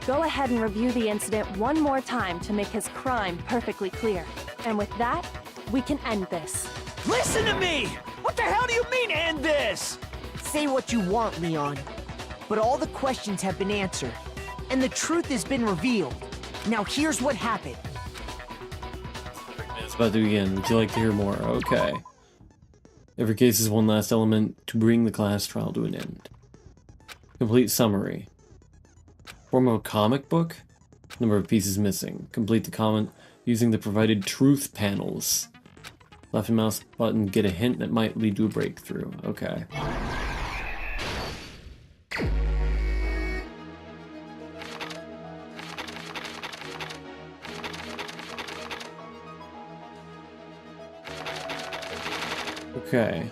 go ahead and review the incident one more time to make his crime perfectly clear. And with that, we can end this.
Listen to me! What the hell do you mean, end this?
Say what you want, Leon, but all the questions have been answered, and the truth has been revealed. Now here's what happened.
It's about to begin. Would you like to hear more? Okay. Every case is one last element to bring the class trial to an end. Complete summary. Form of a comic book? Number of pieces missing. Complete the comment using the provided truth panels. Left and mouse button, get a hint that might lead to a breakthrough. Okay. Okay.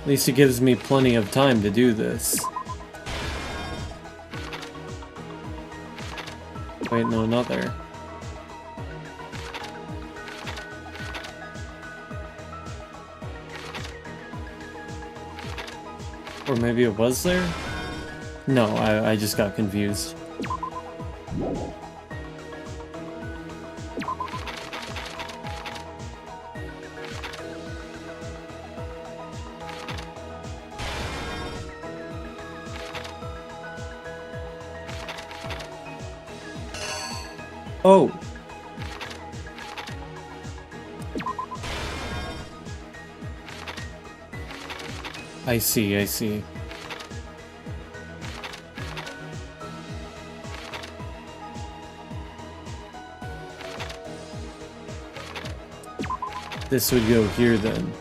At least it gives me plenty of time to do this. Wait, no, not there. Or maybe it was there? No, I just got confused. Oh! I see, I see. This would go here then.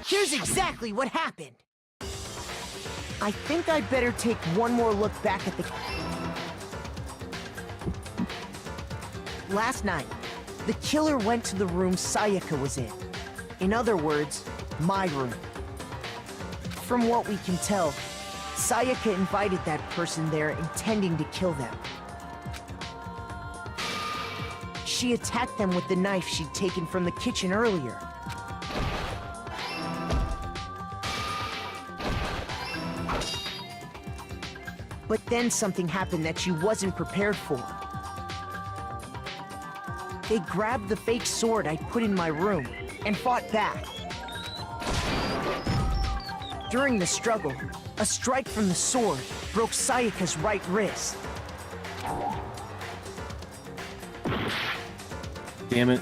Here's exactly what happened. I think I'd better take one more look back at the... Last night, the killer went to the room Sayaka was in. In other words, my room. From what we can tell, Sayaka invited that person there intending to kill them. She attacked them with the knife she'd taken from the kitchen earlier. But then something happened that she wasn't prepared for. They grabbed the fake sword I'd put in my room and fought back. During the struggle, a strike from the sword broke Sayaka's right wrist.
Damn it.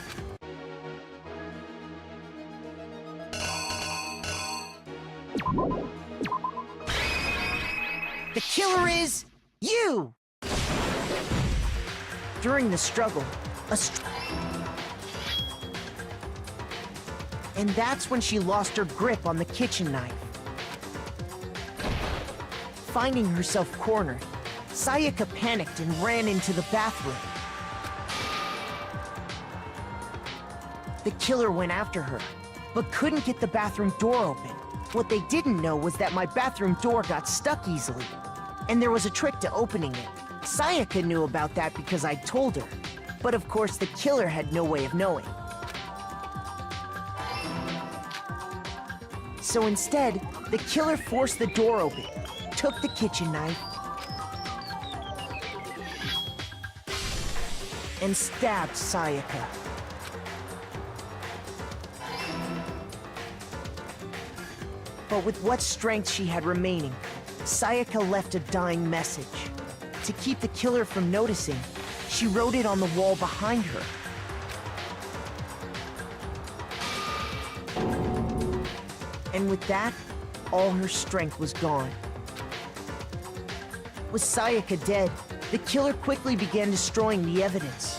The killer is you! During the struggle, and that's when she lost her grip on the kitchen knife. Finding herself cornered, Sayaka panicked and ran into the bathroom. The killer went after her, but couldn't get the bathroom door open. What they didn't know was that my bathroom door got stuck easily, and there was a trick to opening it. Sayaka knew about that because I told her, but of course the killer had no way of knowing. So instead, the killer forced the door open, took the kitchen knife, and stabbed Sayaka. But with what strength she had remaining, Sayaka left a dying message. To keep the killer from noticing, she wrote it on the wall behind her. And with that, all her strength was gone. With Sayaka dead, the killer quickly began destroying the evidence.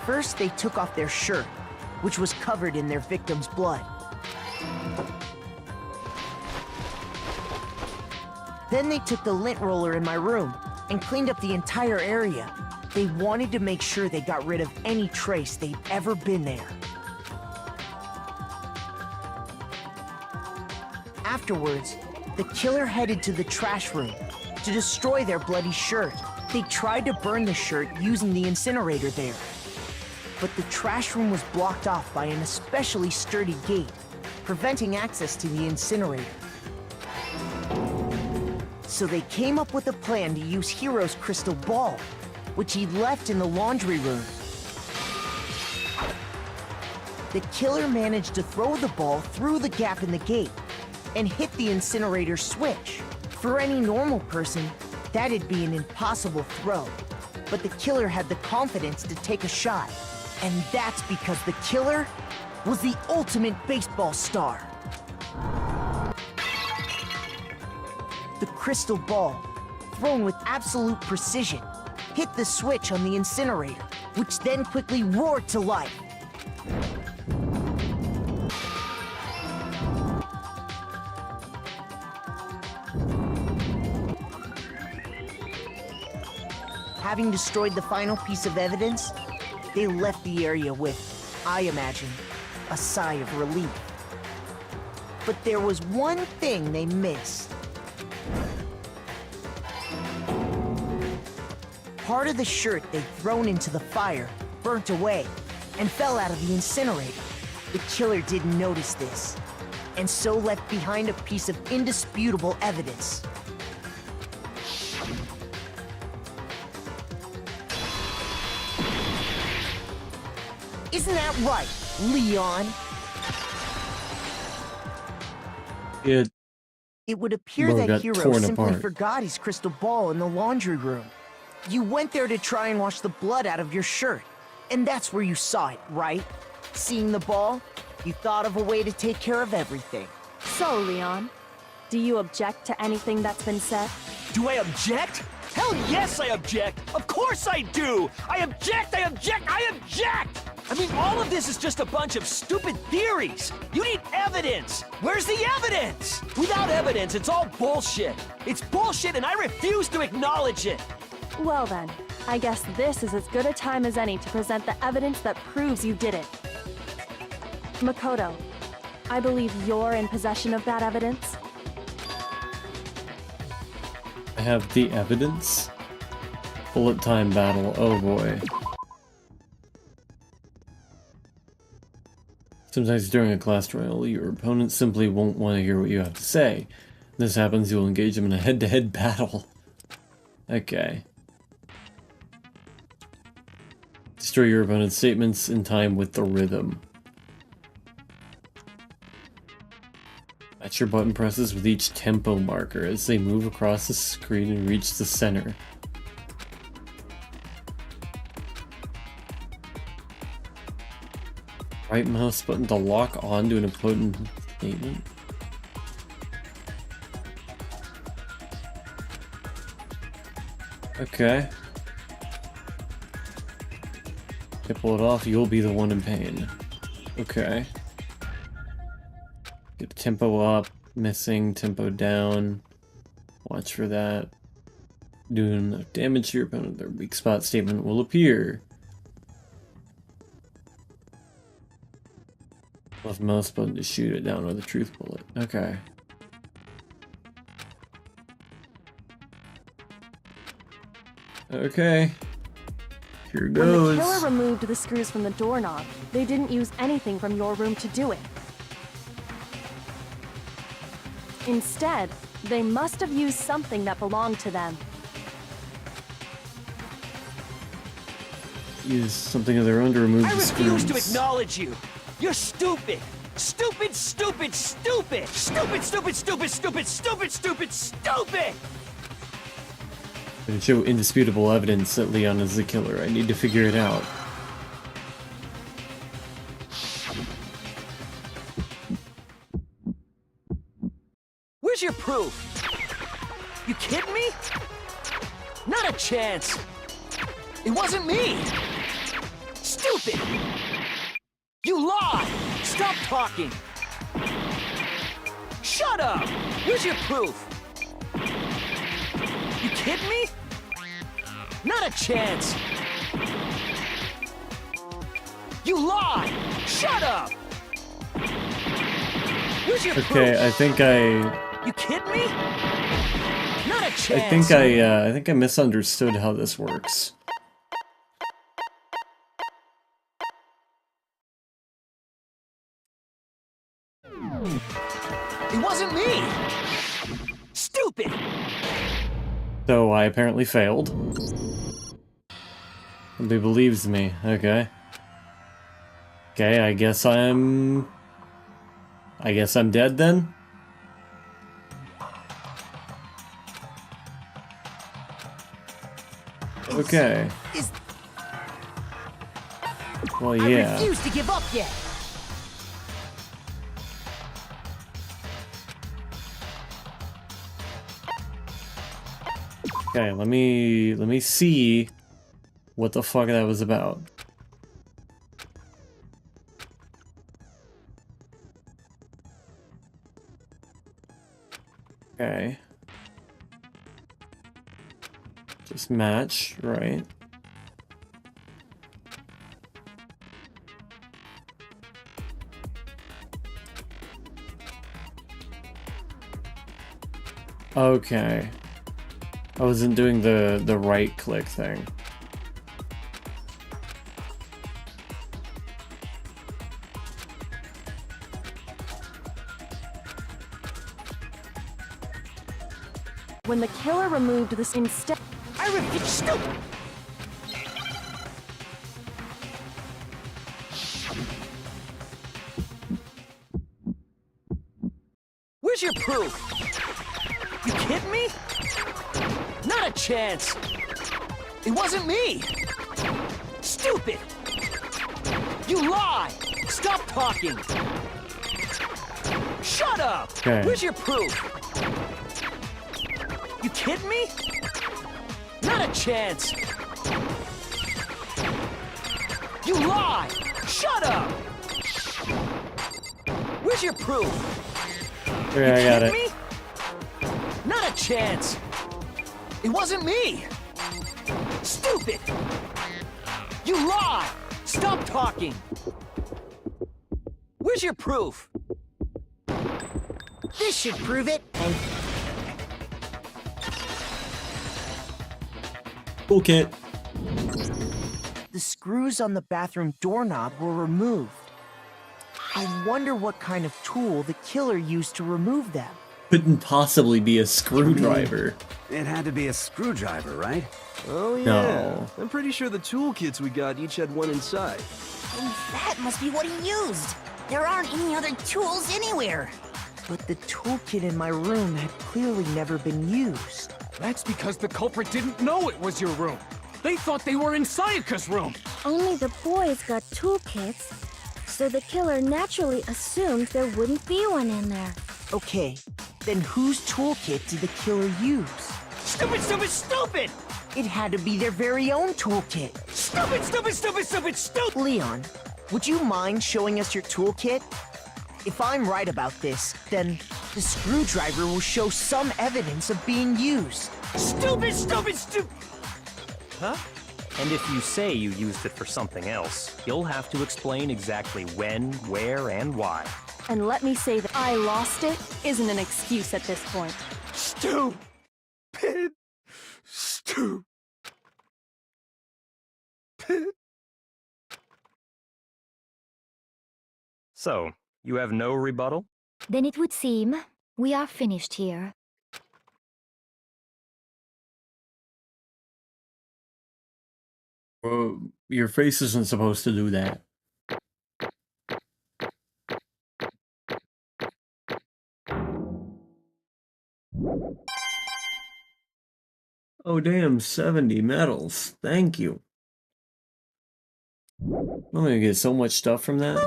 First, they took off their shirt, which was covered in their victim's blood. Then they took the lint roller in my room and cleaned up the entire area. They wanted to make sure they got rid of any trace they'd ever been there. Afterwards, the killer headed to the trash room to destroy their bloody shirt. They tried to burn the shirt using the incinerator there. But the trash room was blocked off by an especially sturdy gate, preventing access to the incinerator. So they came up with a plan to use Hiro's crystal ball, which he left in the laundry room. The killer managed to throw the ball through the gap in the gate and hit the incinerator switch. For any normal person, that'd be an impossible throw. But the killer had the confidence to take a shot. And that's because the killer was the ultimate baseball star. The crystal ball, thrown with absolute precision, hit the switch on the incinerator, which then quickly roared to life. Having destroyed the final piece of evidence, they left the area with, I imagine, a sigh of relief. But there was one thing they missed. Part of the shirt they'd thrown into the fire burnt away and fell out of the incinerator. The killer didn't notice this, and so left behind a piece of indisputable evidence. Isn't that right, Leon? It would appear that Hiro simply forgot his crystal ball in the laundry room. You went there to try and wash the blood out of your shirt, and that's where you saw it, right? Seeing the ball, you thought of a way to take care of everything.
So, Leon, do you object to anything that's been said?
Do I object? Hell yes, I object! Of course I do! I object! I object! I object! I mean, all of this is just a bunch of stupid theories! You need evidence! Where's the evidence? Without evidence, it's all bullshit! It's bullshit and I refuse to acknowledge it!
Well then, I guess this is as good a time as any to present the evidence that proves you did it. Makoto, I believe you're in possession of that evidence.
I have the evidence? Bullet time battle, oh boy. Sometimes during a class trial, your opponent simply won't want to hear what you have to say. When this happens, you'll engage them in a head-to-head battle. Okay. Destroy your opponent's statements in time with the rhythm. Match your button presses with each tempo marker as they move across the screen and reach the center. Right mouse button to lock onto an opponent's statement. Okay. If I pull it off, you'll be the one in pain. Okay. Get tempo up, missing, tempo down. Watch for that. Doing enough damage to your opponent, their weak spot statement will appear. Left mouse button to shoot it down with a truth bullet. Okay. Okay. Here goes.
When the killer removed the screws from the doorknob, they didn't use anything from your room to do it. Instead, they must have used something that belonged to them.
Use something of their own to remove
I
the screws.
refuse to acknowledge you. You're stupid. Stupid, stupid, stupid. Stupid, stupid, stupid, stupid, stupid, stupid, stupid.
To show indisputable evidence that Leon is the killer, I need to figure it out.
Where's your proof? You kidding me? Not a chance. It wasn't me. Stupid. You lied. Stop talking. Shut up. Where's your proof? You kidding me? Not a chance. You lied. Shut up. Where's your proof?
Okay, I think
You kidding me? Not a chance.
I think I misunderstood how this works.
It wasn't me. Stupid.
So I apparently failed. Nobody believes me. Okay. Okay, I guess I'm dead then? Okay. Well, yeah.
I refuse to give up yet.
Okay, let me see what the fuck that was about. Okay. Just match, right? Okay. I wasn't doing the right click thing.
When the killer removed this instead...
I refuse. Stupid. Where's your proof? You kidding me? Not a chance. It wasn't me. Stupid. You lie. Stop talking. Shut up.
Okay.
Where's your proof? You kidding me? Not a chance. You lie. Shut up. Where's your proof?
Yeah, I got it.
Me? Not a chance. It wasn't me. Stupid. You lie. Stop talking. Where's your proof?
This should prove it. And
Toolkit.
the screws on the bathroom doorknob were removed. I wonder what kind of tool the killer used to remove them.
Couldn't possibly be a screwdriver.
It had to be a screwdriver, right?
Oh yeah.
No.
I'm pretty sure the toolkits we got each had one inside.
And that must be what he used. There aren't any other tools anywhere.
But the toolkit in my room had clearly never been used.
That's because the culprit didn't know it was your room. They thought they were in Sayaka's room.
Only the boys got toolkits, so the killer naturally assumed there wouldn't be one in there.
Okay, then whose toolkit did the killer use?
Stupid, stupid, stupid!
It had to be their very own toolkit.
Stupid, stupid, stupid, stupid, stupid!
Leon, would you mind showing us your toolkit? If I'm right about this, then the screwdriver will show some evidence of being used.
Stupid, stupid, stupid! Huh?
And if you say you used it for something else, you'll have to explain exactly when, where, and why.
And let me say that I lost it isn't an excuse at this point.
Stupid. Stupid.
So, you have no rebuttal?
Then it would seem we are finished here.
Your face isn't supposed to do that. Oh damn, 70 medals. Thank you. I'm gonna get so much stuff from that.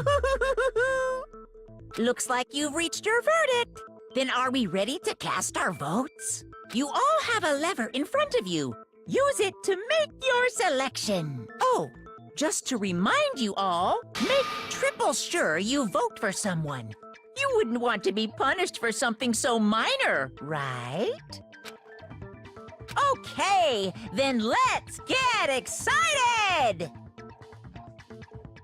Looks like you've reached your verdict. Then are we ready to cast our votes? You all have a lever in front of you. Use it to make your selection. Oh, just to remind you all, make triple sure you vote for someone. You wouldn't want to be punished for something so minor, right? Okay, then let's get excited!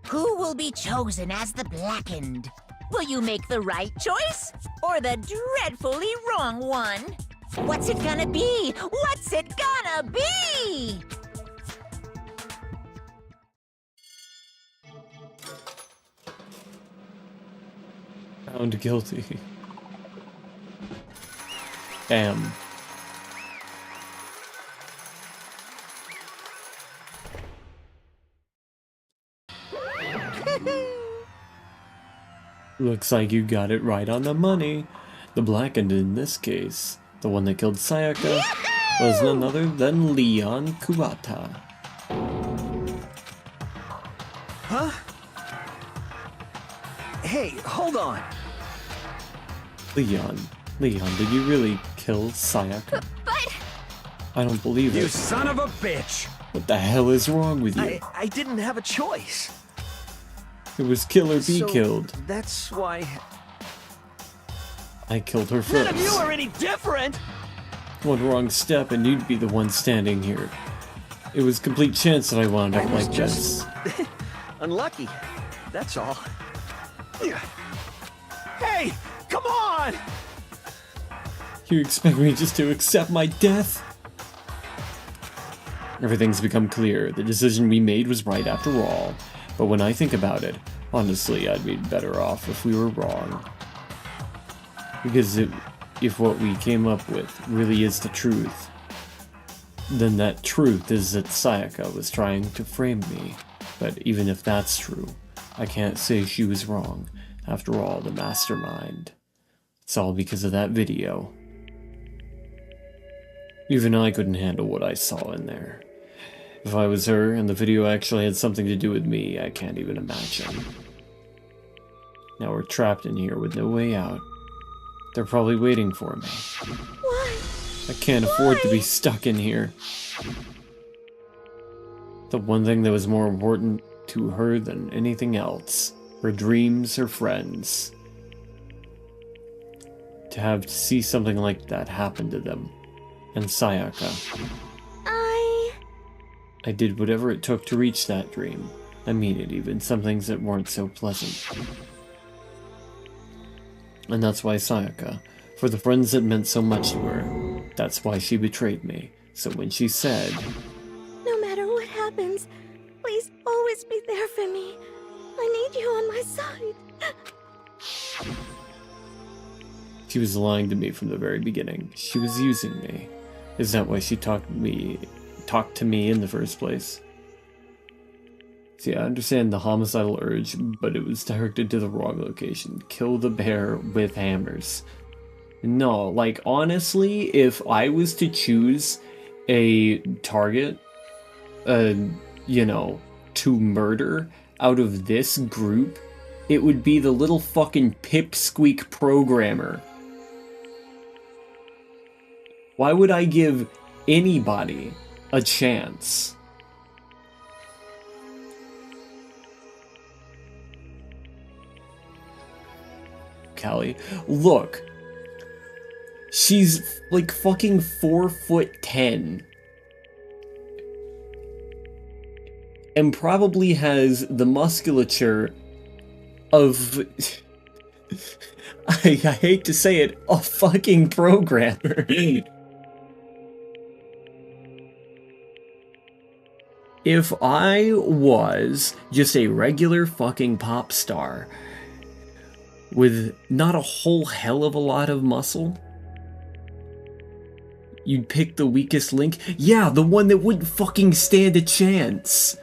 Who will be chosen as the Blackened? Will you make the right choice or the dreadfully wrong one? What's it gonna be? What's it gonna be?
Found guilty. Damn. Looks like you got it right on the money. The Blackened in this case, the one that killed Sayaka, was none other than Leon Kuwata.
Huh? Hey, hold on.
Leon, did you really kill Sayaka?
But...
I don't believe it.
You son of a bitch!
What the hell is wrong with you?
I didn't have a choice.
It was kill or be
So
killed.
That's why...
I killed her
None of
first.
you are any different!
One wrong step and you'd be the one standing here. It was complete chance that I wound up
I was
like
just
this.
unlucky. That's all.
Hey, come on!
You expect me just to accept my death? Everything's become clear. The decision we made was right after all. But when I think about it, honestly, I'd be better off if we were wrong. Because if what we came up with really is the truth, then that truth is that Sayaka was trying to frame me. But even if that's true, I can't say she was wrong. After all, the mastermind. It's all because of that video. Even I couldn't handle what I saw in there. If I was her and the video actually had something to do with me, I can't even imagine. Now we're trapped in here with no way out. They're probably waiting for me.
Why?
I can't afford to be stuck in here. The one thing that was more important to her than anything else, her dreams, her friends. To see something like that happen to them. And Sayaka. I did whatever it took to reach that dream. I mean it, even some things that weren't so pleasant. And that's why Sayaka, for the friends that meant so much to her, that's why she betrayed me. So when she said,
No matter what happens, please always be there for me. I need you on my side.
she was lying to me from the very beginning. She was using me. Is that why she talked to me in the first place? See, I understand the homicidal urge, but it was directed to the wrong location. Kill the bear with hammers. No, like, honestly, if I was to choose a target, you know, to murder out of this group, it would be the little fucking pipsqueak programmer. Why would I give anybody a chance? Callie, look. She's like fucking 4'10". and probably has the musculature of, I hate to say it, a fucking programmer. If I was just a regular fucking pop star with not a whole hell of a lot of muscle, you'd pick the weakest link? Yeah, the one that wouldn't fucking stand a chance.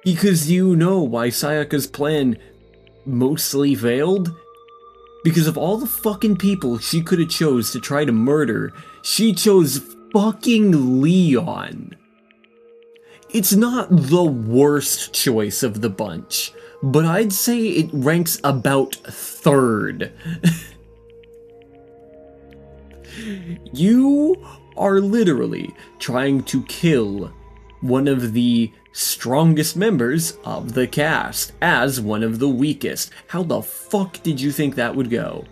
Because you know why Sayaka's plan mostly failed? Because of all the fucking people she could have chose to try to murder, she chose fucking Leon. It's not the worst choice of the bunch, but I'd say it ranks about third. You are literally trying to kill one of the strongest members of the cast as one of the weakest. How the fuck did you think that would go?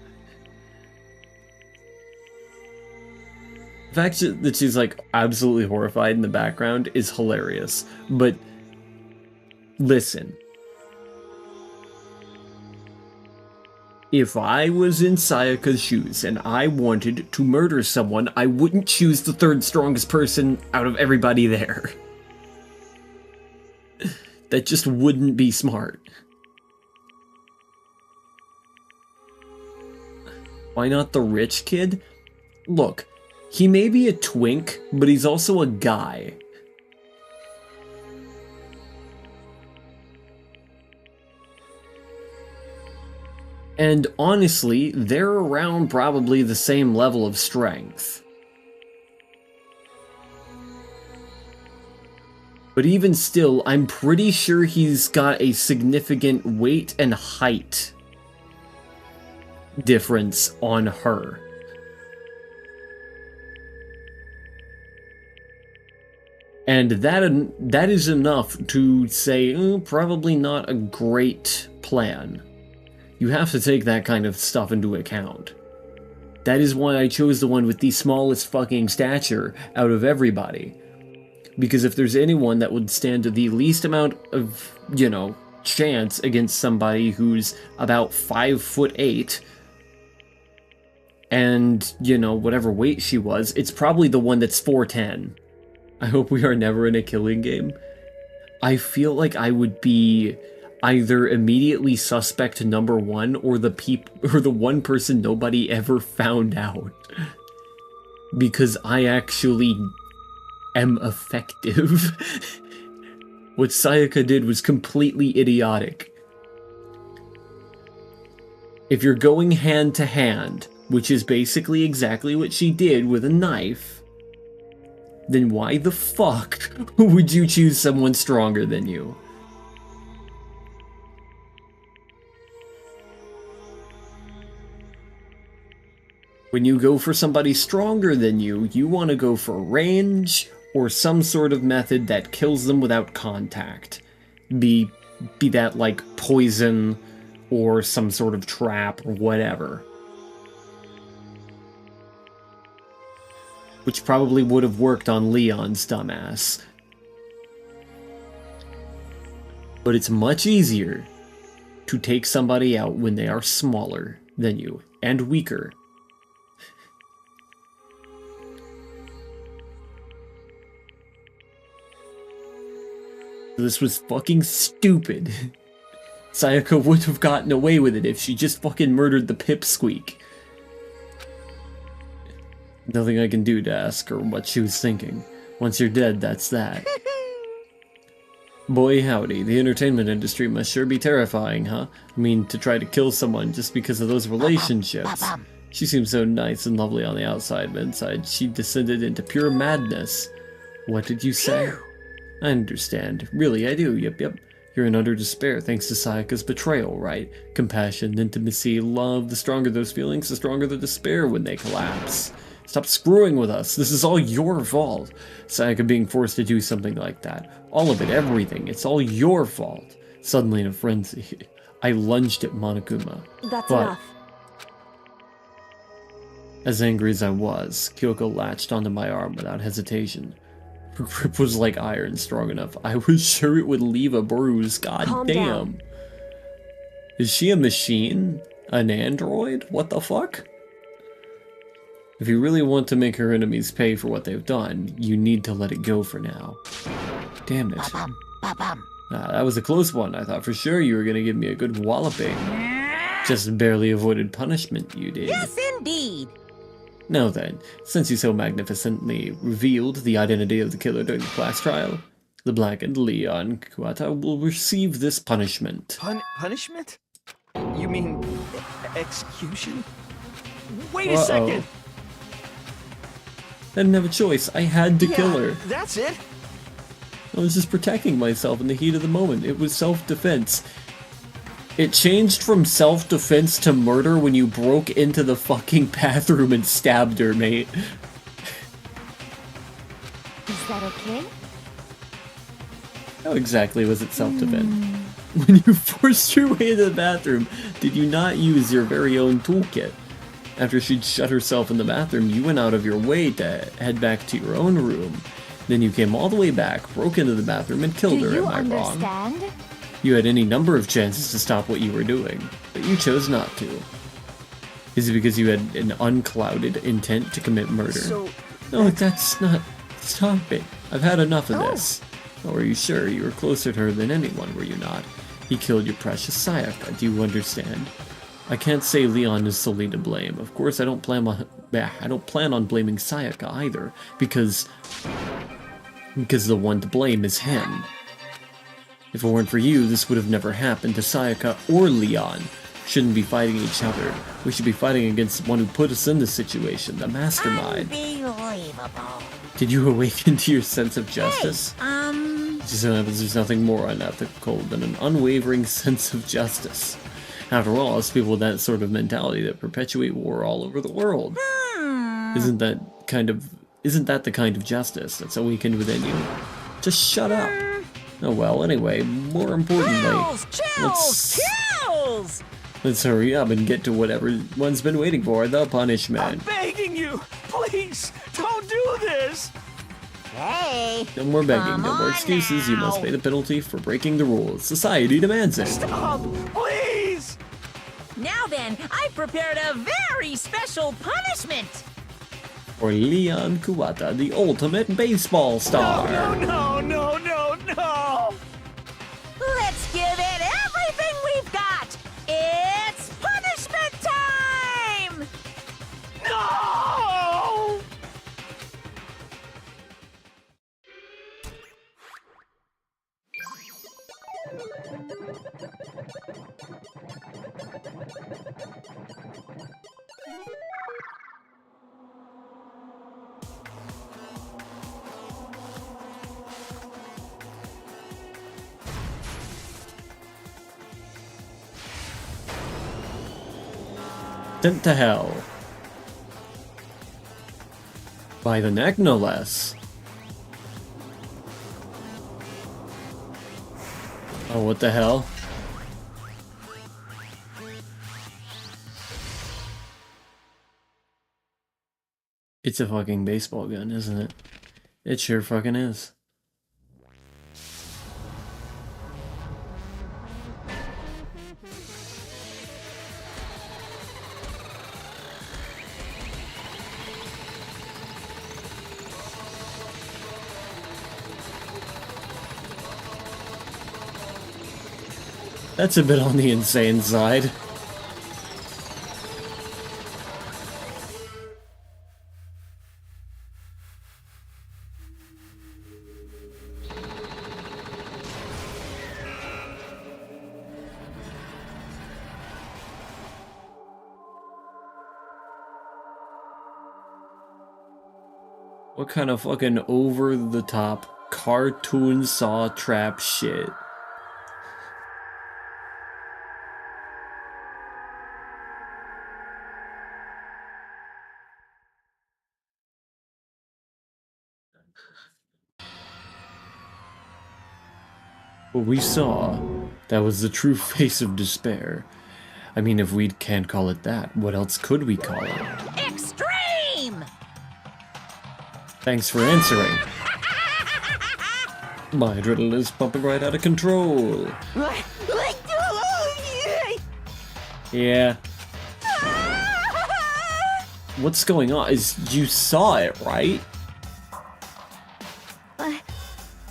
The fact that she's like absolutely horrified in the background is hilarious. But listen. If I was in Sayaka's shoes and I wanted to murder someone, I wouldn't choose the third strongest person out of everybody there. That just wouldn't be smart. Why not the rich kid? Look, he may be a twink, but he's also a guy. And honestly, they're around probably the same level of strength. But even still, I'm pretty sure he's got a significant weight and height difference on her. And that is enough to say, probably not a great plan. You have to take that kind of stuff into account. That is why I chose the one with the smallest fucking stature out of everybody. Because if there's anyone that would stand the least amount of, you know, chance against somebody who's about 5'8", and, you know, whatever weight she was, it's probably the one that's 4'10". I hope we are never in a killing game. I feel like I would be either immediately suspect number one or the one person nobody ever found out. Because I actually am effective. What Sayaka did was completely idiotic. If you're going hand to hand, which is basically exactly what she did with a knife, then why the fuck would you choose someone stronger than you? When you go for somebody stronger than you, you want to go for range or some sort of method that kills them without contact. Be that like poison or some sort of trap or whatever. Which probably would have worked on Leon's dumbass. But it's much easier to take somebody out when they are smaller than you and weaker. This was fucking stupid. Sayaka would have gotten away with it if she just fucking murdered the pipsqueak. Nothing I can do to ask her what she was thinking. Once you're dead, that's that. Boy howdy, the entertainment industry must sure be terrifying, huh? I mean, to try to kill someone just because of those relationships. She seems so nice and lovely on the outside, but inside she descended into pure madness. What did you say? I understand. Really, I do. Yep. You're in utter despair thanks to Sayaka's betrayal, right? Compassion, intimacy, love. The stronger those feelings, the stronger the despair when they collapse. Stop screwing with us. This is all your fault. Sayaka being forced to do something like that. All of it, everything. It's all your fault. Suddenly in a frenzy, I lunged at Monokuma.
That's enough.
As angry as I was, Kyoko latched onto my arm without hesitation. Her grip was like iron, strong enough. I was sure it would leave a bruise. God
Calm
damn.
down.
Is she a machine? An android? What the fuck? If you really want to make her enemies pay for what they've done, you need to let it go for now. Damn it.
Ba-bum, ba-bum.
That was a close one. I thought for sure you were gonna give me a good walloping. Just barely avoided punishment, you did.
Yes, indeed.
Now then, since you so magnificently revealed the identity of the killer during the class trial, the blackened Leon Kuwata will receive this punishment.
Punishment? You mean execution? Wait a
Uh-oh.
second!
I didn't have a choice. I had to kill her.
That's it?
I was just protecting myself in the heat of the moment. It was self-defense. It changed from self-defense to murder when you broke into the fucking bathroom and stabbed her, mate.
Is that okay?
How exactly was it self-defense? When you forced your way into the bathroom, did you not use your very own toolkit? After she'd shut herself in the bathroom, you went out of your way to head back to your own room. Then you came all the way back, broke into the bathroom, and killed her, am I wrong?
understand?
You had any number of chances to stop what you were doing, but you chose not to. Is it because you had an unclouded intent to commit murder? No, that's not... Stop it. I've had enough of this. Or are you sure you were closer to her than anyone, were you not? He killed your precious Sayaka, do you understand? I can't say Leon is solely to blame. Of course, I don't plan on blaming Sayaka either, because the one to blame is him. If it weren't for you, this would have never happened to Sayaka or Leon. Shouldn't be fighting each other. We should be fighting against the one who put us in this situation, the mastermind.
Unbelievable.
Did you awaken to your sense of justice?
Hey,
It just so happens there's nothing more unethical than an unwavering sense of justice. After all, it's people with that sort of mentality that perpetuate war all over the world. Isn't that the kind of justice that's awakened within you? Just shut up. Oh well, anyway, more importantly, let's hurry up and get to what everyone's been waiting for, the punishment.
I'm begging you! Please, don't do this!
Hey.
No more begging,
Come
no more
on
excuses, you must
now.
pay the penalty for breaking the rules. Society demands it.
Stop! Please!
Now then, I prepared a very special punishment.
For Leon Kuwata, the ultimate baseball star.
No!
Let's give it everything we've got. It's punishment time!
No!
Sent to hell. By the neck, no less. Oh, what the hell? It's a fucking baseball gun, isn't it? It sure fucking is. That's a bit on the insane side. What kind of fucking over-the-top cartoon saw trap shit? What we saw, that was the true face of despair. I mean, if we can't call it that, what else could we call it?
Extreme!
Thanks for answering. My adrenaline is pumping right out of control. Yeah. What's going on? You saw it, right?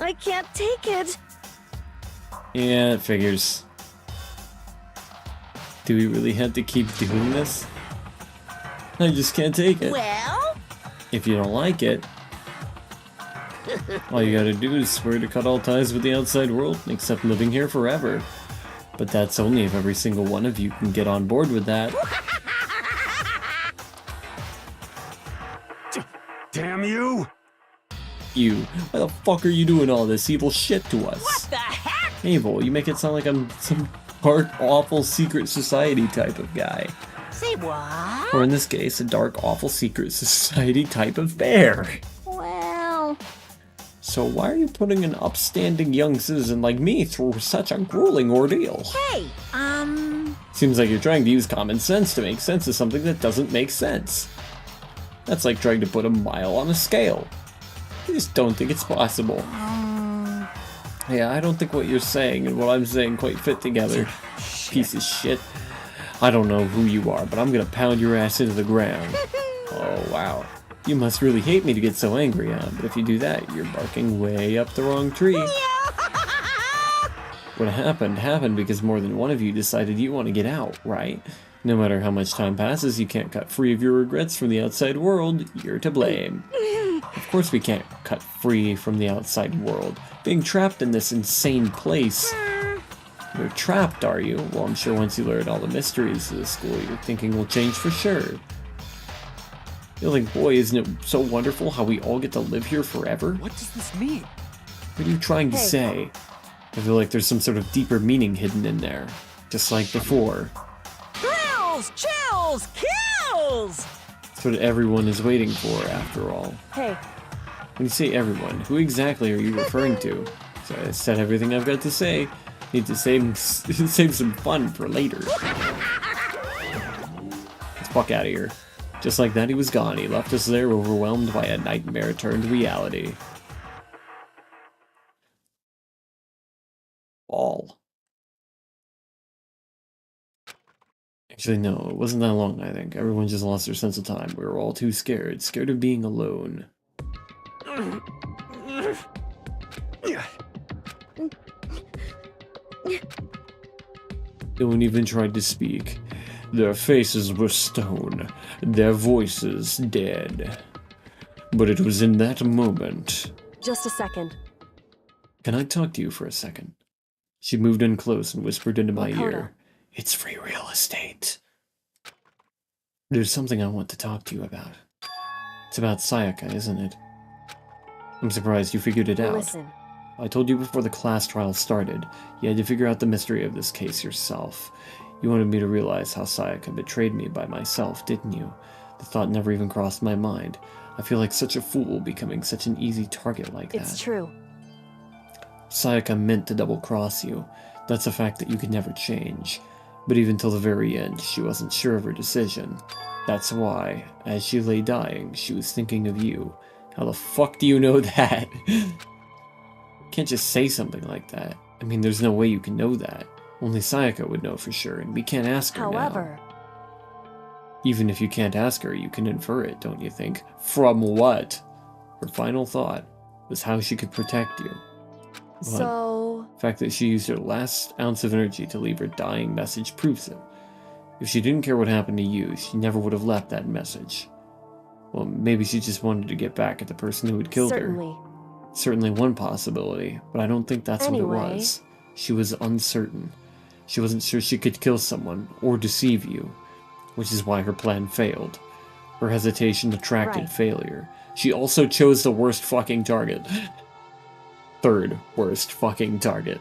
I can't take it.
Yeah, it figures. Do we really have to keep doing this? I just can't take it.
Well?
If you don't like it, all you gotta do is swear to cut all ties with the outside world, except living here forever. But that's only if every single one of you can get on board with that.
Damn you!
You, why the fuck are you doing all this evil shit to us?
What the heck?
Evil, you make it sound like I'm some dark, awful secret society type of guy.
Say what?
Or in this case, a dark, awful secret society type of bear.
Well...
So why are you putting an upstanding young citizen like me through such a grueling ordeal?
Hey,
Seems like you're trying to use common sense to make sense of something that doesn't make sense. That's like trying to put a mile on a scale. I just don't think it's possible. Yeah, I don't think what you're saying and what I'm saying quite fit together. Piece of shit. I don't know who you are, but I'm gonna pound your ass into the ground. Oh, wow. You must really hate me to get so angry, huh? But if you do that, you're barking way up the wrong tree. What happened because more than one of you decided you want to get out, right? No matter how much time passes, you can't cut free of your regrets from the outside world. You're to blame. Of course we can't cut free from the outside world. Being trapped in this insane place. You're trapped, are you? Well, I'm sure once you learn all the mysteries of the school, your thinking will change for sure. You're like, boy, isn't it so wonderful how we all get to live here forever?
What does this mean?
What are you trying to say? I feel like there's some sort of deeper meaning hidden in there. Just like before.
thrills, chills, kills!
That's what everyone is waiting for, after all.
Hey.
When you say everyone, who exactly are you referring to? So I said everything I've got to say. Need to save some fun for later. Let's fuck out of here. Just like that, he was gone. He left us there overwhelmed by a nightmare turned reality. All. Actually, no, it wasn't that long, I think. Everyone just lost their sense of time. We were all too scared. Scared of being alone. No one even tried to speak. Their faces were stone, their voices dead. But it was in that moment...
Just a second.
Can I talk to you for a second? She moved in close and whispered into my
Makoto.
ear. It's free real estate. There's something I want to talk to you about. It's about Sayaka, isn't it? I'm surprised you figured it out.
Listen.
I told you before the class trial started, you had to figure out the mystery of this case yourself. You wanted me to realize how Sayaka betrayed me by myself, didn't you? The thought never even crossed my mind. I feel like such a fool becoming such an easy target like that.
It's true.
Sayaka meant to double-cross you. That's a fact that you could never change. But even till the very end, she wasn't sure of her decision. That's why, as she lay dying, she was thinking of you. How the fuck do you know that? Can't just say something like that. I mean, there's no way you can know that. Only Sayaka would know for sure, and we can't ask her
However...
now. Even if you can't ask her, you can infer it, don't you think? From what? Her final thought was how she could protect you.
So...
The fact that she used her last ounce of energy to leave her dying message proves it. If she didn't care what happened to you, she never would have left that message. Well, maybe she just wanted to get back at the person who had killed her. Certainly one possibility, but I don't think that's what it was. She was uncertain. She wasn't sure she could kill someone, or deceive you, which is why her plan failed. Her hesitation attracted failure. She also chose the worst fucking target. Third worst fucking target.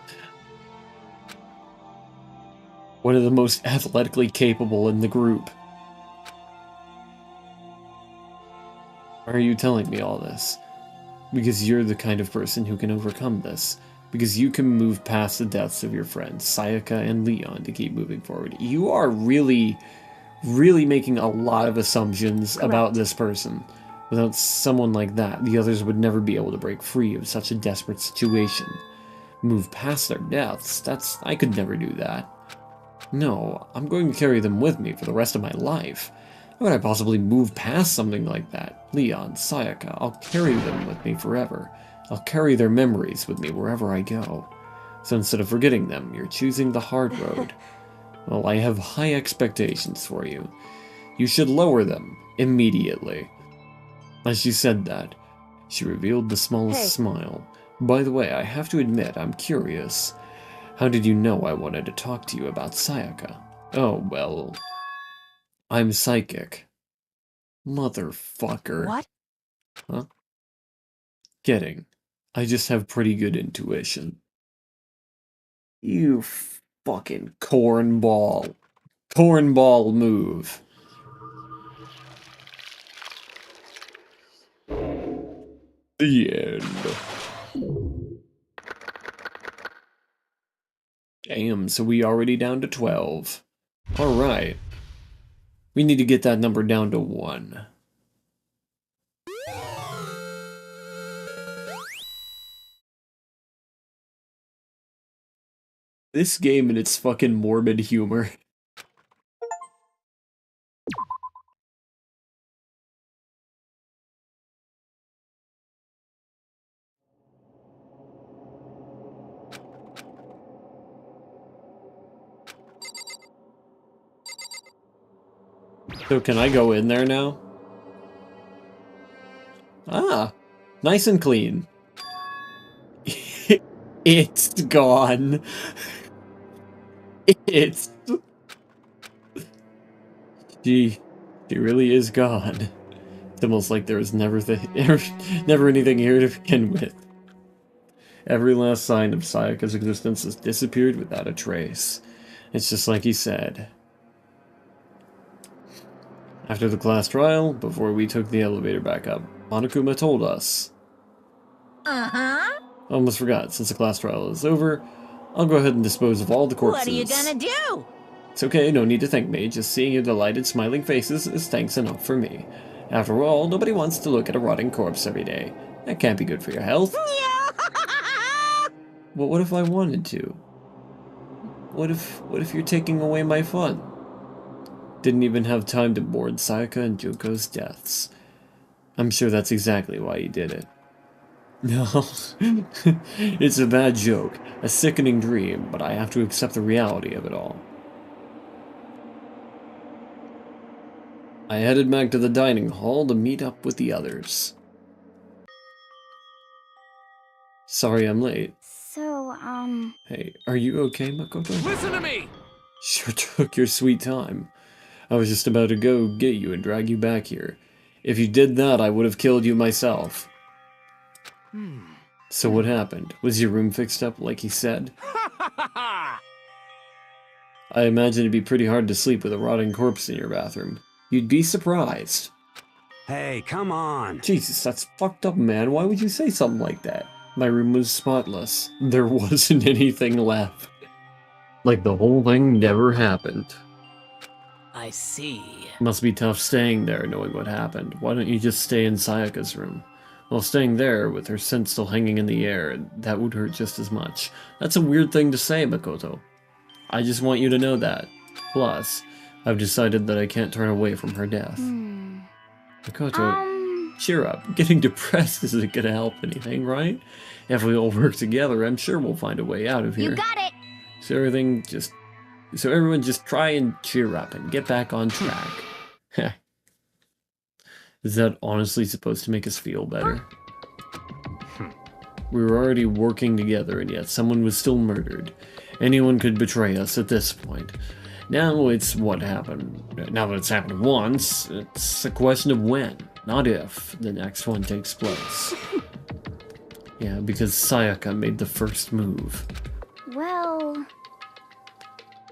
One of the most athletically capable in the group. Why are you telling me all this? Because you're the kind of person who can overcome this. Because you can move past the deaths of your friends, Sayaka and Leon, to keep moving forward. You are really making a lot of assumptions about this person. Without someone like that, the others would never be able to break free of such a desperate situation. Move past their deaths, I could never do that. No, I'm going to carry them with me for the rest of my life. How could I possibly move past something like that? Leon, Sayaka, I'll carry them with me forever. I'll carry their memories with me wherever I go. So instead of forgetting them, you're choosing the hard road. Well, I have high expectations for you. You should lower them immediately. As she said that, she revealed the smallest smile. By the way, I have to admit, I'm curious. How did you know I wanted to talk to you about Sayaka? Oh, well, I'm psychic. Motherfucker.
What?
Huh? Kidding. I just have pretty good intuition. You fucking cornball. Cornball move. The end. Damn, so we already down to 12. Alright. We need to get that number down to 1. This game and its fucking morbid humor. So can I go in there now? Ah, nice and clean. It's gone. It's... She really is gone. It's almost like there was never anything here to begin with. Every last sign of Sayaka's existence has disappeared without a trace. It's just like he said. After the class trial, before we took the elevator back up, Monokuma told us.
Uh-huh.
Almost forgot, since the class trial is over, I'll go ahead and dispose of all the corpses.
What are you gonna do?
It's okay, no need to thank me, just seeing your delighted smiling faces is thanks enough for me. After all, nobody wants to look at a rotting corpse every day. That can't be good for your health. But what if I wanted to? What if you're taking away my fun? Didn't even have time to mourn Sayaka and Junko's deaths. I'm sure that's exactly why you did it. No, it's a bad joke, a sickening dream, but I have to accept the reality of it all. I headed back to the dining hall to meet up with the others. Sorry I'm late.
So,
Hey, are you okay, Makoto?
Listen to me!
Sure took your sweet time. I was just about to go get you and drag you back here. If you did that, I would have killed you myself. So what happened? Was your room fixed up like he said? I imagine it'd be pretty hard to sleep with a rotting corpse in your bathroom. You'd be surprised.
Hey, come on!
Jesus, that's fucked up, man. Why would you say something like that? My room was spotless. There wasn't anything left. Like the whole thing never happened.
I see.
Must be tough staying there knowing what happened. Why don't you just stay in Sayaka's room? Well, staying there with her scent still hanging in the air, that would hurt just as much. That's a weird thing to say, Makoto. I just want you to know that. Plus, I've decided that I can't turn away from her death. Makoto, cheer up. Getting depressed isn't gonna help anything, right? If we all work together, I'm sure we'll find a way out of here.
You got it!
So everyone just try and cheer up and get back on track. Is that honestly supposed to make us feel better? We were already working together and yet someone was still murdered. Anyone could betray us at this point. Now it's what happened. Now that it's happened once, it's a question of when, not if, the next one takes place. Yeah, because Sayaka made the first move.
well...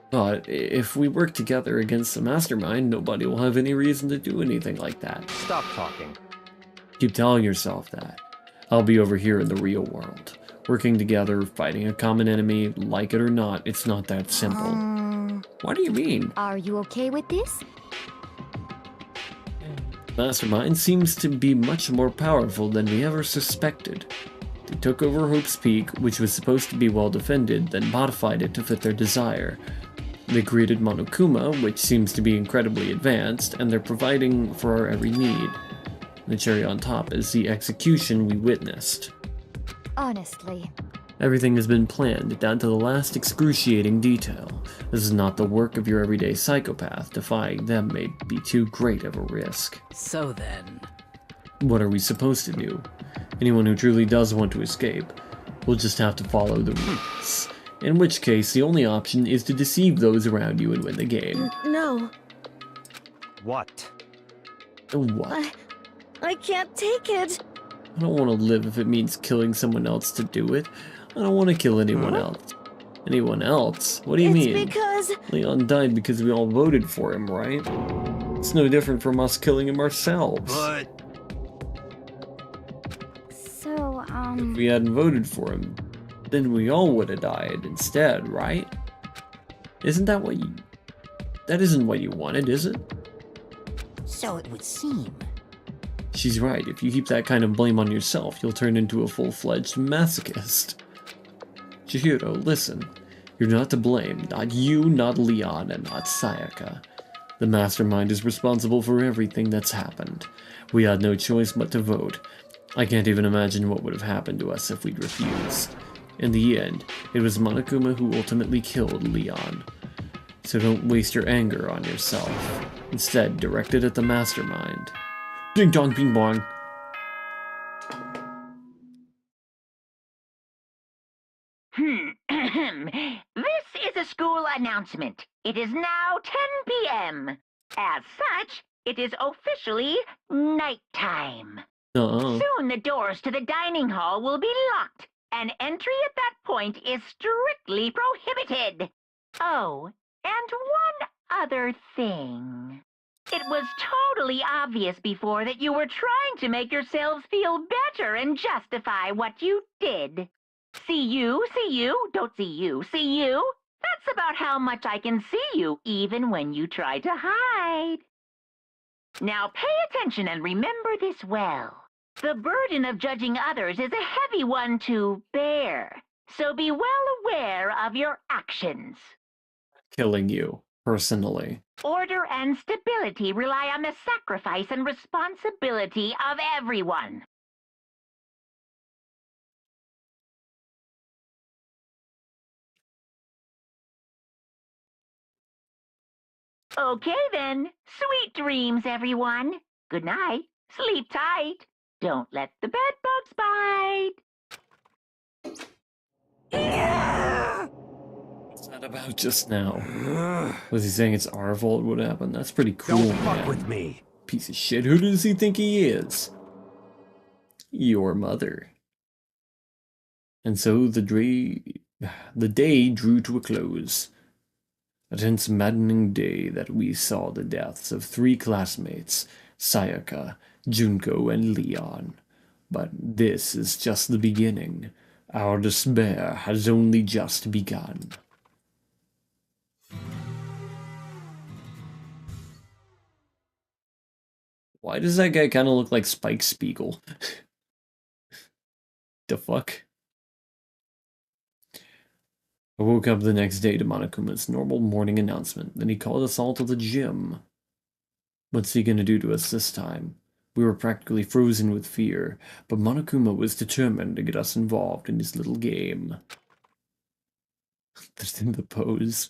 But if we work together against the mastermind, nobody will have any reason to do anything like that.
Stop talking.
Keep telling yourself that. I'll be over here in the real world. Working together, fighting a common enemy, like it or not, it's not that simple. What do you mean?
Are you okay with this?
Mastermind seems to be much more powerful than we ever suspected. They took over Hope's Peak, which was supposed to be well defended, then modified it to fit their desire. They created Monokuma, which seems to be incredibly advanced, and they're providing for our every need. The cherry on top is the execution we witnessed.
Honestly.
Everything has been planned down to the last excruciating detail. This is not the work of your everyday psychopath. Defying them may be too great of a risk.
So then...
What are we supposed to do? Anyone who truly does want to escape will just have to follow the rules. In which case, the only option is to deceive those around you and win the game.
No.
What?
What?
I can't take it.
I don't want to live if it means killing someone else to do it. I don't want to kill anyone else. Anyone else? What do you mean?
It's because...
Leon died because we all voted for him, right? It's no different from us killing him ourselves.
But...
So,
If we hadn't voted for him, then we all would have died instead, right? Isn't that what you... That isn't what you wanted, is it?
So it would seem.
She's right. If you heap that kind of blame on yourself, you'll turn into a full-fledged masochist. Chihiro, listen. You're not to blame. Not you, not Leon, and not Sayaka. The mastermind is responsible for everything that's happened. We had no choice but to vote. I can't even imagine what would have happened to us if we'd refused. In the end, it was Monokuma who ultimately killed Leon. So don't waste your anger on yourself. Instead, direct it at the mastermind. Ding dong ping bong.
This is a school announcement. It is now 10 p.m. As such, it is officially nighttime. Soon the doors to the dining hall will be locked, and entry at that point is strictly prohibited. Oh, and one other thing. It was totally obvious before that you were trying to make yourselves feel better and justify what you did. See you, don't see you, see you. That's about how much I can see you, even when you try to hide. Now pay attention and remember this well. The burden of judging others is a heavy one to bear, so be well aware of your actions.
Killing you, personally.
Order and stability rely on the sacrifice and responsibility of everyone. Okay then, sweet dreams, everyone. Good night, sleep tight. Don't let the bedbugs bite.
What's that about just now? Was he saying it's our fault what happened? That's pretty cool,
Don't fuck
man.
with me.
Piece of shit, who does he think he is? Your mother. And so the day drew to a close. A tense, maddening day that we saw the deaths of 3 classmates, Sayaka, Junko, and Leon. But this is just the beginning. Our despair has only just begun. Why does that guy kind of look like Spike Spiegel? The fuck? I woke up the next day to Monokuma's normal morning announcement. Then he called us all to the gym. What's he gonna do to us this time? We were practically frozen with fear, but Monokuma was determined to get us involved in his little game. Just in the pose.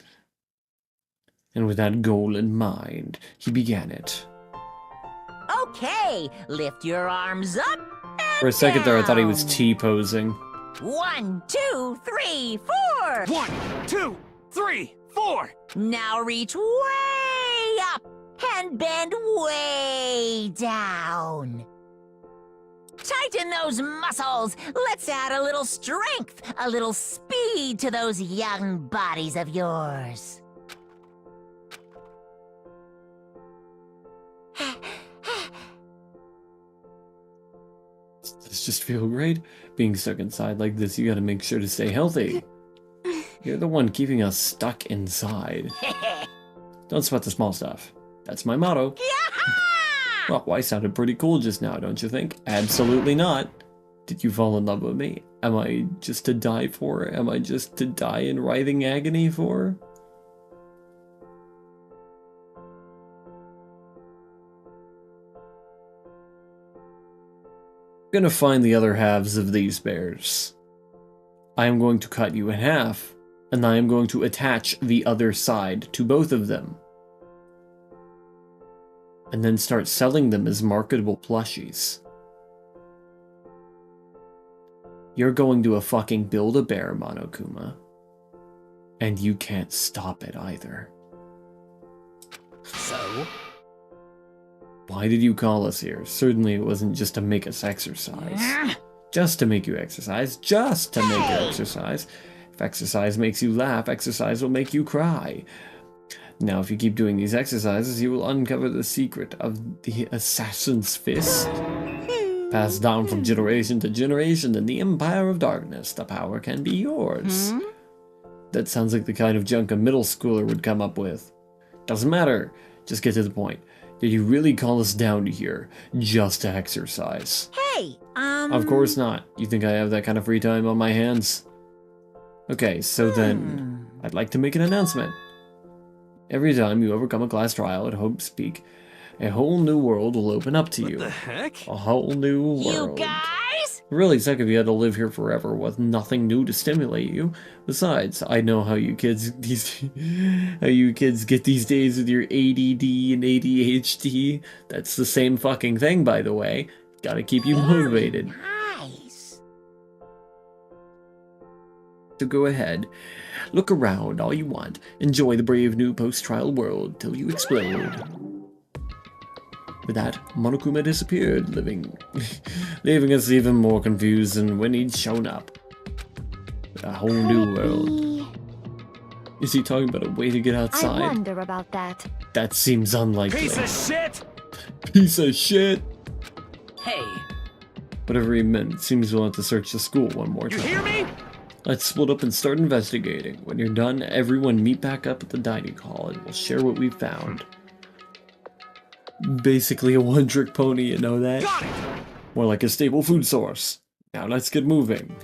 And with that goal in mind, he began it.
Okay, lift your arms up and
For a second there, I thought he was
down.
T-posing.
1, 2, 3, 4.
1, 2, 3, 4.
Now reach way up and bend way down. Tighten those muscles. Let's add a little strength, a little speed to those young bodies of yours.
Does this just feel great? Being stuck inside like this, you gotta make sure to stay healthy. You're the one keeping us stuck inside. Don't sweat the small stuff. That's my motto. Well, I sounded pretty cool just now, don't you think? Absolutely not. Did you fall in love with me? Am I just to die for? Am I just to die in writhing agony for? I'm gonna find the other halves of these bears. I am going to cut you in half, and I am going to attach the other side to both of them. And then start selling them as marketable plushies. You're going to fucking Build-A-Bear, Monokuma. And you can't stop it either.
So?
Why did you call us here? Certainly it wasn't just to make us exercise. Just to make you exercise. Just to make you exercise. If exercise makes you laugh, exercise will make you cry. Now, if you keep doing these exercises, you will uncover the secret of the Assassin's Fist. Passed down from generation to generation in the Empire of Darkness, the power can be yours. That sounds like the kind of junk a middle schooler would come up with. Doesn't matter, just get to the point. Did you really call us down to here just to exercise?
Hey,
Of course not. You think I have that kind of free time on my hands? Okay, so then, I'd like to make an announcement. Every time you overcome a class trial at Hope's Peak, a whole new world will open up to you.
What the heck?
A whole new world.
you guys?
Really suck if you had to live here forever with nothing new to stimulate you. Besides, I know how you kids get these days with your ADD and ADHD. That's the same fucking thing, by the way. Gotta keep you motivated.
Nice.
So go ahead, look around all you want. Enjoy the brave new post-trial world till you explode. With that, Monokuma disappeared, leaving us even more confused than when he'd shown up. A whole new world. Is he talking about a way to get outside?
I wonder about that.
That seems unlikely.
Piece of shit!
Piece of shit!
Hey,
Whatever he meant, it seems we'll have to search the school one more time.
You hear me?
Let's split up and start investigating. When you're done, everyone meet back up at the dining hall and we'll share what we've found. Basically a one-trick pony, you know that?
Got it!
More like a stable food source. Now let's get moving.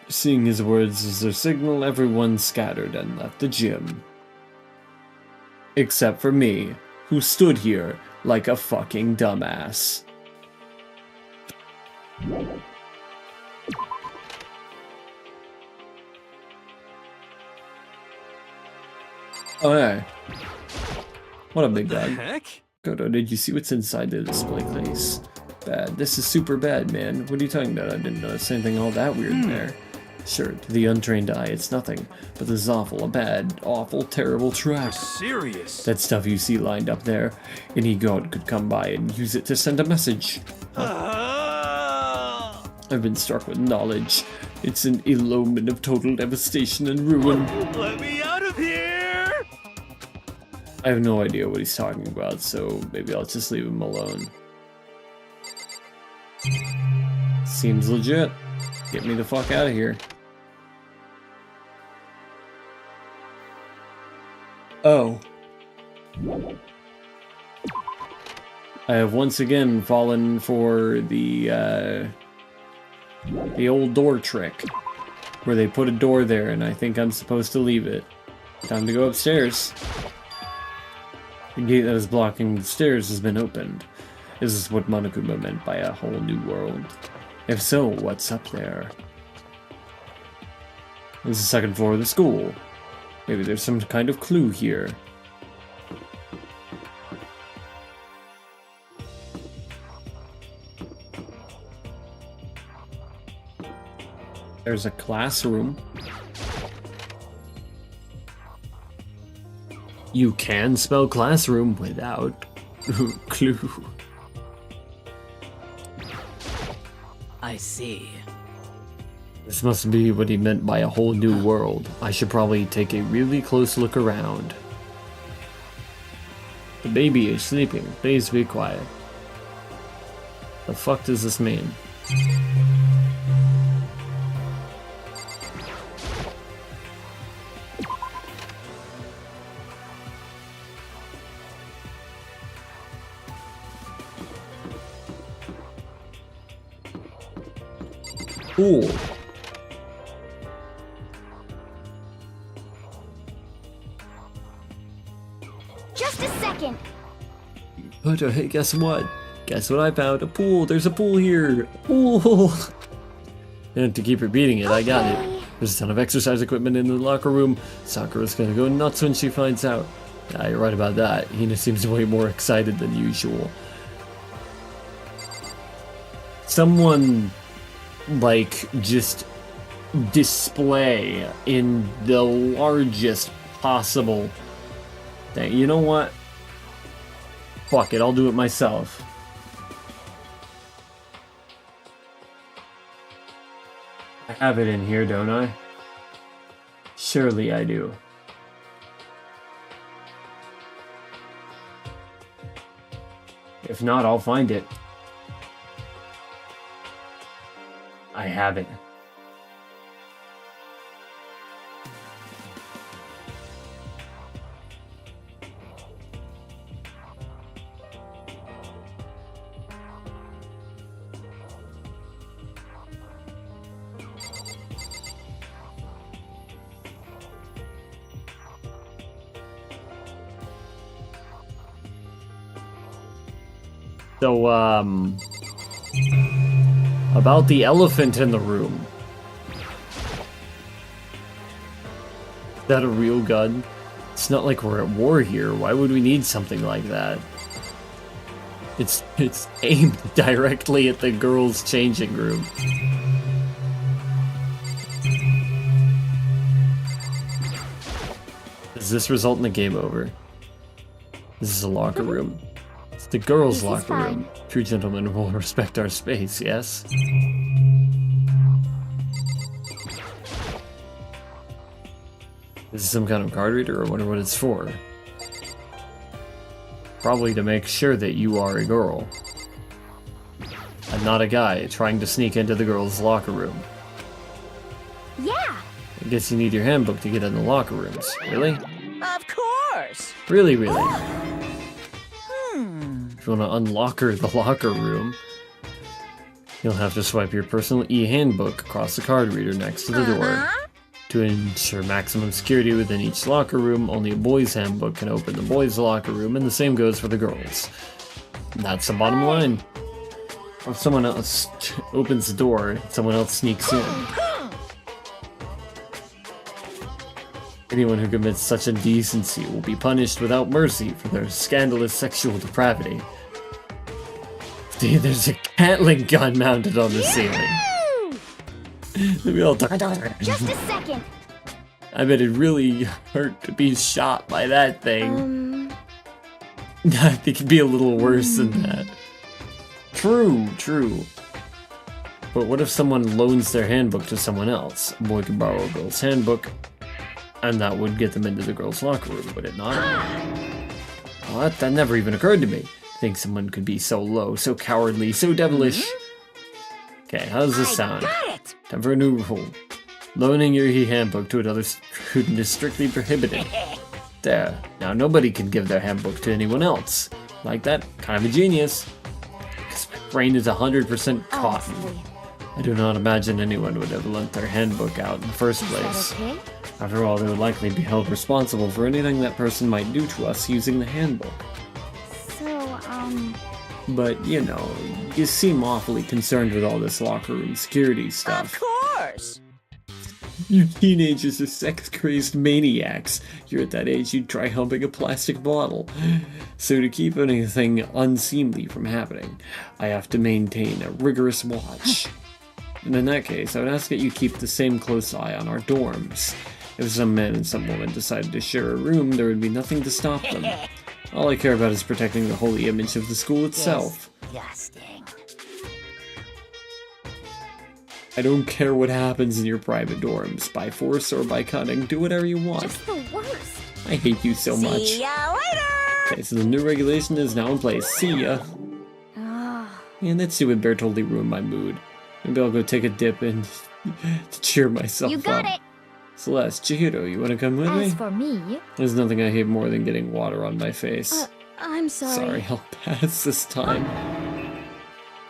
Seeing his words as their signal, everyone scattered and left the gym. Except for me, who stood here like a fucking dumbass. Oh hey. What a big bag.
Heck?
Goto, did you see what's inside the display case? Bad. This is super bad, man. What are you talking about? I didn't notice anything all that weird in there. Sure, to the untrained eye, it's nothing. But this is awful, a bad, awful, terrible trap.
Serious?
That stuff you see lined up there, any god could come by and use it to send a message. I've been struck with knowledge. It's an omen of total devastation and ruin.
Let me out of here!
I have no idea what he's talking about, so maybe I'll just leave him alone. Seems legit. Get me the fuck out of here. Oh. I have once again fallen for the old door trick, where they put a door there and I think I'm supposed to leave it. Time to go upstairs. The gate that is blocking the stairs has been opened. Is this what Monokuma meant by a whole new world? If so, what's up there? This is the second floor of the school. Maybe there's some kind of clue here. There's a classroom. You can spell classroom without clue.
I see.
This must be what he meant by a whole new world. I should probably take a really close look around. The baby is sleeping. Please be quiet. The fuck does this mean? pool.
Just a second.
But hey, guess what? Guess what I found? A pool. There's a pool here. Pool. And to keep repeating it, I got it. There's a ton of exercise equipment in the locker room. Sakura's gonna go nuts when she finds out. Yeah, you're right about that. Hina seems way more excited than usual. Someone, like, just display in the largest possible thing. You know what? Fuck it, I'll do it myself. I have it in here, don't I? Surely I do. If not, I'll find it. I have it. So, about the elephant in the room. Is that a real gun? It's not like we're at war here. Why would we need something like that? It's aimed directly at the girls' changing room. Does this result in a game over? This is a locker room. It's the girls' locker room. True gentlemen will respect our space, yes? Is this some kind of card reader? I wonder what it's for. Probably to make sure that you are a girl. And not a guy trying to sneak into the girls' locker room.
Yeah.
I guess you need your handbook to get in the locker rooms. Really?
Of course.
Really, really? If you want to unlocker the locker room, you'll have to swipe your personal e-handbook across the card reader next to the door. To ensure maximum security within each locker room, only a boy's handbook can open the boys' locker room, and the same goes for the girls. And that's the bottom line. If someone else opens the door, someone else sneaks in. Anyone who commits such indecency will be punished without mercy for their scandalous sexual depravity. Dude, there's a Gatling gun mounted on the ceiling. We all talk.
Just a second.
I bet it really hurt to be shot by that thing. I think it'd be a little worse than that. True, true. But what if someone loans their handbook to someone else? A boy could borrow a girl's handbook, and that would get them into the girls' locker room, would it not? What? That never even occurred to me. Think someone could be so low, so cowardly, so devilish. Okay, how does this sound? Time for a new rule. Loaning your handbook to another student is strictly prohibited. There. Now nobody can give their handbook to anyone else. Like that? Kind of a genius. Because my brain is 100% cotton. I do not imagine anyone would have lent their handbook out in the first place.
Okay?
After all, they would likely be held responsible for anything that person might do to us using the handbook. But, you know, you seem awfully concerned with all this locker room security stuff.
Of course.
You teenagers are sex-crazed maniacs. You're at that age you'd try humping a plastic bottle. So to keep anything unseemly from happening, I have to maintain a rigorous watch. And in that case, I would ask that you keep the same close eye on our dorms. If some man and some woman decided to share a room, there would be nothing to stop them. All I care about is protecting the holy image of the school itself.
Disgusting.
I don't care what happens in your private dorms. By force or by cutting, do whatever you want.
Just the worst.
I hate you so much.
See ya later!
Okay, so the new regulation is now in place. See ya. Man, that stupid bear totally ruined my mood. Maybe I'll go take a dip and to cheer myself up.
You got it.
Celeste, Chihiro, you want to come with me?
As for me,
There's nothing I hate more than getting water on my face.
I'm sorry.
Sorry, I'll pass this time.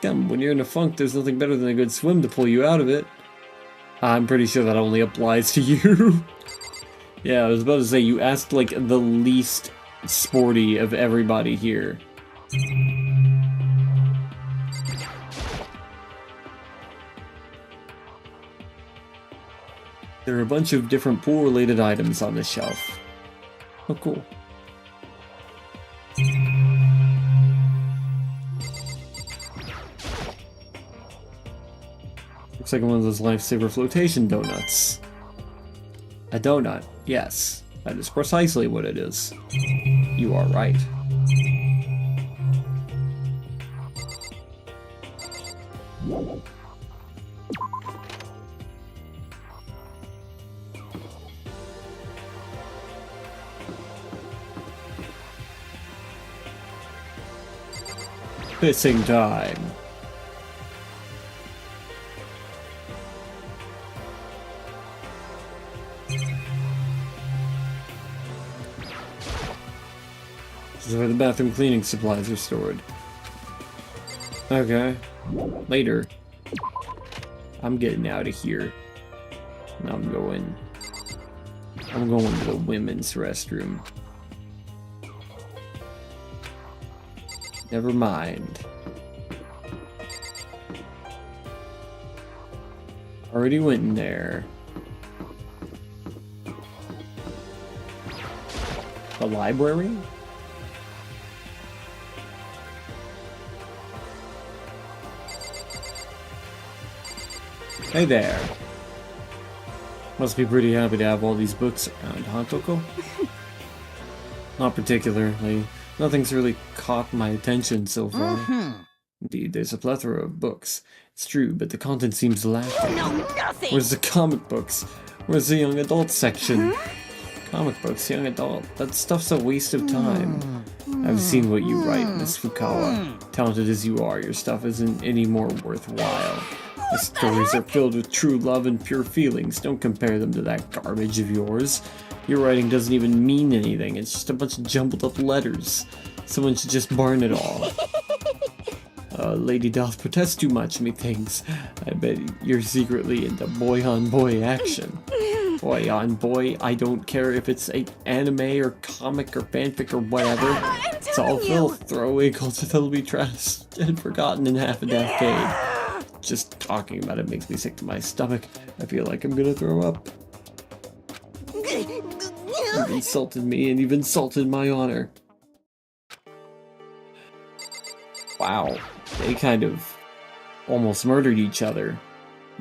Come, when you're in a funk, there's nothing better than a good swim to pull you out of it. I'm pretty sure that only applies to you. Yeah, I was about to say, you asked like the least sporty of everybody here. There are a bunch of different pool-related items on the shelf. Oh, cool. Looks like one of those lifesaver flotation donuts. A donut, yes. That is precisely what it is. You are right. Pissing time. This is where the bathroom cleaning supplies are stored. Okay. Later. I'm getting out of here. And I'm going to the women's restroom. Never mind. Already went in there. The library? Hey there. Must be pretty happy to have all these books around, huh, Toko? Not particularly. Nothing's really caught my attention so far. Indeed, there's a plethora of books. It's true, but the content seems lacking.
No, nothing!
Where's the comic books? Where's the young adult section? Comic books, young adult. That stuff's a waste of time. I've seen what you write, Miss Fukawa. Talented as you are, your stuff isn't any more worthwhile. The stories are filled with true love and pure feelings. Don't compare them to that garbage of yours. Your writing doesn't even mean anything. It's just a bunch of jumbled up letters. Someone should just burn it all. Lady doth protest too much, methinks. I bet you're secretly into boy-on-boy action. Boy-on-boy, I don't care if it's an anime or comic or fanfic or whatever. It's all filth, throwaway culture that'll be trashed and forgotten in half a decade. Just talking about it makes me sick to my stomach. I feel like I'm gonna throw up. You've insulted me and you've insulted my honor. Wow, they kind of almost murdered each other.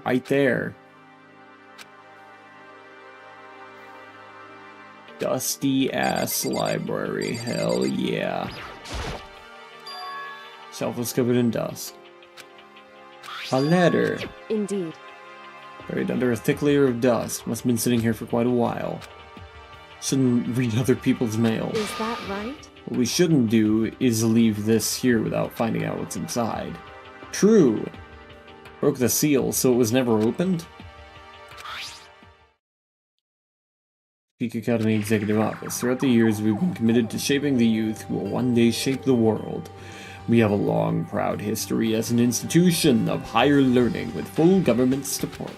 Right there. Dusty ass library, hell yeah. Shelf was covered in dust. A letter.
Indeed.
Buried under a thick layer of dust. Must have been sitting here for quite a while. Shouldn't read other people's mail.
Is that right?
What we shouldn't do is leave this here without finding out what's inside. True. Broke the seal, so it was never opened? Peak Academy Executive Office. Throughout the years, we've been committed to shaping the youth who will one day shape the world. We have a long, proud history as an institution of higher learning with full government support.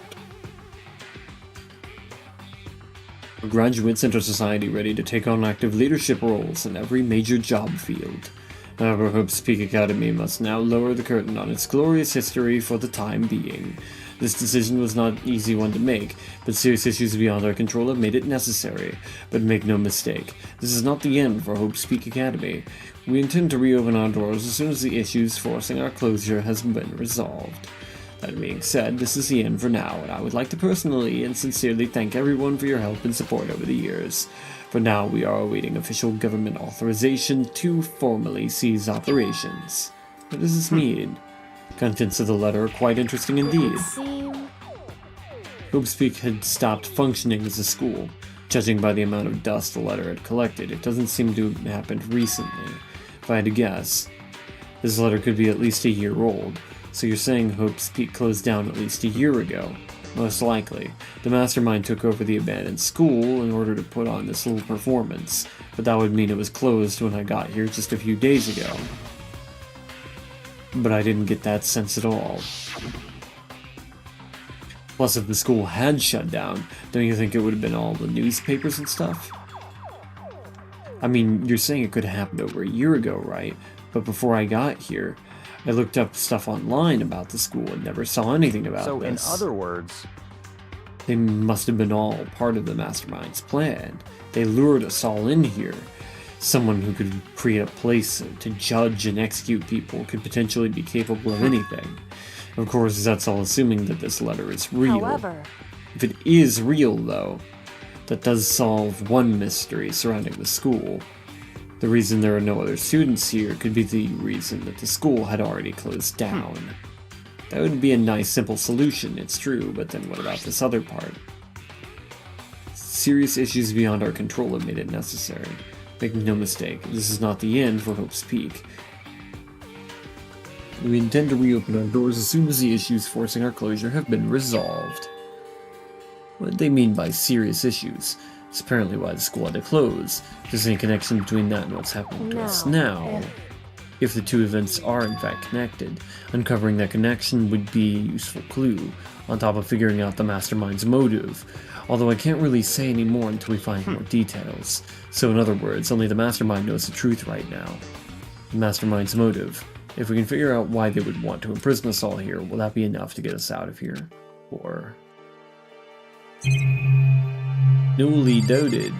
Our graduates enter society ready to take on active leadership roles in every major job field. However, Hope's Peak Academy must now lower the curtain on its glorious history for the time being. This decision was not an easy one to make, but serious issues beyond our control have made it necessary. But make no mistake, this is not the end for Hope's Peak Academy. We intend to reopen our doors as soon as the issues forcing our closure has been resolved. That being said, this is the end for now, and I would like to personally and sincerely thank everyone for your help and support over the years. For now, we are awaiting official government authorization to formally cease operations. What does this mean? Contents of the letter are quite interesting indeed. Hope's Peak had stopped functioning as a school. Judging by the amount of dust the letter had collected, it doesn't seem to have happened recently. If I had to guess, this letter could be at least a year old. So you're saying Hope's Peak closed down at least a year ago? Most likely. The mastermind took over the abandoned school in order to put on this little performance, but that would mean it was closed when I got here just a few days ago. But I didn't get that sense at all. Plus, if the school had shut down, don't you think it would have been all the newspapers and stuff? I mean, you're saying it could have happened over a year ago, right? But before I got here, I looked up stuff online about the school and never saw anything about
So,
this.
in other words,
They must have been all part of the mastermind's plan. They lured us all in here. Someone who could create a place to judge and execute people could potentially be capable of anything. Of course, that's all assuming that this letter is real.
However,
If it is real, though, that does solve one mystery surrounding the school. The reason there are no other students here could be the reason that the school had already closed down. That would be a nice, simple solution, it's true, but then what about this other part? Serious issues beyond our control have made it necessary. Make no mistake, this is not the end for Hope's Peak. We intend to reopen our doors as soon as the issues forcing our closure have been resolved. What they mean by serious issues is apparently why the school had to close. If there's any connection between that and what's happening to us now. If the two events are in fact connected, uncovering that connection would be a useful clue, on top of figuring out the mastermind's motive, although I can't really say any more until we find more details. So in other words, only the mastermind knows the truth right now. The mastermind's motive. If we can figure out why they would want to imprison us all here, will that be enough to get us out of here? Or... newly doted.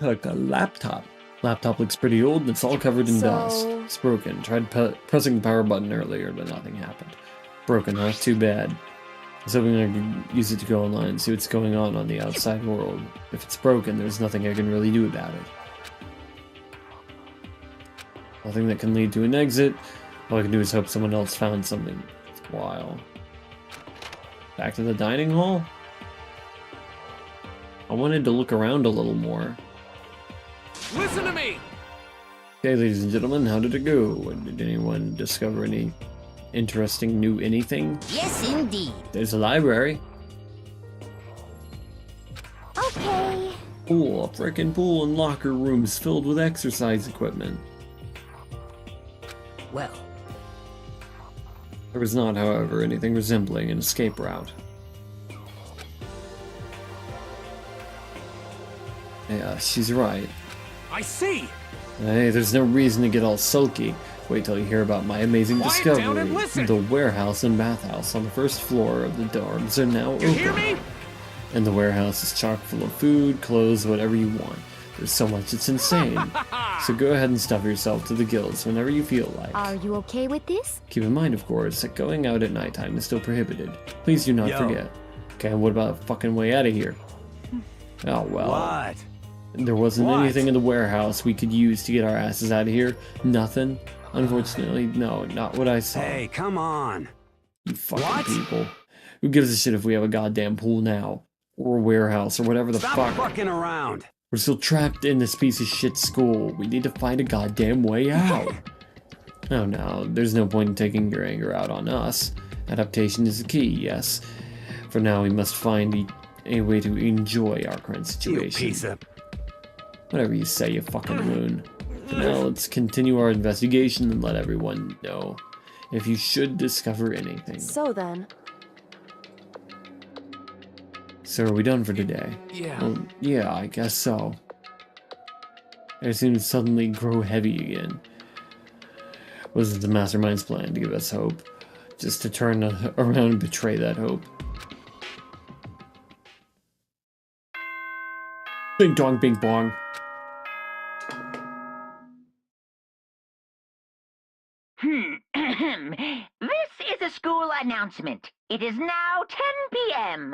Like a laptop. Laptop looks pretty old and it's all covered in dust. It's broken. Tried pressing the power button earlier, but nothing happened. Broken, huh? Too bad. I was hoping I could use it to go online and see what's going on the outside world. If it's broken, there's nothing I can really do about it. Nothing that can lead to an exit. All I can do is hope someone else found something worthwhile. Back to the dining hall? I wanted to look around a little more.
Listen to me!
Okay, ladies and gentlemen, how did it go? Did anyone discover any interesting new anything?
Yes, indeed.
There's a library.
Okay.
Pool, a frickin' pool and locker rooms filled with exercise equipment.
Well,
There was not, however, anything resembling an escape route. Yeah, she's right.
I see!
Hey, there's no reason to get all sulky. Wait till you hear about my amazing
Quiet down
discovery.
and listen.
The warehouse and bathhouse on the first floor of the dorms are now
You
open.
hear me?
And the warehouse is chock full of food, clothes, whatever you want. There's so much it's insane. So go ahead and stuff yourself to the gills whenever you feel like.
Are you okay with this?
Keep in mind, of course, that going out at nighttime is still prohibited. Please do not
Yo.
forget. Okay, and what about the fucking way out of here? Oh, well.
What?
There wasn't
What?
anything in the warehouse we could use to get our asses out of here. Nothing. Unfortunately, no, not what I saw.
Hey, come on.
You fucking
What?
people. Who gives a shit if we have a goddamn pool now? Or a warehouse, or whatever the
Stop
fuck.
fucking around.
We're still trapped in this piece of shit school. We need to find a goddamn way out. Oh no, there's no point in taking your anger out on us. Adaptation is the key, yes. For now, we must find a way to enjoy our current
You
situation.
piece of...
Whatever you say, you fucking loon. For now, let's continue our investigation and let everyone know if you should discover anything.
So then,
So are we done for today?
Yeah.
Well, yeah, I guess so. I seem to suddenly grow heavy again. Was it the Mastermind's plan to give us hope? Just to turn around and betray that hope? Bing dong, bing bong.
This is a school announcement. It is now 10 p.m.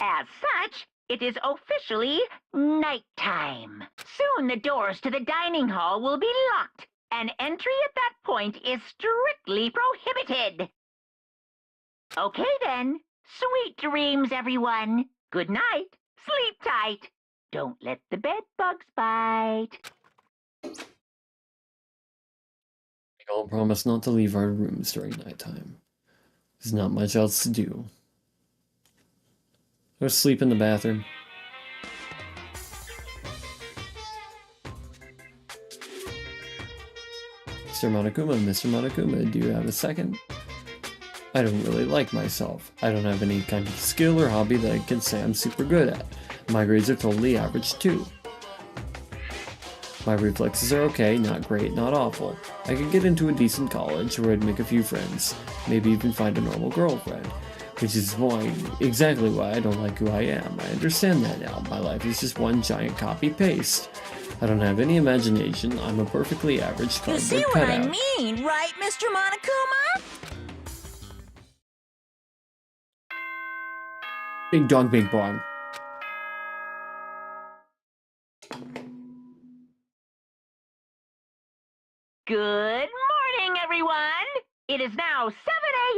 As such, it is officially nighttime. Soon the doors to the dining hall will be locked, and entry at that point is strictly prohibited. Okay then. Sweet dreams, everyone. Good night. Sleep tight. Don't let the bed bugs bite.
We all promise not to leave our rooms during nighttime. There's not much else to do. Go sleep in the bathroom. Mr. Monokuma, do you have a second? I don't really like myself. I don't have any kind of skill or hobby that I can say I'm super good at. My grades are totally average too. My reflexes are okay, not great, not awful. I could get into a decent college where I'd make a few friends, maybe even find a normal girlfriend. Which is exactly why I don't like who I am. I understand that now. My life is just one giant copy-paste. I don't have any imagination. I'm a perfectly average
You
cardboard
see what
cutout.
I mean, right, Mr. Monokuma?
Bing dong, bing bong.
Good morning, everyone! It is now 7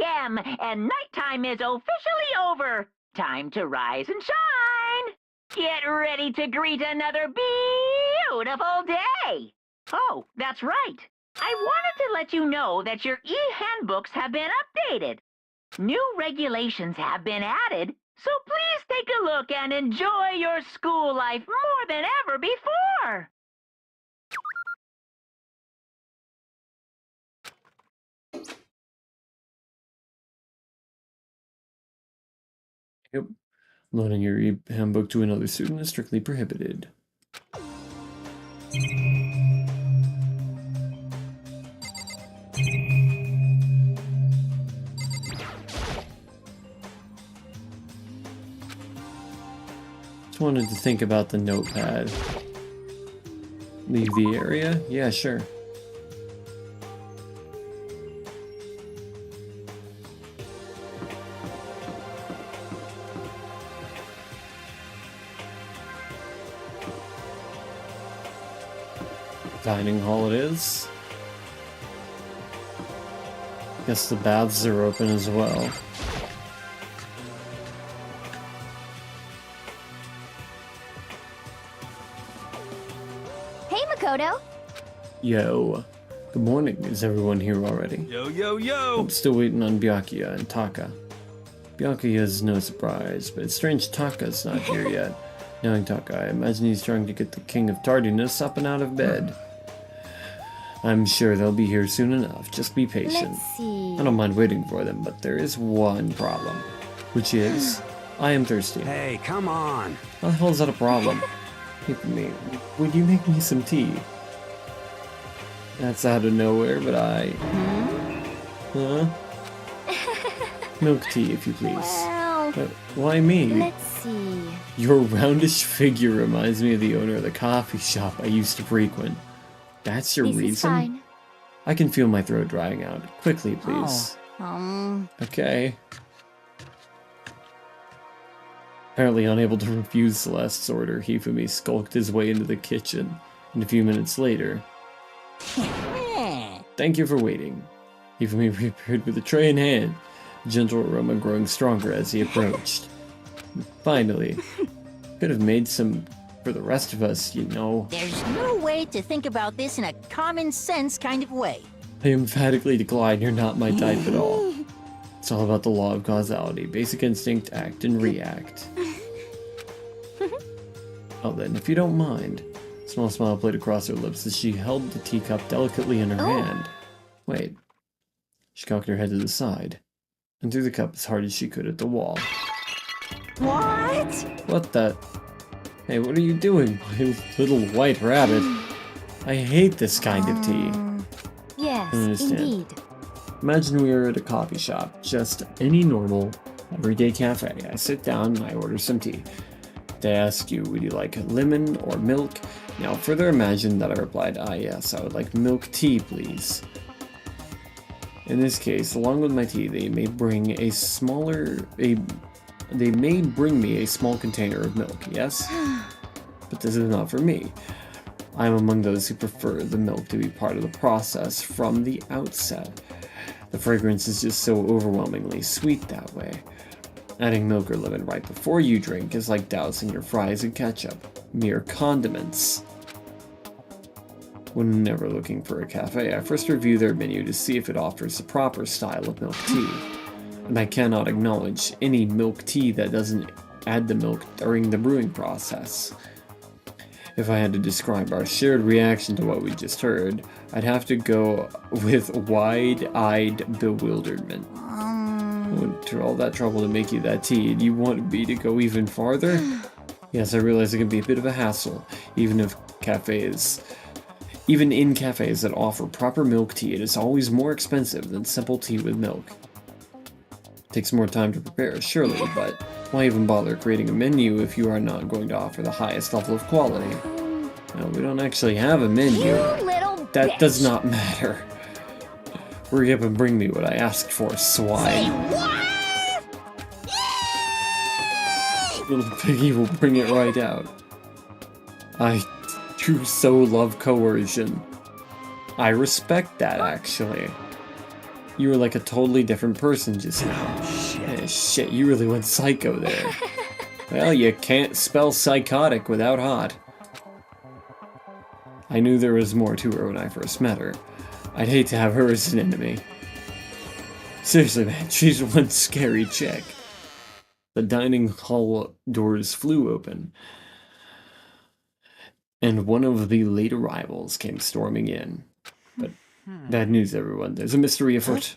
a.m. and nighttime is officially over. Time to rise and shine! Get ready to greet another beautiful day! Oh, that's right. I wanted to let you know that your e-handbooks have been updated. New regulations have been added, so please take a look and enjoy your school life more than ever before.
Yep. Loaning your handbook to another student is strictly prohibited. Just wanted to think about the notepad. Leave the area? Yeah, sure. Dining hall it is. Guess the baths are open as well.
Hey, Makoto!
Yo. Good morning. Is everyone here already?
Yo, yo, yo!
I'm still waiting on Byakuya and Taka. Byakuya is no surprise, but it's strange Taka's not here yet. Knowing Taka, I imagine he's trying to get the king of tardiness up and out of bed. I'm sure they'll be here soon enough. Just be patient.
Let's see.
I don't mind waiting for them, but there is one problem. Which is, I am thirsty.
Hey, come on.
How the hell is that a problem? Would you make me some tea? That's out of nowhere, but Huh? Milk tea, if you please.
Well,
Why me?
let's see.
Your roundish figure reminds me of the owner of the coffee shop I used to frequent. That's your
This
reason?
is fine.
I can feel my throat drying out. Quickly, please. Okay. Apparently unable to refuse Celeste's order, Hifumi skulked his way into the kitchen. And a few minutes later... Thank you for waiting. Hifumi reappeared with a tray in hand, gentle aroma growing stronger as he approached. Finally. Could have made some for the rest of us, you know.
There's no way to think about this in a common sense kind of way.
I emphatically decline, you're not my type at all. It's all about the law of causality, basic instinct, act and react. Oh then, if you don't mind. A small smile played across her lips as she held the teacup delicately in her hand. Wait. She cocked her head to the side, and threw the cup as hard as she could at the wall.
What?
What the? Hey, what are you doing, my little white rabbit? I hate this kind of tea.
Yes,
I understand.
indeed.
Imagine we are at a coffee shop, just any normal, everyday cafe. I sit down and I order some tea. They ask you, would you like lemon or milk? Now further imagine that I replied, yes, I would like milk tea, please. In this case, along with my tea, they may bring me a small container of milk, yes? But this is not for me. I am among those who prefer the milk to be part of the process from the outset. The fragrance is just so overwhelmingly sweet that way. Adding milk or lemon right before you drink is like dousing your fries in ketchup. Mere condiments. Whenever looking for a cafe, I first review their menu to see if it offers the proper style of milk tea. And I cannot acknowledge any milk tea that doesn't add the milk during the brewing process. If I had to describe our shared reaction to what we just heard, I'd have to go with wide-eyed bewilderment. I went through all that trouble to make you that tea, and you want me to go even farther? Yes, I realize it can be a bit of a hassle, even in cafes that offer proper milk tea, it is always more expensive than simple tea with milk. It takes more time to prepare, surely, but why even bother creating a menu if you are not going to offer the highest level of quality? No, we don't actually have a menu. That does not matter. Hurry up and bring me what I asked for, swine. Little piggy will bring it right out. I do so love coercion. I respect that, actually. You were like a totally different person just now. Shit, you really went psycho there. Well, you can't spell psychotic without hot. I knew there was more to her when I first met her. I'd hate to have her as an enemy. Seriously, man, she's one scary chick. The dining hall doors flew open, and one of the late arrivals came storming in. But bad news, everyone. There's a mystery afoot.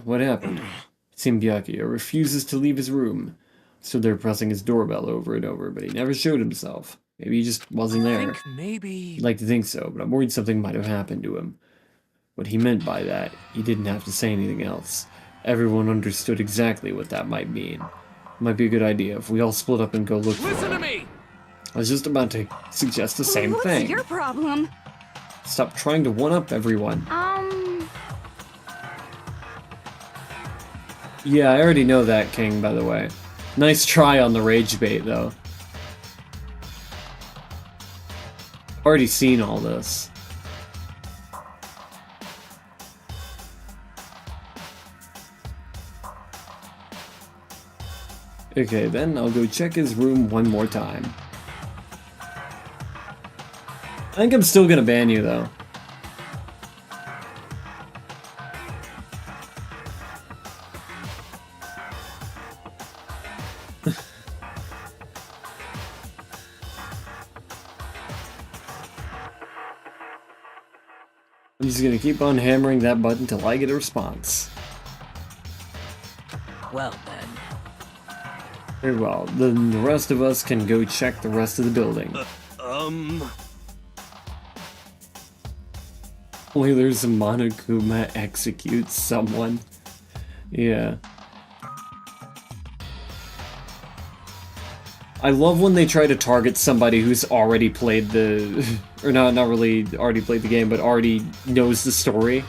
What happened? It seemed Byakuya refuses to leave his room. Stood there pressing his doorbell over and over, but he never showed himself. Maybe he just wasn't there. I'd like to think so, but I'm worried something might have happened to him. What he meant by that, he didn't have to say anything else. Everyone understood exactly what that might mean. Might be a good idea if we all split up and go look for him.
Listen to me!
I was just about to suggest the same thing.
What's your problem?
Stop trying to one-up everyone. Yeah, I already know that, King, by the way. Nice try on the rage bait, though. Already seen all this. Okay, then I'll go check his room one more time. I think I'm still gonna ban you, though. I'm just gonna keep on hammering that button till I get a response.
Well then.
Very well, then the rest of us can go check the rest of the building. Only there's a Monokuma executes someone. Yeah. I love when they try to target somebody who's already played the... or not really already played the game, but already knows the story.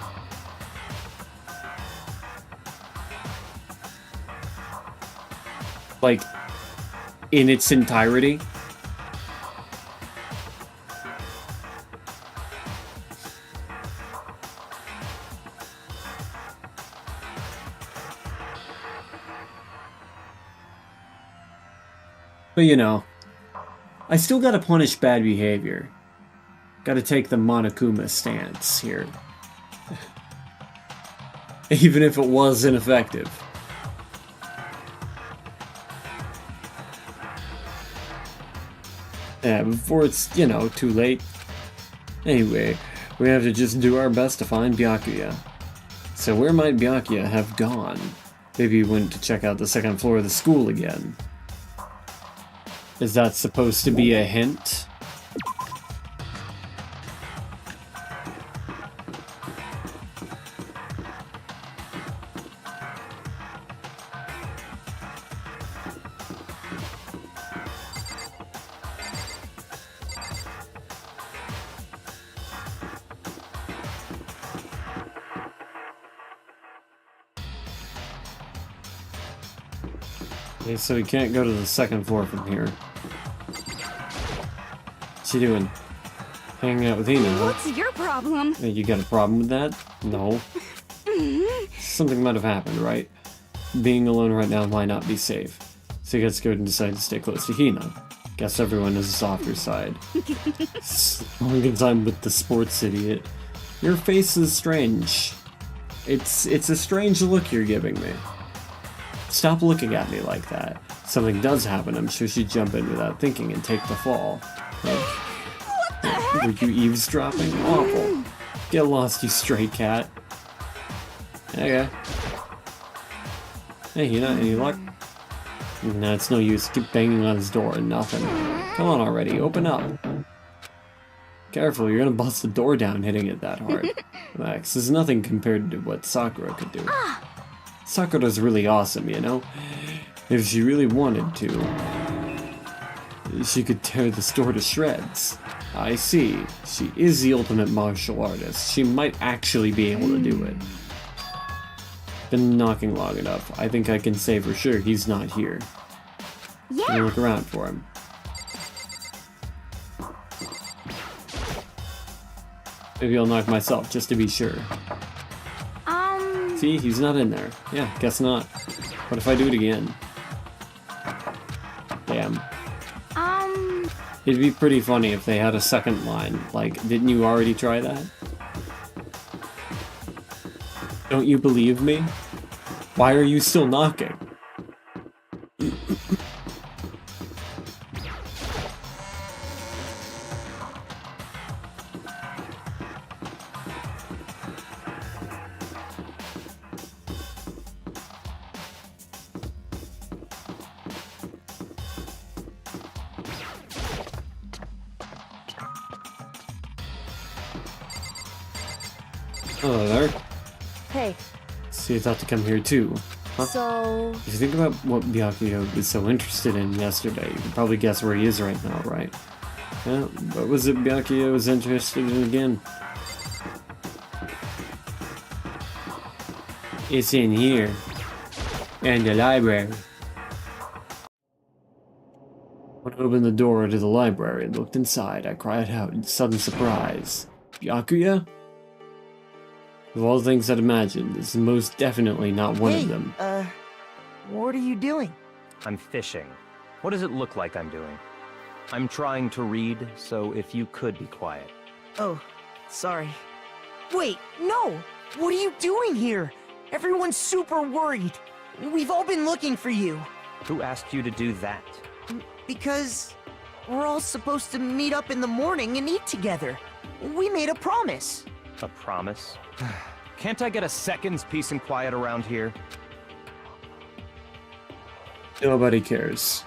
Like, in its entirety. But you know, I still gotta punish bad behavior. Gotta take the Monokuma stance here. Even if it was ineffective. Yeah, before it's, you know, too late. Anyway, we have to just do our best to find Byakuya. So where might Byakuya have gone? Maybe he went to check out the second floor of the school again. Is that supposed to be a hint? Okay, so we can't go to the second floor from here. What's he doing? Hanging out with Ina, huh?
What's your problem?
Hey, you got a problem with that? No. Something might have happened, right? Being alone right now might not be safe. So you guys go and decide to stay close to Hina. Guess everyone is a softer side. Long as I'm with the sports idiot. Your face is strange. It's a strange look you're giving me. Stop looking at me like that. If something does happen, I'm sure she'd jump in without thinking and take the fall. Were you eavesdropping? Awful. Get lost, you stray cat. Okay. Hey, you know, any luck? No, it's no use. Keep banging on his door and nothing. Come on already, open up. Careful, you're gonna bust the door down hitting it that hard. Max, this is nothing compared to what Sakura could do. Sakura's really awesome, you know? If she really wanted to, she could tear this door to shreds. I see. She is the ultimate martial artist. She might actually be able to do it. Been knocking long enough. I think I can say for sure he's not here.
Yeah.
Let me look around for him. Maybe I'll knock myself just to be sure. See, he's not in there. Yeah, guess not. What if I do it again? Damn. It'd be pretty funny if they had a second line. Like, didn't you already try that? Don't you believe me? Why are you still knocking? Hello there.
Hey,
So you thought to come here too, huh?
so...
If you think about what Byakuya was so interested in yesterday, you can probably guess where he is right now, right? Yeah, what was it Byakuya was interested in again? It's in here. In the library. When I opened the door to the library and looked inside, I cried out in sudden surprise. Byakuya? Of all things I'd imagined, this is most definitely not one of them.
What are you doing?
I'm fishing. What does it look like I'm doing? I'm trying to read, so if you could be quiet.
Oh, sorry. Wait, no! What are you doing here? Everyone's super worried. We've all been looking for you.
Who asked you to do that?
Because we're all supposed to meet up in the morning and eat together. We made a promise.
A promise? Can't I get a second's peace and quiet around here?
Nobody cares.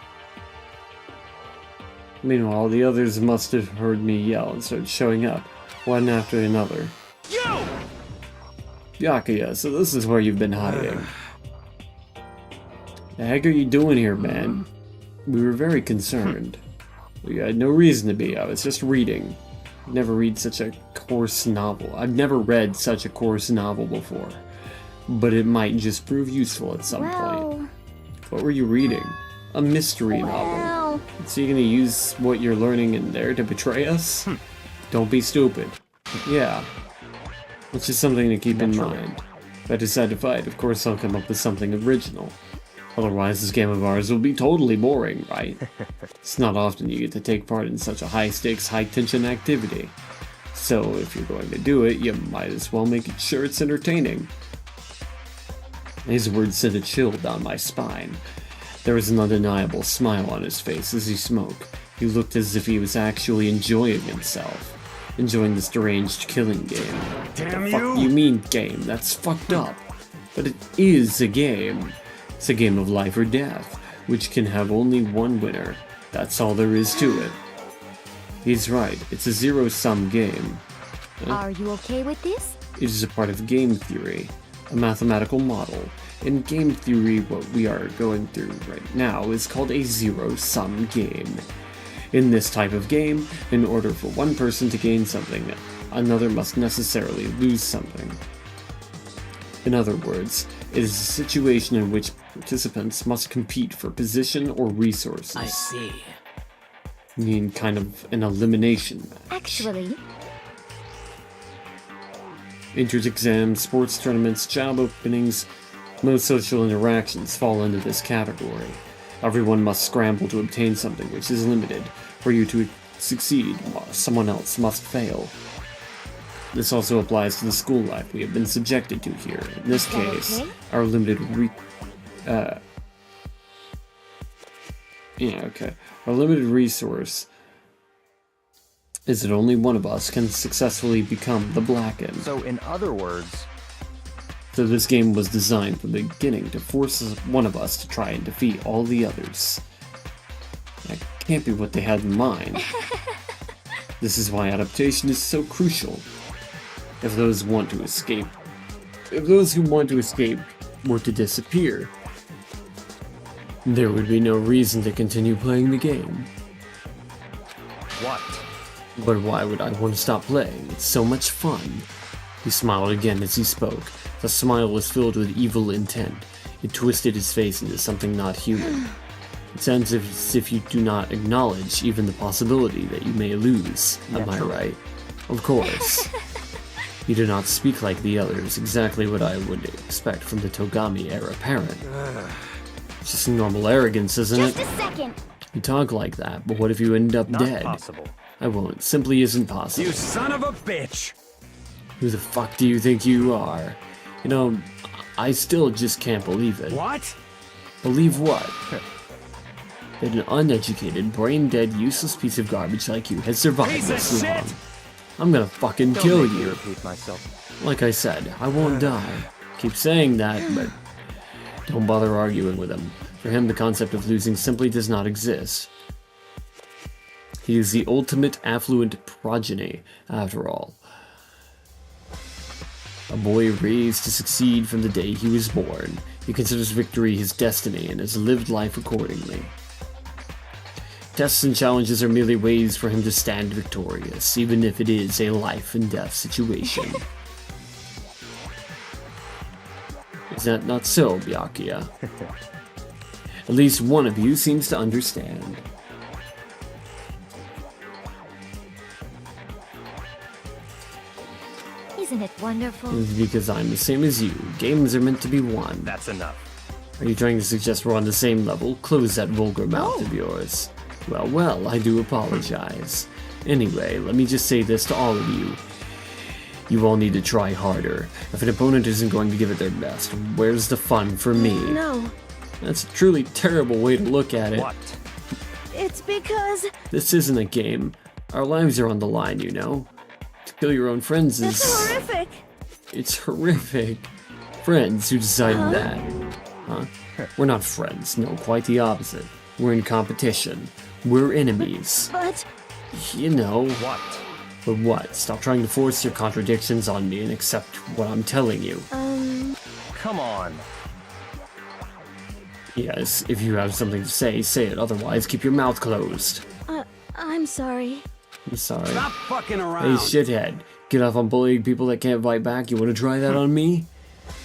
Meanwhile, the others must have heard me yell and started showing up, one after another.
You!
Byakuya, so this is where you've been hiding. The heck are you doing here, man? We were very concerned. We had no reason to be, I was just reading. I've never read such a coarse novel. I've never read such a coarse novel before. But it might just prove useful at some point. What were you reading? A mystery novel. So you're gonna use what you're learning in there to betray us? Don't be stupid. Yeah. Which is something to keep in mind. If I decide to fight, of course I'll come up with something original. Otherwise, this game of ours will be totally boring, right? It's not often you get to take part in such a high-stakes, high-tension activity. So, if you're going to do it, you might as well make sure it's entertaining. His words sent a chill down my spine. There was an undeniable smile on his face as he spoke. He looked as if he was actually enjoying himself. Enjoying this deranged killing game.
Damn
What the fuck you mean game? That's fucked up. But it is a game. It's a game of life or death, which can have only one winner. That's all there is to it. He's right, it's a zero-sum game.
Are you okay with this?
It is a part of game theory, a mathematical model. In game theory, what we are going through right now is called a zero-sum game. In this type of game, in order for one person to gain something, another must necessarily lose something. In other words, it is a situation in which participants must compete for position or resources.
I see.
I mean, kind of an elimination match.
Actually,
Entrance exams, sports tournaments, job openings, most social interactions fall into this category. Everyone must scramble to obtain something which is limited. For you to succeed, someone else must fail. This also applies to the school life we have been subjected to here. In this case, our limited our limited resource is that only one of us can successfully become the Blackened.
So in other words...
So this game was designed from the beginning to force one of us to try and defeat all the others. That can't be what they had in mind. This is why adaptation is so crucial. If those who want to escape were to disappear, there would be no reason to continue playing the game.
What?
But why would I want to stop playing? It's so much fun. He smiled again as he spoke. The smile was filled with evil intent. It twisted his face into something not human. It sounds as if you do not acknowledge even the possibility that you may lose. Am I right? Of course. You do not speak like the others, exactly what I would expect from the Togami heir apparent. It's just normal arrogance, isn't it?
Just a second.
You talk like that, but what if you end up dead?
Not possible.
I won't. Simply isn't possible.
You son of a bitch!
Who the fuck do you think you are? You know, I still just can't believe it.
What?
Believe what? That an uneducated, brain-dead, useless piece of garbage like you has survived
Piece of
this long.
shit!
I'm gonna fucking
Don't
kill
make me
you.
repeat myself.
Like I said, I won't die. Keep saying that, but don't bother arguing with him. For him, the concept of losing simply does not exist. He is the ultimate affluent progeny, after all. A boy raised to succeed from the day he was born. He considers victory his destiny and has lived life accordingly. Tests and challenges are merely ways for him to stand victorious, even if it is a life and death situation. Is that not so, Byakuya? At least one of you seems to understand.
Isn't it wonderful?
It's because I'm the same as you. Games are meant to be won.
That's enough.
Are you trying to suggest we're on the same level? Close that vulgar mouth of yours. Well, well, I do apologize. Anyway, let me just say this to all of you. You all need to try harder. If an opponent isn't going to give it their best, where's the fun for me?
No,
That's a truly terrible way to look at it.
What?
it's because
This isn't a game. Our lives are on the line, you know? To kill your own friends is...
it's horrific.
It's horrific. Friends who decided that. Huh? We're not friends. No, quite the opposite. We're in competition. We're enemies.
But
You know.
What?
But what? Stop trying to force your contradictions on me and accept what I'm telling you.
Come on.
Yes, if you have something to say, say it. Otherwise, keep your mouth closed.
I'm sorry.
I'm sorry.
Stop fucking
Hey,
around!
shithead. Get off on bullying people that can't fight back. You want to try that on me?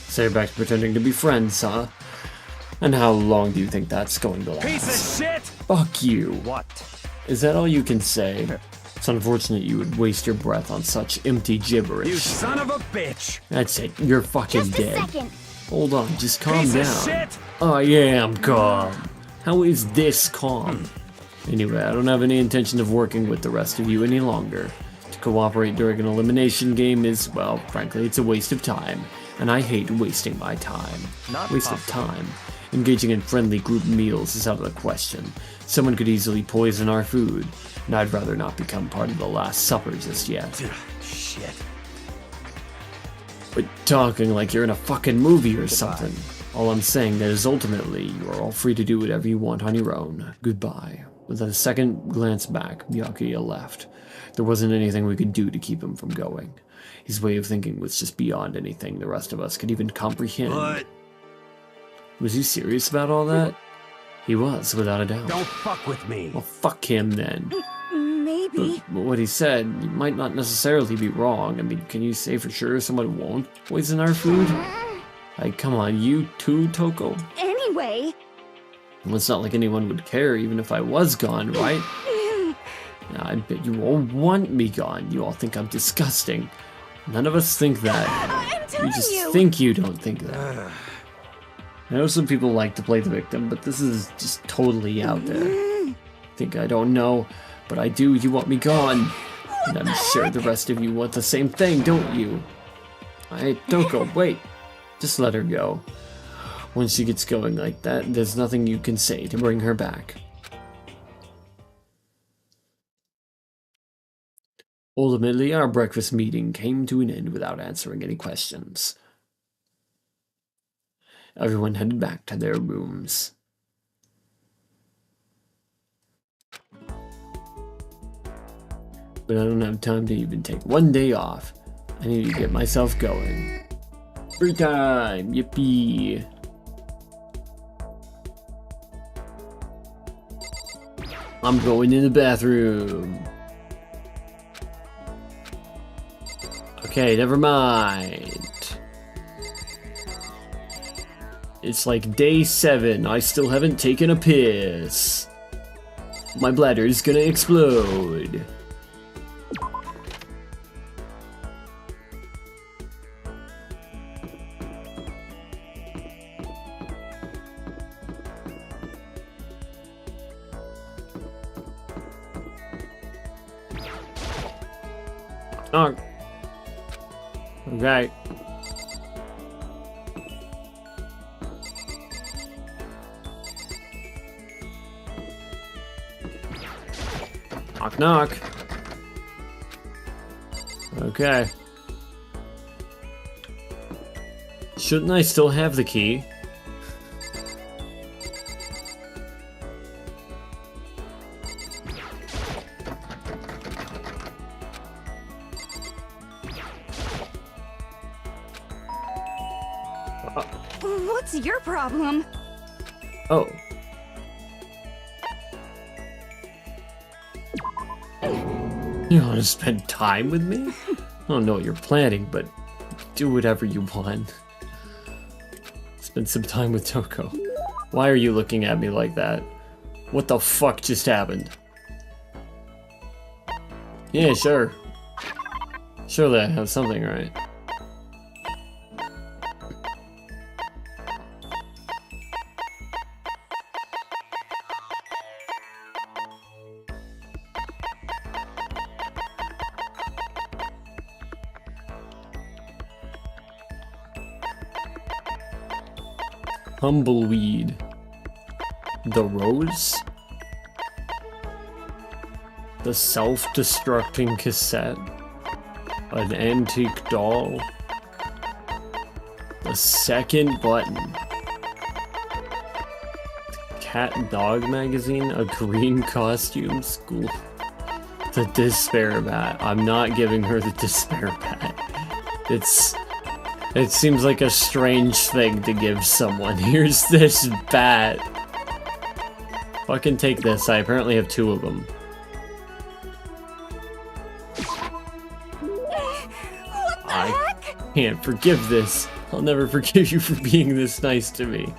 So you're back to pretending to be friends, huh? And how long do you think that's going to last?
Piece of shit!
Fuck you.
What?
Is that all you can say? It's unfortunate you would waste your breath on such empty gibberish.
You son of a bitch!
That's it. You're fucking
Just a
dead.
second.
Hold on. Just calm
Piece
down.
of shit!
I am calm. How is this calm? Anyway, I don't have any intention of working with the rest of you any longer. To cooperate during an elimination game is, well, frankly, it's a waste of time. And I hate wasting my time.
Not
Waste
possible.
of time. Engaging in friendly group meals is out of the question. Someone could easily poison our food, and I'd rather not become part of the Last Supper just yet.
Shit.
But talking like you're in a fucking movie or something. All I'm saying is ultimately, you are all free to do whatever you want on your own. Goodbye. With a second glance back, Byakuya left. There wasn't anything we could do to keep him from going. His way of thinking was just beyond anything the rest of us could even comprehend.
But
Was he serious about all that? He was, without a doubt.
don't fuck with me.
Well, fuck him then.
Maybe.
But what he said might not necessarily be wrong. I mean, can you say for sure someone won't poison our food? Like, come on, you too, Toko?
Anyway,
Well, it's not like anyone would care even if I was gone, right? Yeah, I bet you all want me gone. You all think I'm disgusting. None of us think that.
I'm telling
You just
you.
think you don't think that. I know some people like to play the victim, but this is just totally out there. Think I don't know, but I do. You want me gone. And I'm sure the rest of you want the same thing, don't you? Hey, Toko, wait. Just let her go. Once she gets going like that, there's nothing you can say to bring her back. Ultimately, our breakfast meeting came to an end without answering any questions. Everyone headed back to their rooms. But I don't have time to even take one day off. I need to get myself going. Free time! Yippee! I'm going in the bathroom. Okay, never mind. It's like day 7. I still haven't taken a piss. My bladder's gonna explode. Oh. Okay. Knock knock. Okay. Shouldn't I still have the key?
What's your problem?
Oh. You want to spend time with me? I don't know what you're planning, but do whatever you want. Spend some time with Toko. Why are you looking at me like that? What the fuck just happened? Yeah, sure. Surely I have something right. Humbleweed. The rose? The self-destructing cassette? An antique doll? The second button? The cat and dog magazine? A green costume? School? The despair bat. I'm not giving her the despair bat. It seems like a strange thing to give someone. Here's this bat. Fucking take this. I apparently have 2 of them. I can't forgive this. I'll never forgive you for being this nice to me.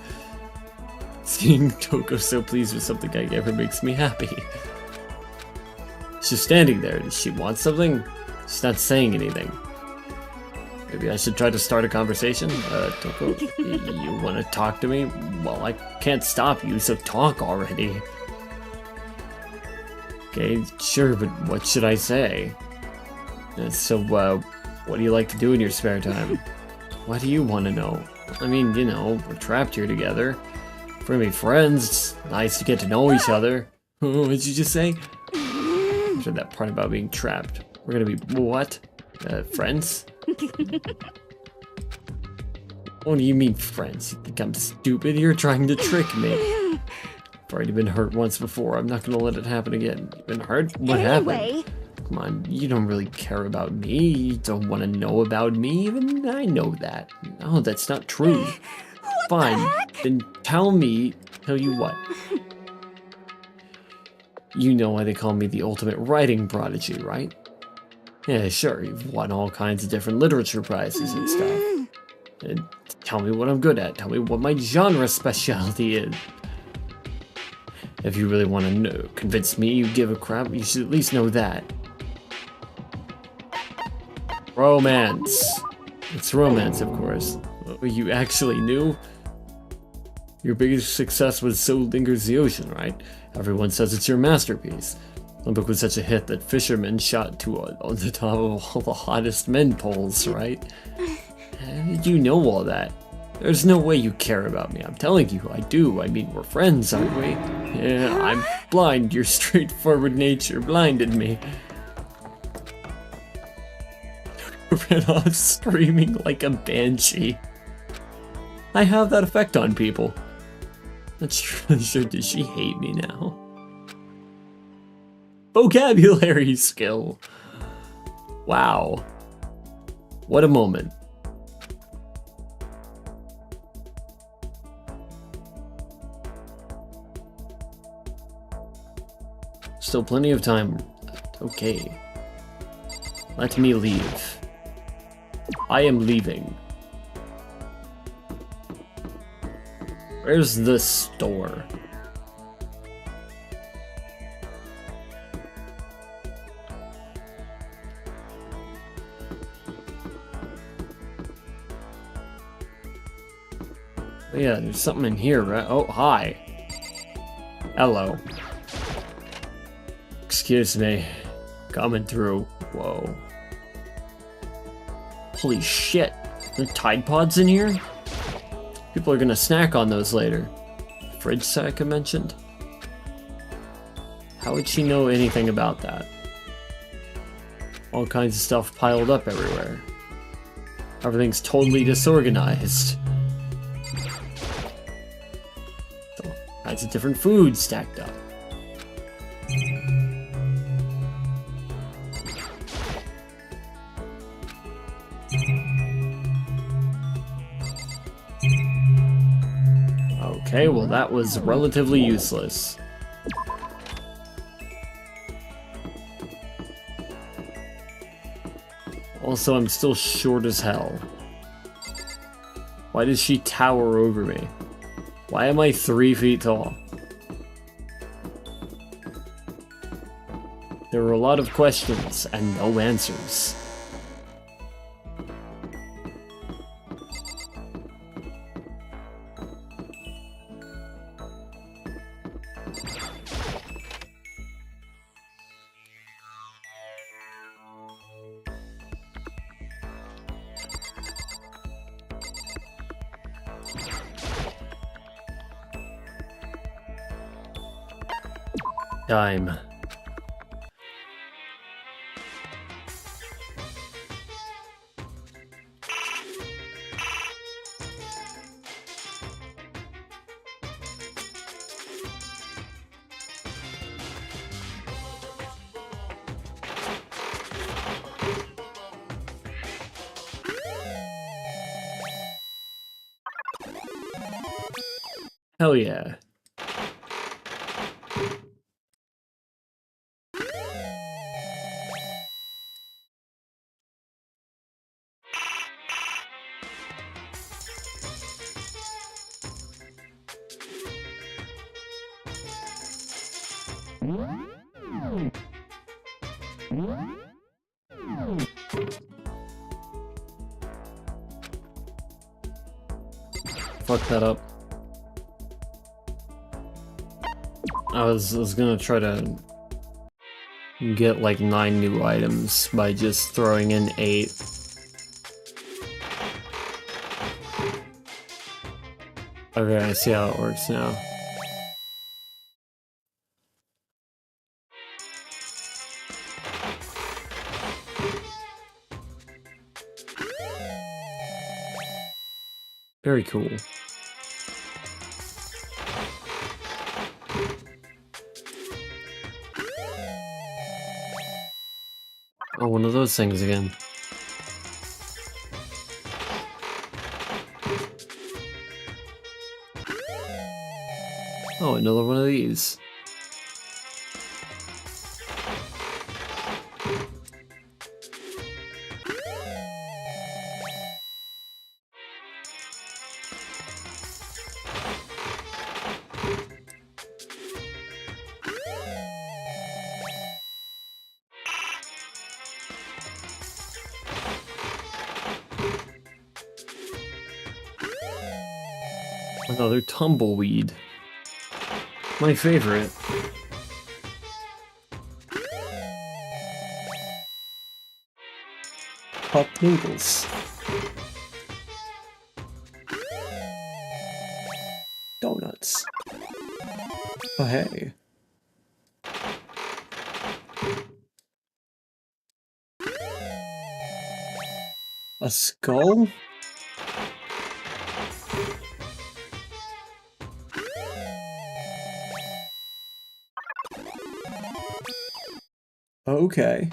Seeing Toko so pleased with something I gave her makes me happy. She's standing there. Does she want something? She's not saying anything. Maybe I should try to start a conversation? Toko, you want to talk to me? Well, I can't stop you, so talk already. Okay, sure, but what should I say? So, what do you like to do in your spare time? What do you want to know? I mean, you know, we're trapped here together. If we're gonna be friends, it's nice to get to know each other. What did you just say? I said that part about being trapped. We're gonna be, what? Friends? What do you mean, friends? You think I'm stupid? You're trying to trick me. I've already been hurt once before. I'm not gonna let it happen again. You've been hurt? What happened? Come on, you don't really care about me. You don't want to know about me. Even I know that. No, that's not true. Fine, then tell you what. You know why they call me the ultimate writing prodigy, right? Yeah, sure, you've won all kinds of different literature prizes and stuff. And tell me what I'm good at. Tell me what my genre specialty is. If you really want to know, convince me you give a crap, you should at least know that. Romance. It's romance, of course. You actually knew? Your biggest success was So Lingers the Ocean, right? Everyone says it's your masterpiece. The book was such a hit that fishermen shot to on the top of all the hottest men polls, right? How did you know all that? There's no way you care about me. I'm telling you, I do. I mean, we're friends, aren't we? Yeah, I'm blind. Your straightforward nature blinded me. ran off screaming like a banshee. I have that effect on people. That's true. Does she hate me now? Vocabulary skill. Wow. What a moment. Still plenty of time. Okay. Let me leave. I am leaving. Where's the store? Oh yeah, there's something in here, right? Oh, hi. Hello. Excuse me. Coming through. Whoa. Holy shit. There are Tide Pods in here? People are gonna snack on those later. Fridge Sayaka mentioned? How would she know anything about that? All kinds of stuff piled up everywhere. Everything's totally disorganized. All kinds of different foods stacked up. Okay, well that was relatively useless. Also, I'm still short as hell. Why does she tower over me? Why am I 3 feet tall? There were a lot of questions and no answers. Time. Hell yeah. Fuck that up. I was gonna try to get like 9 new items by just throwing in 8. Okay, I see how it works now. Very cool. Oh, one of those things again. Oh, another one of these. Another tumbleweed. My favorite. Cup noodles. Donuts. Oh hey. A skull? Okay.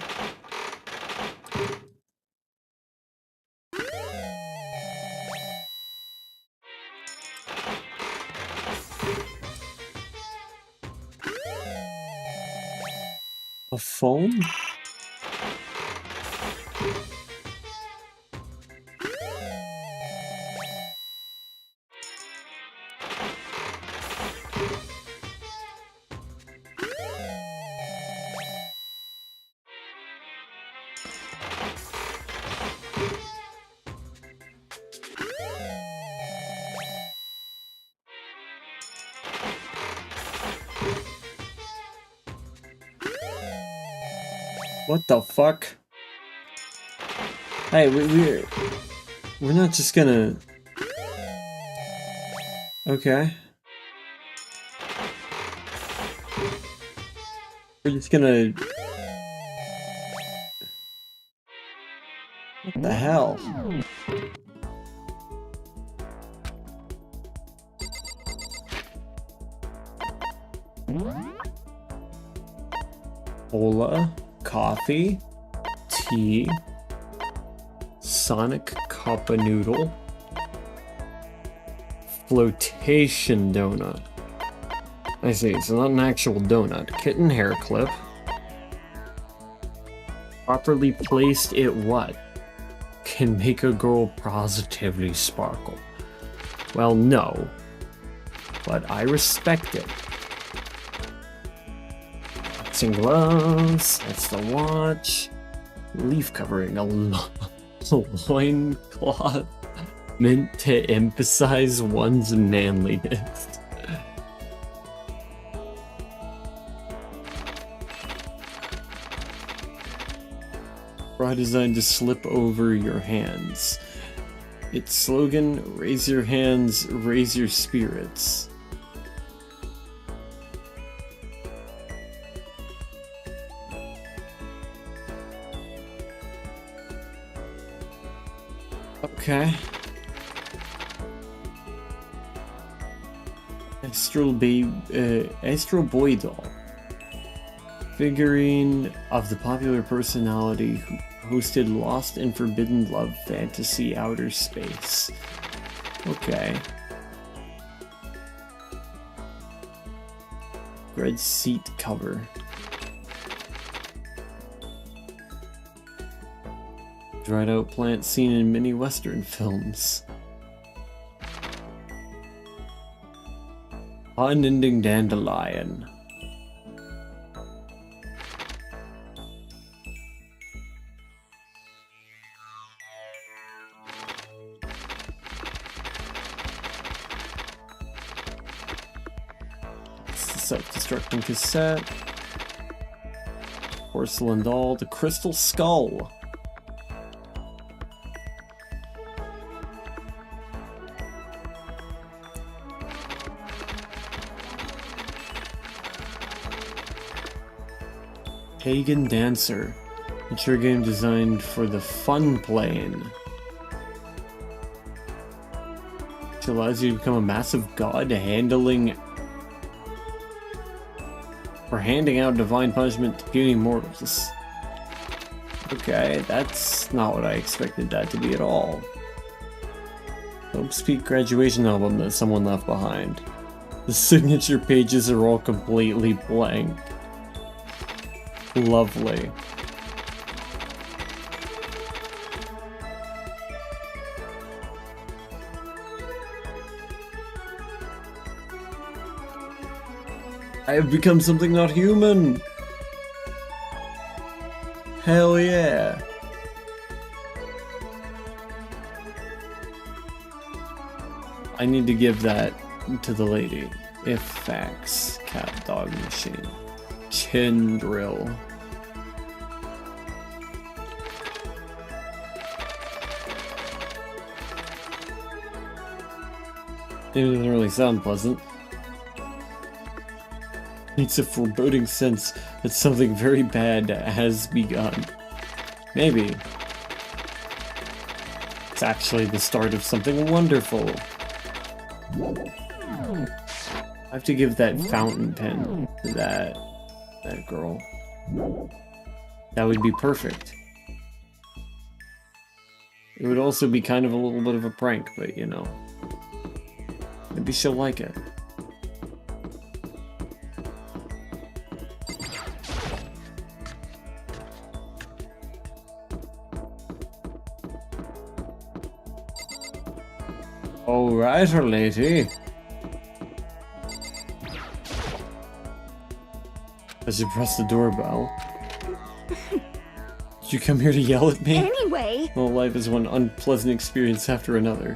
A phone? What the fuck? Hey, we're not just gonna... Okay. We're just gonna... What the hell? Cola, coffee, tea, Sonic Cup of Noodle, flotation donut. I see, so not an actual donut. Kitten hair clip. Properly placed, it what? Can make a girl positively sparkle. Well, no. But I respect it. Boxing gloves, that's the watch. Leaf covering, a loincloth meant to emphasize one's manliness. Bra designed to slip over your hands. Its slogan, raise your hands, raise your spirits. Okay. Astral Boy doll. Figurine of the popular personality who hosted Lost and Forbidden Love Fantasy Outer Space. Okay. Red seat cover. Dried out plant seen in many Western films. Unending dandelion. Self-destructing cassette. Porcelain doll. The crystal skull. Pagan Dancer, a mature game designed for the fun plane, which allows you to become a massive god handing out divine punishment to puny mortals. Okay, that's not what I expected that to be at all. Hope's Peak graduation album that someone left behind. The signature pages are all completely blank. Lovely. I have become something not human! Hell yeah! I need to give that to the lady. If facts. Cat dog machine. Chin drill. It doesn't really sound pleasant. It's a foreboding sense that something very bad has begun. Maybe. It's actually the start of something wonderful. I have to give that fountain pen to that girl. That would be perfect. It would also be kind of a little bit of a prank, but you know, maybe she'll like it. All right, lady. I should press the doorbell. Did you come here to yell at me?
Anyway.
Well, life is one unpleasant experience after another.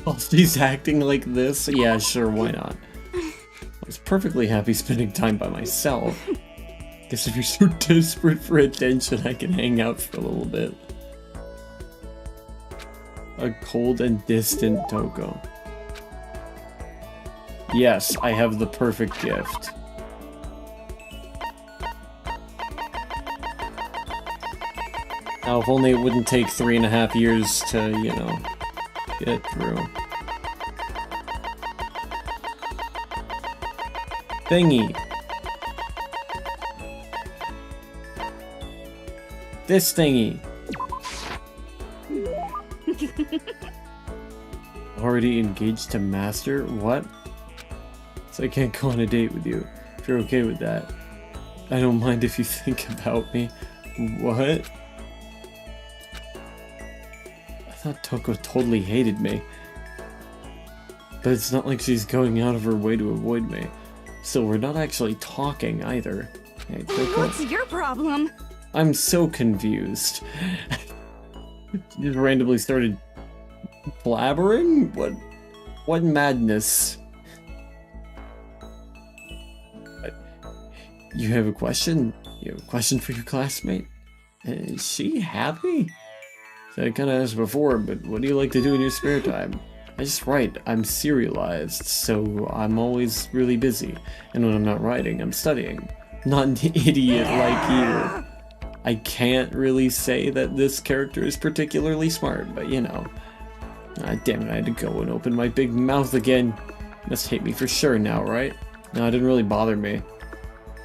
Oh, she's acting like this? Yeah, sure, why not? I was perfectly happy spending time by myself. Guess if you're so desperate for attention, I can hang out for a little bit. A cold and distant Toko. Yes, I have the perfect gift. Now, if only it wouldn't take 3.5 years to, you know, get through. Thingy. This thingy. Already engaged to master? What? So I can't go on a date with you, if you're okay with that. I don't mind if you think about me. What? I thought Toko totally hated me. But it's not like she's going out of her way to avoid me. So we're not actually talking either. Hey, Toko?
What's your problem?
I'm so confused. Just randomly started blabbering? What madness? You have a question? You have a question for your classmate? Is she happy? So I kinda asked before, but what do you like to do in your spare time? I just write. I'm serialized, so I'm always really busy. And when I'm not writing, I'm studying. Not an idiot like you. I can't really say that this character is particularly smart, but you know. Ah, damn it, I had to go and open my big mouth again. You must hate me for sure now, right? No, it didn't really bother me.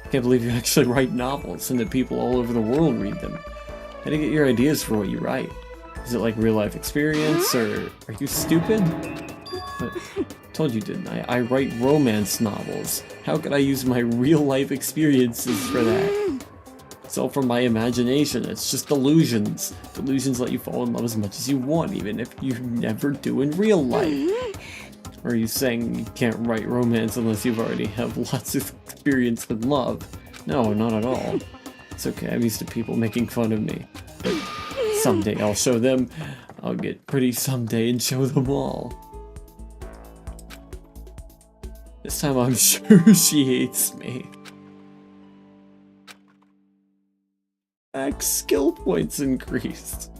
I can't believe you actually write novels and that people all over the world read them. How do you get your ideas for what you write? Is it like real life experience, or are you stupid? But I told you, didn't I? I write romance novels. How could I use my real life experiences for that? It's all from my imagination. It's just delusions. Delusions let you fall in love as much as you want, even if you never do in real life. Or are you saying you can't write romance unless you've already have lots of experience with love? No, not at all. It's okay, I'm used to people making fun of me. But someday I'll show them. I'll get pretty someday and show them all. This time I'm sure she hates me. Max skill points increased.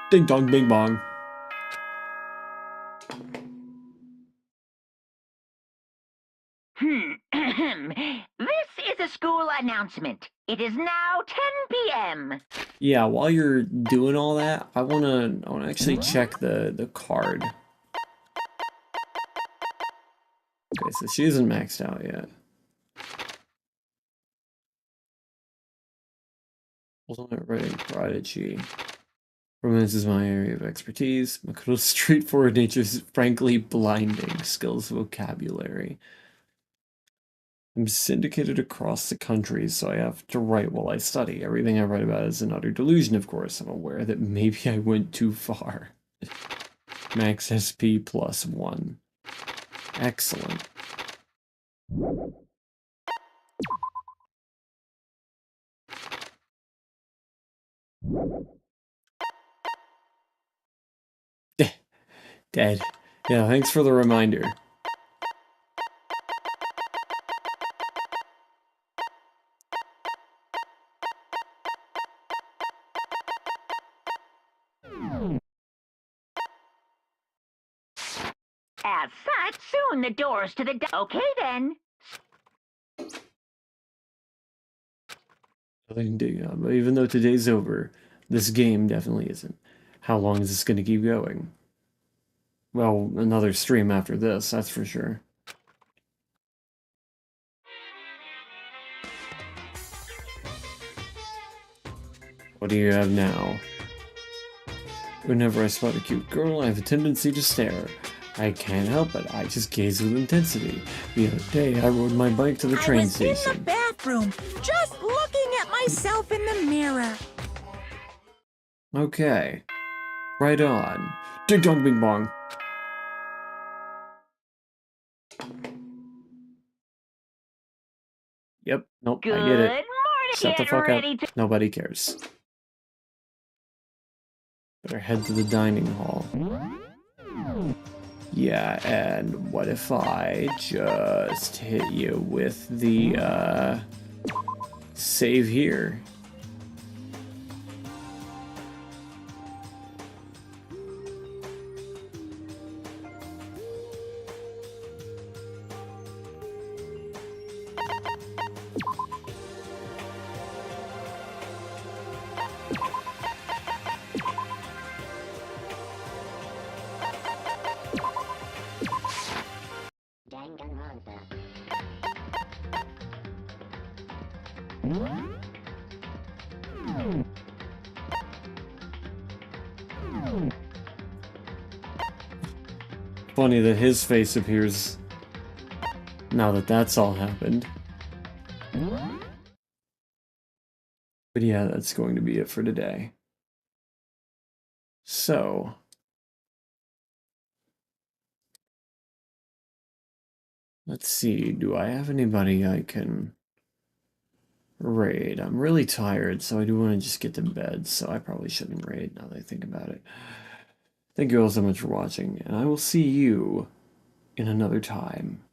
Ding dong bing bong.
This is a school announcement. It is now 10 p.m.
Yeah, while you're doing all that, I wanna actually check the card. Okay, so she isn't maxed out yet. Ultimate writing prodigy. Romance is my area of expertise. Makoto's straightforward nature is frankly blinding. Skills, vocabulary. I'm syndicated across the country, so I have to write while I study. Everything I write about is an utter delusion, of course. I'm aware that maybe I went too far. Max SP +1. Excellent. Dead. Yeah, thanks for the reminder.
As such, soon the doors to the... Okay, then.
But even though today's over, this game definitely isn't. How long is this going to keep going? Well, another stream after this, that's for sure. What do you have now? Whenever I spot a cute girl, I have a tendency to stare. I can't help it, I just gaze with intensity. The other day, I rode my bike to the train station.
I was in the bathroom, just looking at myself in the mirror.
Okay. Right on. Ding dong bing bong. Yep, nope,
Good
I get it.
morning.
Shut the
Get
fuck up.
ready to...
Nobody cares. Better head to the dining hall. Yeah, and what if I just hit you with the, save here?
Danganronpa.
Funny that his face appears now that that's all happened. But yeah, that's going to be it for today. So, let's see, do I have anybody I can raid? I'm really tired, so I do want to just get to bed, so I probably shouldn't raid now that I think about it. Thank you all so much for watching, and I will see you in another time.